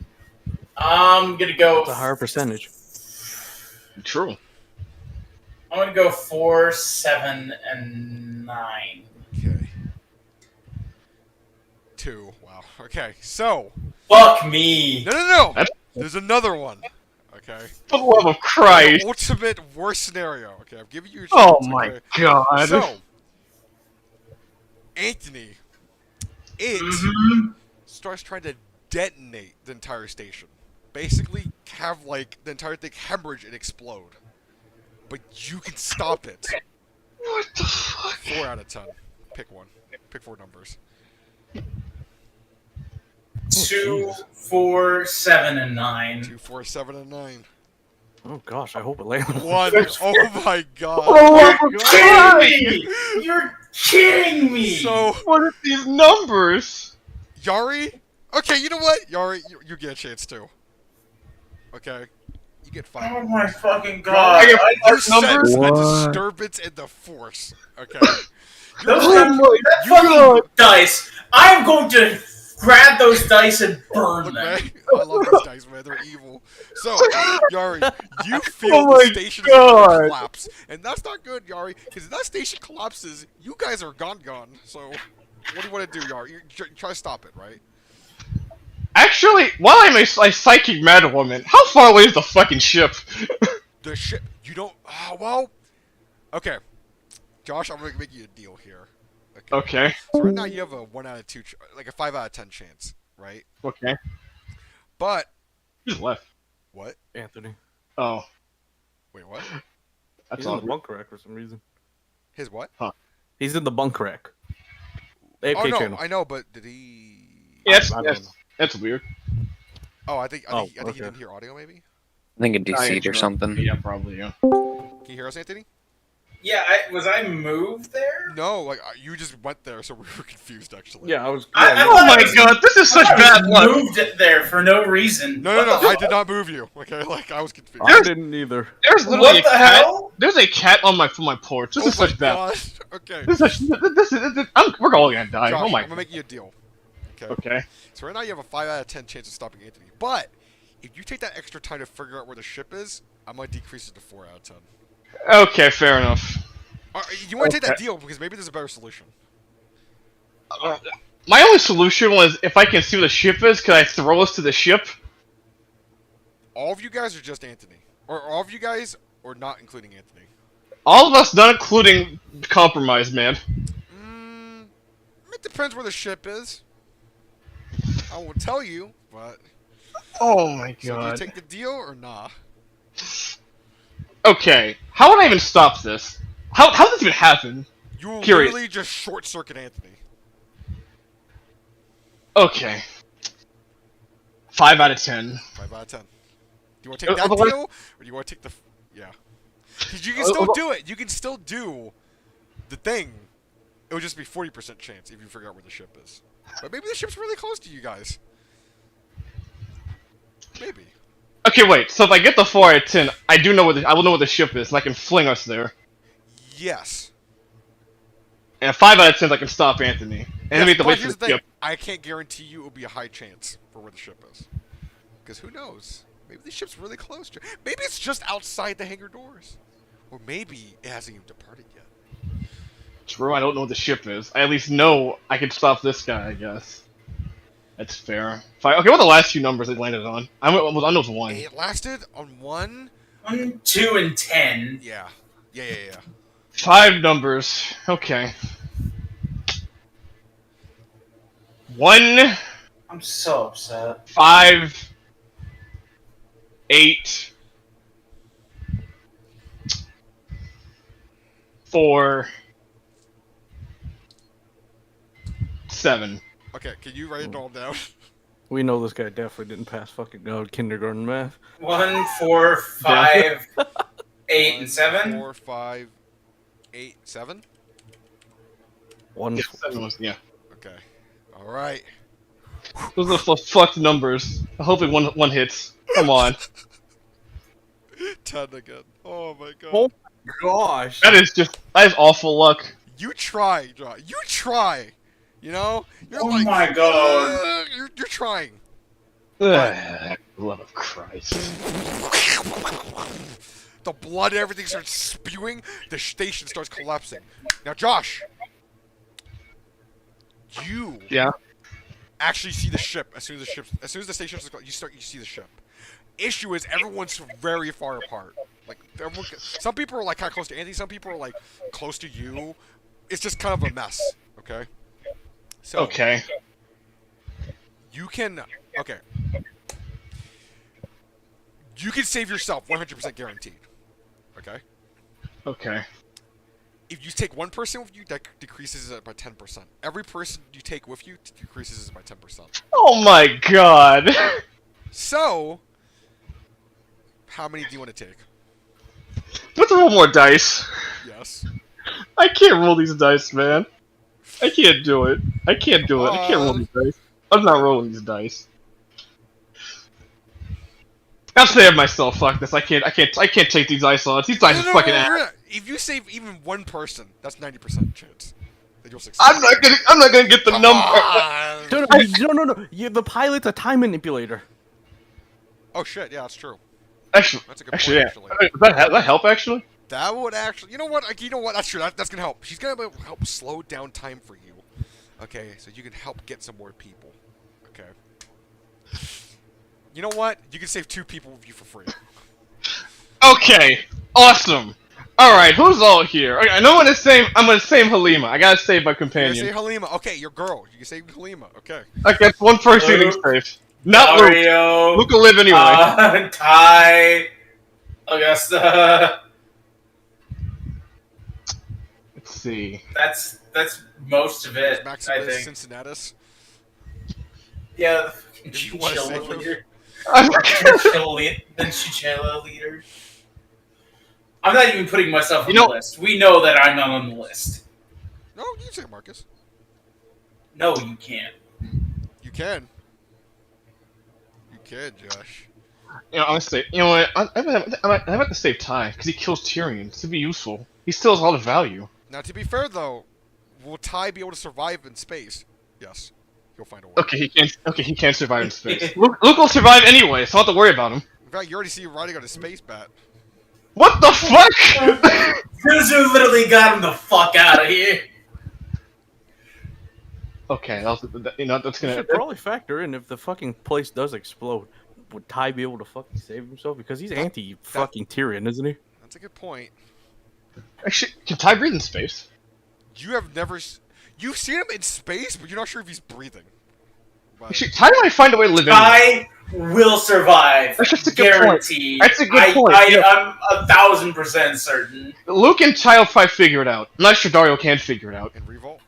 C: I'm gonna go.
E: It's a higher percentage.
D: True.
C: I'm gonna go 4, 7, and 9.
A: Okay. 2. Wow. Okay. So.
C: Fuck me.
A: No.
D: That's-
A: There's another one. Okay.
D: For the love of Christ.
A: Ultimate worst scenario. Okay, I'm giving you a chance.
D: Oh my
A: okay?
D: god.
A: So, Anthony, it
C: Mhm.
A: starts trying to detonate the entire station. Basically, have like the entire thing hemorrhage and explode. But you can stop it.
D: What the fuck?
A: 4 out of 10. Pick one. Pick 4 numbers.
C: 2, 4, 7, and 9.
A: 2, 4, 7, and 9.
E: Oh gosh, I hope it lands.
A: 1. Oh my god.
D: Oh my god.
C: Kidding me! You're kidding me!
A: So,
D: What are these numbers?
A: Yari? Okay, you know what? Yari, you get a chance too. Okay? You get 5.
C: Oh my fucking god!
D: I get
A: You
D: Dark
A: sense
D: numbers?
A: a
B: What?
A: disturbance in the force. Okay.
C: Those
D: Oh
C: that
D: my
C: fucking
D: god.
C: dice! I'm going to grab those dice and burn
A: Look,
C: them.
A: man, I love these dice, man. They're evil. So, Yari, you feel
D: Oh
A: the
D: my
A: station
D: God.
A: collapse, and that's not good, Yari. Because if that station collapses, you guys are gone. So, what do you want to do, Yari? You try to stop it, right?
D: Actually, while I'm a psychic mad woman, how far away is the fucking ship?
A: The ship. You don't. Well. Okay, Josh, I'm gonna make you a deal here.
D: Okay.
A: So right now you have a 1 out of 2, like a 5 out of 10 chance, right?
D: Okay.
A: But
D: He's left.
A: what?
E: Anthony.
D: Oh,
A: Wait, what?
D: that's
E: He's in
D: all.
E: the bunk rack for some reason.
A: His what?
E: He's in the bunk rack. The
A: Oh
E: AFK
A: no,
E: channel.
A: I know, but did he?
D: Yes,
E: I don't
D: yes.
E: know.
D: That's weird.
A: Oh, I think
E: Oh,
A: he
E: okay.
A: didn't hear audio. Maybe.
B: I think it DC'd or something.
D: Yeah, probably, yeah.
A: Can you hear us, Anthony?
C: Yeah, was I moved there?
A: No, like you just went there, so we were confused actually.
E: Yeah, I was.
C: I
E: Yeah,
C: thought
D: Oh
C: I
D: my
C: was-
D: god, this is
C: I
D: such
C: thought I
D: bad
C: was
D: luck.
C: moved there for no reason.
A: No,
C: What
A: no,
C: the
A: no, I
C: fuck?
A: did not move you. Okay, like I was confused.
E: I didn't either.
D: There's literally
C: What
D: a
C: the
D: cat.
C: hell?
D: There's a cat on my porch. This
A: Oh
D: is
A: my
D: such bad.
A: god. Okay,
D: This is we're all gonna die.
A: Josh,
D: Oh my.
A: I'm gonna make you a deal. Okay.
D: Okay.
A: So right now you have a 5 out of 10 chance of stopping Anthony, but if you take that extra time to figure out where the ship is, I might decrease it to 4 out of 10.
D: Okay, fair enough.
A: You want to take that
D: Okay.
A: deal because maybe there's a better solution.
D: My only solution was if I can see where the ship is, could I throw us to the ship?
A: All of you guys or just Anthony, or all of you guys, or not including Anthony.
D: All of us, not including Compromise Man.
A: It depends where the ship is. I won't tell you, but
D: Oh my
A: so do you
D: god.
A: take the deal or nah?
D: Okay, how would I even stop this? How does this even happen?
A: You will
D: Curious.
A: literally just short circuit Anthony.
D: Okay. 5 out of 10.
A: 5 out of 10. Do you want to take that
D: Otherwise-
A: deal, or do you want to take the? Yeah. Because you can still do it. You can still do the thing. It would just be 40% chance if you figure out where the ship is. But maybe the ship's really close to you guys. Maybe.
D: Okay, wait. So if I get the 4 out of 10, I will know where the ship is, and I can fling us there.
A: Yes.
D: And 5 out of 10, I can stop Anthony, and then we have to
A: But
D: wait for
A: here's
D: the
A: the thing.
D: ship.
A: I can't guarantee you it will be a high chance for where the ship is. Because who knows? Maybe the ship's really close to. Maybe it's just outside the hangar doors. Or maybe it hasn't even departed yet.
D: True, I don't know what the ship is. I at least know I can stop this guy, I guess. That's fair. Okay, what are the last few numbers it landed on? I know it was 1.
A: It lasted on 1.
C: 1, 2, and 10.
A: Yeah. Yeah.
D: 5 numbers. Okay. 1,
C: I'm so upset.
D: 5, 8, 4, 7.
A: Okay, can you write it all down?
E: We know this guy definitely didn't pass fucking kindergarten math.
C: 1, 4, 5, 8, and 7.
A: 4, 5, 8, 7?
E: One.
D: Yeah, 7 was, yeah.
A: Okay. Alright.
D: Those are the fucked numbers. Hopefully one hits. Come on.
A: 10 again. Oh my god.
E: Oh my gosh.
D: That is awful luck.
A: You try, John. You try. You know? You're
C: Oh my god.
A: You're trying.
D: Love of Christ.
A: The blood and everything starts spewing. The station starts collapsing. Now, Josh. You
D: Yeah.
A: actually see the ship as soon as the station starts, you see the ship. Issue is everyone's very far apart. Like some people are like kind of close to Anthony, some people are like close to you. It's just kind of a mess. Okay. So
D: Okay.
A: you can you can save yourself 100% guaranteed. Okay.
D: Okay.
A: If you take one person with you, that decreases it by 10%. Every person you take with you decreases it by 10%.
D: Oh my god.
A: So, how many do you want to take?
D: Let's roll more dice.
A: Yes.
D: I can't roll these dice, man. I can't do it. I can't roll these dice. I'm not rolling these dice. I'll save myself. Fuck this. I can't take these dice odds. These dice are fucking ass.
A: If you save even one person, that's 90% chance that you'll succeed.
D: I'm not gonna get the
A: Come
D: number.
A: on.
E: No. The pilot's a time manipulator.
A: Oh shit! Yeah, that's true.
D: Actually,
A: That's a good
D: actually,
A: point.
D: yeah.
A: Actually,
D: Does that help? Actually.
A: that would actually. You know what? You know what? That's true. That's gonna help. She's gonna help slow down time for you. Okay, so you can help get some more people. Okay. You know what? You can save 2 people with you for free.
D: Okay. Awesome. All right. Who's all here? Okay, I know I'm gonna save Halima. I gotta save my
A: You can
D: companion.
A: save Halima. Okay, your girl. You can save Halima. Okay.
D: Okay, that's one person getting saved. Not Luke.
C: Mario.
D: Luke will live anyway.
C: Ty. Augusta.
D: Let's see.
C: That's most of it, I
A: Maximus
C: think.
A: Cincinnatus.
C: Yeah, the fucking
A: If you wanna
C: chinchilla
A: save him.
C: leader.
D: I'm
C: Chinchilla leader. I'm not even putting myself on
D: You know-
C: the list. We know that I'm not on the list.
A: No, you can say it, Marcus.
C: No, you can't.
A: You can. You can, Josh.
D: Honestly, you know what? I'm about to save Ty because he kills Tyrians to be useful. He still has a lot of value.
A: Now, to be fair, though, will Ty be able to survive in space? Yes. He'll find a way.
D: Okay, he can't. Okay, he can't survive in space. Luke will survive anyway, so I don't have to worry about him.
A: In fact, you already see him riding on a space bat.
D: What the fuck?
C: Zuzu literally got him the fuck out of here.
D: Okay, that's
E: You
D: gonna.
E: should probably factor in if the fucking place does explode. Would Ty be able to fucking save himself? Because he's anti-fucking Tyrion, isn't he?
A: That's a good point.
D: Actually, can Ty breathe in space?
A: You have never... You've seen him in space, but you're not sure if he's breathing. But
D: Actually, Ty might find a way to live in.
C: I will survive.
D: That's just a good point.
C: Guaranteed.
D: That's a good point. Yeah.
C: I'm 1000% certain.
D: Luke and Ty will probably figure it out. I'm not sure Dario can figure it out.
A: in Revolt?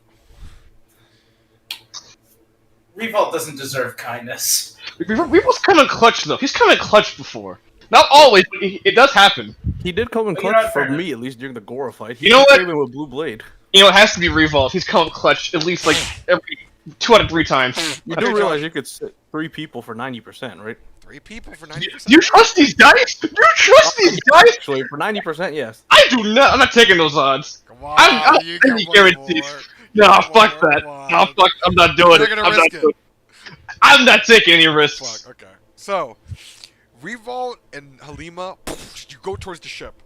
C: Revolt doesn't deserve kindness.
D: Revolt's kind of clutch though. He's kind of clutch before. Not always, but it does happen.
E: He did come in
C: Well, you're
E: clutch
C: not
E: for
C: fair.
E: me, at least during the Gora fight. He
D: You know
E: did
D: what?
E: save him with Blue Blade.
D: You know, it has to be Revolt. He's come clutch at least like every 2 out of 3 times.
E: You
A: Okay,
E: do realize
A: Josh.
E: you could sit 3 people for 90%, right?
A: 3 people for 90%?
D: Do you trust these dice? Do you trust these dice?
E: Actually, for 90%, yes.
D: I do not. I'm not taking those odds.
A: Come on,
D: I'm
A: you
D: taking
A: get one
D: guarantees.
A: more.
D: Nah,
A: Come
D: fuck
A: on,
D: that.
A: come on.
D: Nah, fuck. I'm not doing
A: You're
D: it.
A: gonna
D: I'm
A: risk
D: not
A: it.
D: doing it. I'm not taking any risks.
A: Fuck, okay. So, Revolt and Halima, you go towards the ship,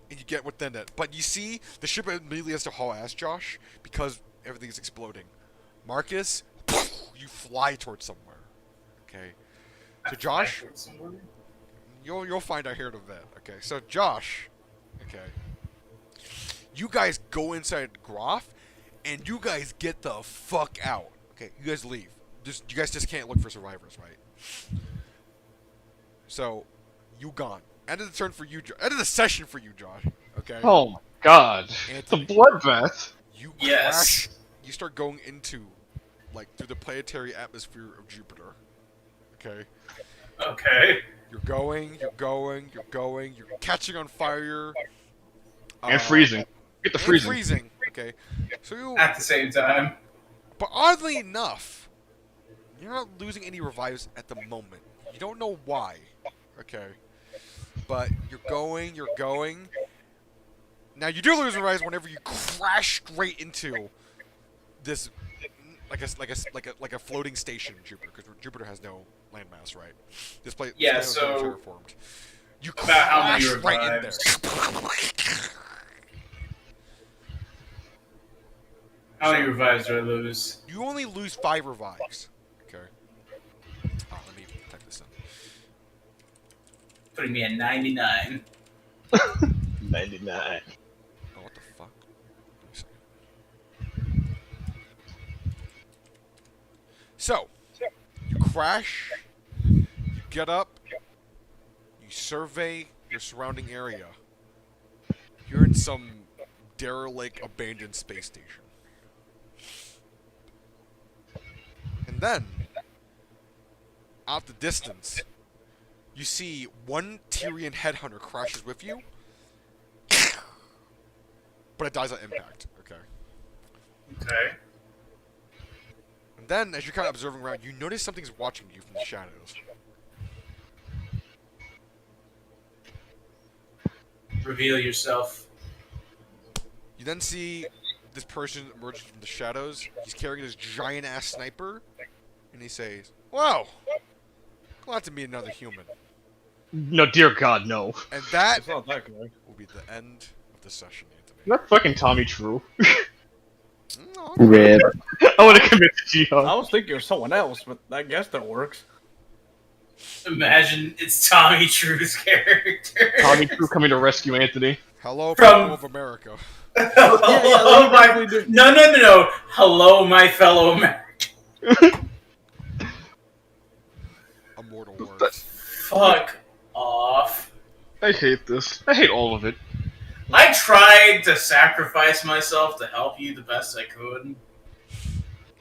A: and you get within it. But you see, the ship immediately has to haul ass, Josh, because everything's exploding. Marcus, you fly towards somewhere. Okay. So Josh, you'll find out here in a bit. Okay. So Josh, okay. You guys go inside Groff, and you guys get the fuck out. Okay. You guys leave. You guys just can't look for survivors, right? So, you gone. End of the turn for you. End of the session for you, Josh. Okay.
D: Oh my god. It's a
A: Anthony.
D: bloodbath.
A: You
C: Yes.
A: crash. You start going into, like, through the planetary atmosphere of Jupiter. Okay.
C: Okay.
A: You're going. You're catching on fire.
D: And freezing. Get the
A: And
D: freezing.
A: freezing. Okay. So you.
C: At the same time.
A: But oddly enough, you're not losing any revives at the moment. You don't know why. Okay. But you're going. Now you do lose revives whenever you crash straight into this, like a floating station in Jupiter, because Jupiter has no landmass, right? This place,
C: Yeah,
A: this planet was
C: so-
A: never terraformed. You
C: About how many
A: crash right in there.
C: revives? How many revives do I lose?
A: You only lose 5 revives. Okay. Let me type this in.
C: Putting me at 99.
D: 99.
A: Oh, what the fuck? Give me a second. So, you crash, you get up, you survey your surrounding area. You're in some derelict, abandoned space station. And then, out the distance, you see one Tyrian headhunter crashes with you, but it dies on impact. Okay.
C: Okay.
A: And then, as you're kind of observing around, you notice something's watching you from the shadows.
C: Reveal yourself.
A: You then see this person emerge from the shadows. He's carrying this giant-ass sniper, and he says, "Wow, glad to meet another human."
D: No, dear God, no.
A: And that
E: It's not that guy.
A: will be the end of the session, Anthony.
D: Not fucking Tommy True.
A: No,
B: Rip.
D: I want to commit to jihad.
E: I was thinking of someone else, but I guess that works.
C: Imagine it's Tommy True's character.
D: Tommy True coming to rescue Anthony.
A: hello,
C: From-
A: people of America.
C: Hello,
E: he definitely did.
C: no. Hello, my fellow American.
A: Immortal words.
C: Fuck off.
D: I hate this. I hate all of it.
C: I tried to sacrifice myself to help you the best I could.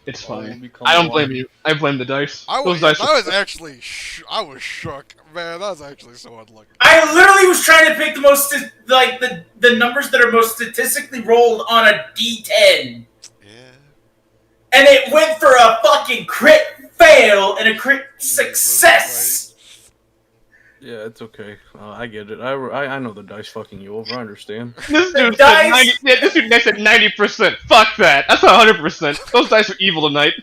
D: It's
E: All will
D: fine.
E: become
D: I don't
E: one.
D: blame you. I blame the dice.
A: I
D: Those
A: was,
D: dice.
A: I was actually, I was shook, man. That was actually so unlucky.
C: I literally was trying to pick the most like the numbers that are most statistically rolled on a D10,
A: Yeah.
C: and it went for a fucking crit fail and a crit
A: Jesus
C: success.
E: Yeah, it's okay. I get it. I know the dice fucking you over. I understand.
D: This
C: The
D: dude said
C: dice-
D: 90. Yeah, this dude next said 90%. Fuck that. That's not 100%. Those dice are evil tonight.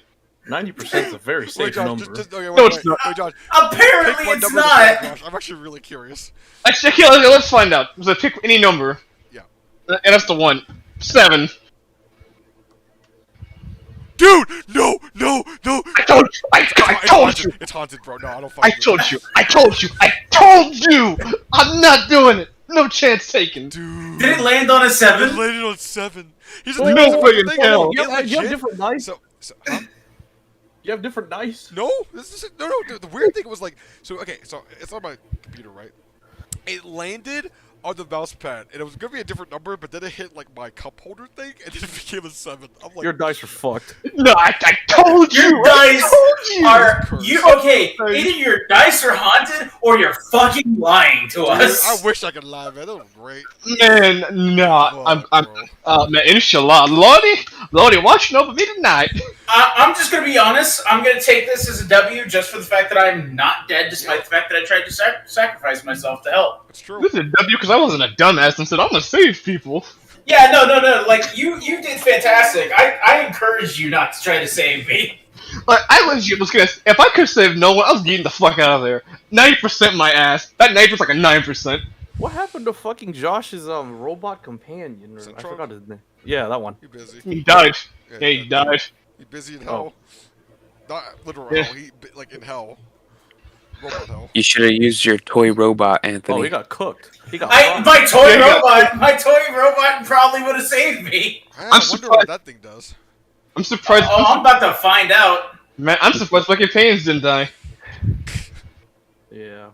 E: 90% is a very
A: Wait,
E: safe
A: Josh,
E: number.
A: okay,
D: No, it's not.
A: wait, Josh.
C: Apparently,
A: Pick one
C: it's
A: number to
C: not.
A: pick, Josh. I'm actually really curious.
D: Actually, okay, let's find out. So pick any number.
A: Yeah.
D: And that's the one. 7.
A: Dude, no.
D: I told you. I
A: It's
D: told
A: haunted.
D: you.
A: It's haunted, bro. No, I don't
D: I
A: fucking
D: told you. I told you. I told you. I'm not doing it. No chance taken.
A: Dude.
C: Did it land on a
A: It
C: 7?
A: landed on 7. Here's
E: Oh,
A: the
D: no
A: thing,
D: way
A: the
D: in
A: thing,
D: hell.
E: You
A: it
E: have
A: legit-
E: different dice.
A: Huh?
E: You have different dice.
A: No, this is no. The weird thing was like, so okay, so it's on my computer, right? It landed on the mouse pad, and it was gonna be a different number, but then it hit like my cup holder thing, and then it became a 7. I'm like,
E: Your dice are fucked.
D: No, I told you.
C: Your
D: I
C: dice
D: told you.
C: are
A: Curse.
C: you okay? Either your dice are haunted or you're fucking lying to
A: dude,
C: us.
A: I wish I could lie, man. That was great.
D: Man, no. I'm.
A: Bro.
D: Man, inshallah. Lordy, watching over me tonight.
C: I'm just gonna be honest. I'm gonna take this as a W just for the fact that I'm not dead, despite the fact that I tried to sacrifice myself to help.
A: It's true.
D: This is a W because I wasn't a dumbass and said I'm gonna save people.
C: Yeah, no. Like you did fantastic. I encourage you not to try to save me.
D: Like I legit was gonna. If I could save no one, I was getting the fuck out of there. 90% my ass. That 90% like a 9%.
E: What happened to fucking Josh's robot companion? Or, I
A: Central?
E: forgot his name. Yeah, that one.
A: He busy.
D: He died.
A: Yeah,
D: Yeah, he died.
A: He busy in
E: Oh.
A: hell. Not literal
D: Yeah.
A: hell. He like in hell. Robot hell.
B: You should have used your toy robot, Anthony.
E: Oh, he got cooked. He got.
C: My toy robot probably would have saved me.
A: I wonder
D: surprised-
A: what that thing does.
D: I'm surprised.
C: Oh, I'm about to find out.
D: Man, I'm surprised fucking Paynes didn't die.
E: Yeah.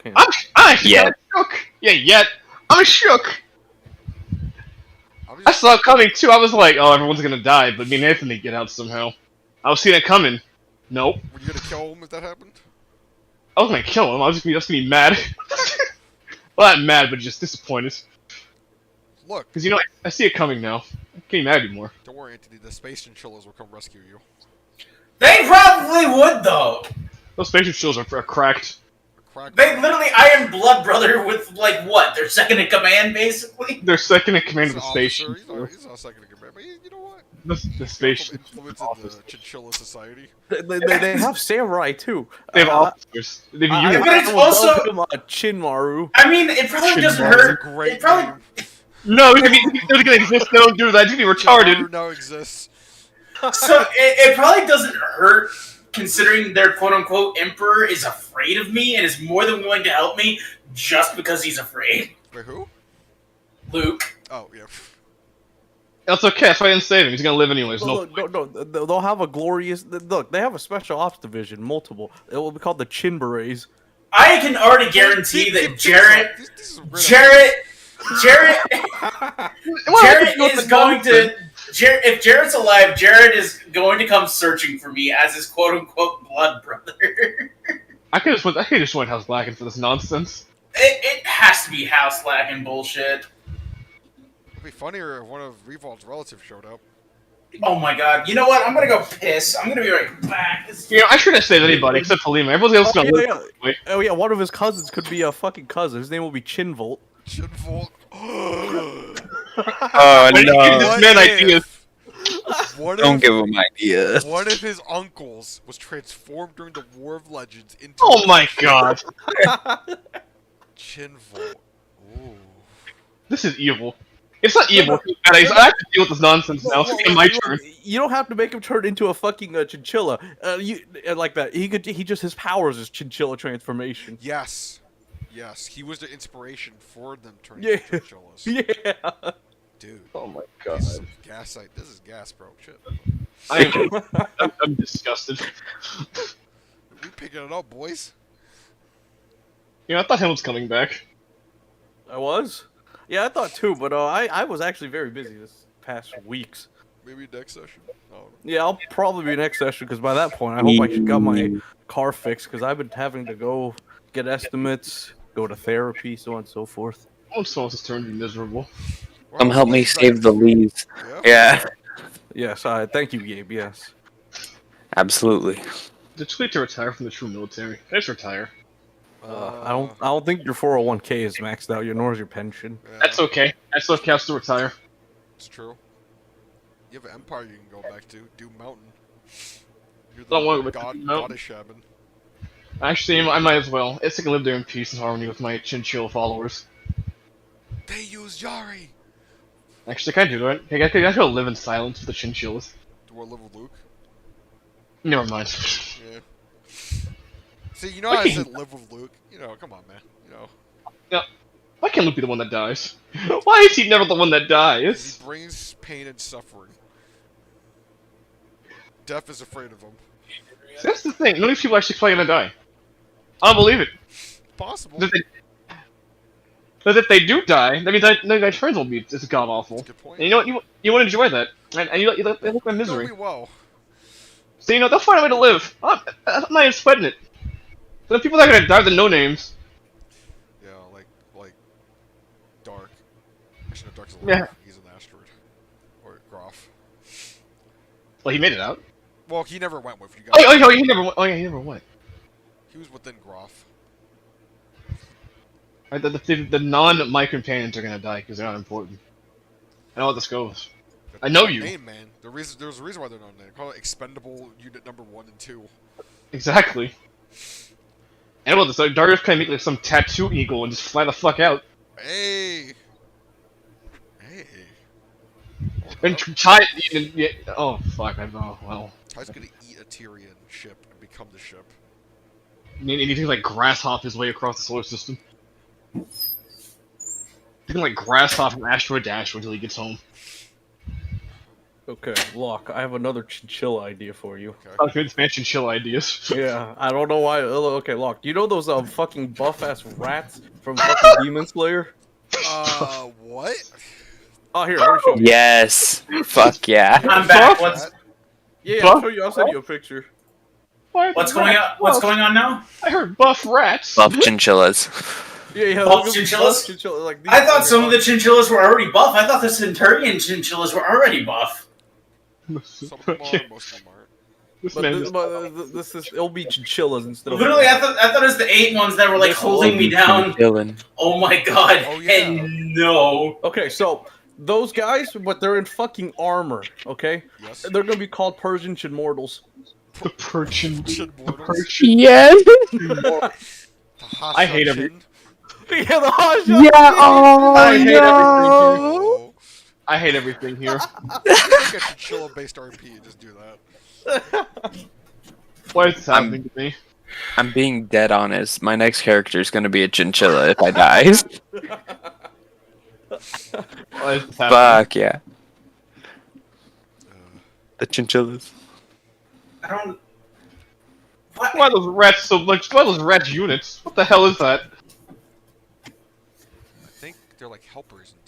E: Can't.
D: I'm actually
B: Yeah.
D: kinda shook. Yeah, yet. I'm shook.
A: I'm
D: I
A: just,
D: saw it coming too. I was like, oh, everyone's gonna die, but me and Anthony get out somehow. I was seeing it coming. Nope.
A: were you gonna kill him if that happened?
D: I was gonna kill him. I was just gonna be mad. Well, not mad, but just disappointed.
A: Look,
D: Because, you know, I see it coming now. I can't be mad anymore.
A: don't worry, Anthony. The space chinchillas will come rescue you.
C: They probably would though.
D: Those spaceship shields are cracked.
A: Crack.
C: They literally Iron Blood Brother with like what? Their second in command, basically.
D: They're second in command
A: He's
D: of
A: an
D: the
A: officer.
D: station.
A: He's not second in command, but you know what?
D: The spaceship.
A: From influence in the chinchilla society.
E: They have samurai too.
D: They have officers. They've
E: I-
D: used
C: but it's
E: I will
C: also-
E: dub him, Chinmaru.
C: I mean, it probably doesn't
D: Shinmaru.
A: That's a
C: hurt.
A: great
C: It probably
A: name.
D: No, they're gonna exist. They don't do that. You'd be retarded.
A: Shinmaru now exists.
C: so it probably doesn't hurt considering their quote unquote emperor is afraid of me and is more than willing to help me just because he's afraid.
A: Wait, who?
C: Luke.
A: Oh, yeah.
D: That's okay. If I didn't save him, he's gonna live anyways. No.
E: No, they'll have a glorious. Look, they have a special ops division, multiple. It will be called the Chin Berets.
C: I can already guarantee that
A: This is a great
C: Jarrett is going to. If Jarrett's alive, Jarrett is going to come searching for me as his quote unquote blood brother.
D: I could just went House Blackened for this nonsense.
C: It has to be house lagging bullshit.
A: It'd be funnier if one of Revolt's relatives showed up.
C: Oh my god. You know what? I'm gonna go piss. I'm gonna be right back.
D: You know, I shouldn't have saved anybody except Halima. Everybody else is gonna live. Wait.
E: Oh yeah, one of his cousins could be a fucking cousin. His name will be Chinvolt.
A: Shinvolt.
B: Oh
D: Why did you give
B: no!
D: this man ideas?
A: What
B: Don't
A: if,
B: give him ideas.
A: what if his uncles was transformed during the War of Legends into
D: Oh my god.
A: Chinvolt? Ooh.
D: This is evil. It's not evil. I have to deal with this nonsense now. It's my turn.
E: You don't have to make him turn into a fucking chinchilla. Like that. He just his powers is chinchilla transformation.
A: Yes. Yes, he was the inspiration for them turning
E: Yeah.
A: into chinchillas.
E: Yeah.
A: Dude,
D: Oh my
A: this is some gas. This is gas, bro. Shit.
D: I'm disgusted.
A: We picking it up, boys.
D: You know, I thought him was coming back.
E: I was. Yeah, I thought too, but I was actually very busy this past weeks.
A: Maybe next session. Oh,
E: Yeah, I'll probably be next session because by that point, I hope I should got my car fixed because I've been having to go get estimates, go to therapy, so on and so forth.
D: I'm supposed to turn to be miserable.
A: well,
B: Come
A: how
B: help
A: many
B: me
A: leads I
B: save
A: can
B: the
A: do?
B: leaves.
A: Yeah.
B: Yeah,
E: Yes, thank you, Gabe. Yes.
B: absolutely.
D: It's too late to retire from the true military. I just retire.
E: I don't think your 401k is maxed out. Nor is your pension.
A: Yeah,
D: That's okay. That's okay. I'll still retire.
A: it's true. You have an empire you can go back to. Doom Mountain. You're
D: Don't want to
A: the
D: go back to
A: god,
D: Doom Mountain.
A: goddess shaman.
D: Actually, I might as well. I can live there in peace and harmony with my chinchilla followers.
A: They use Yari.
D: Actually, can I do that? I could live in silence with the chinchillas.
A: Do I live with Luke?
D: Never mind.
A: Yeah. See, you know how I said live with Luke? You know, come on, man. You know.
D: Why can't Luke be the one that dies? Why is he never the one that
A: 'Cause
D: dies?
A: he brings pain and suffering. Death is afraid of him.
D: See, that's the thing. None of these people actually probably gonna die. I don't believe it.
A: Possible.
D: Because if they do die, that means their turns will be just god awful.
A: Good point.
D: And you know what? You want to enjoy that, and you look my
A: Know
D: misery.
A: me well.
D: So you know they'll find a way to live. I'm not even sweating it. So the people that are gonna die with the no names.
A: Yeah, like Dark. Actually, no, Dark's alive.
D: Yeah.
A: He's an asteroid. Or Groff.
D: Well, he made it out.
A: Well, he never went with you guys.
D: Oh, he never. Oh yeah, he never went.
A: He was within Groff.
D: Right, the non-my companions are gonna die because they're not important. I know how this goes. I know you.
A: Name, man. There's a reason why they're not named. Call it Expendable Unit Number 1 and 2.
D: Exactly. And well, so Darius can make like some tattoo eagle and just fly the fuck out.
A: Hey. Hey.
D: And try. Yeah, oh fuck! I know. Well,
A: Ty's gonna eat a Tyrian ship and become the ship.
D: you need to like grasshop his way across the solar system. You can like grasshop from asteroid to asteroid until he gets home.
E: Okay, Locke, I have another chinchilla idea for you.
D: Oh, good expansion chill ideas.
E: Yeah, I don't know why. Okay, Locke, do you know those fucking buff ass rats from fucking Demon Slayer?
A: What?
E: Oh, here, let me show you.
B: Yes. Fuck yeah.
C: I'm back. What's
E: Yeah, I'll show you. I'll send you a picture.
C: what's going on? What's going on now?
D: I heard buff rats.
B: Buff chinchillas.
E: Yeah,
C: Buff
E: look at these
C: chinchillas?
E: buff chinchilla, like these
C: I thought
E: fucking
C: some of the
E: buff-
C: chinchillas were already buff. I thought the Centurion chinchillas were already buff.
A: Some of them are, most of them aren't.
D: This
E: But,
D: man
E: this,
D: just-
E: but this is it'll be chinchillas instead of.
C: Literally, I thought it was the 8 ones that were like
E: Yes,
C: holding me down.
B: Dylan.
C: Oh my god.
A: Oh, yeah.
C: And no.
E: Okay, so those guys, but they're in fucking armor. Okay,
A: Yes.
E: they're gonna be called Persian Chinmortals.
D: the perchin.
A: Chin
D: The
A: mortals.
D: perchin.
B: Yes.
A: The
D: I hate every-
A: Hasha
E: Yeah, the Hasha.
B: Yeah. Oh
D: I hate
B: no.
D: I hate everything here.
A: Make a chinchilla-based RP and just do that.
D: Why is this happening to me?
B: I'm being dead honest. My next character is gonna be a chinchilla if I die.
D: Why is this happening?
B: Fuck yeah. The chinchillas.
C: I don't. What?
D: Why are those rats so much? Why are those rats units? What the hell is that?
A: I think they're like helpers and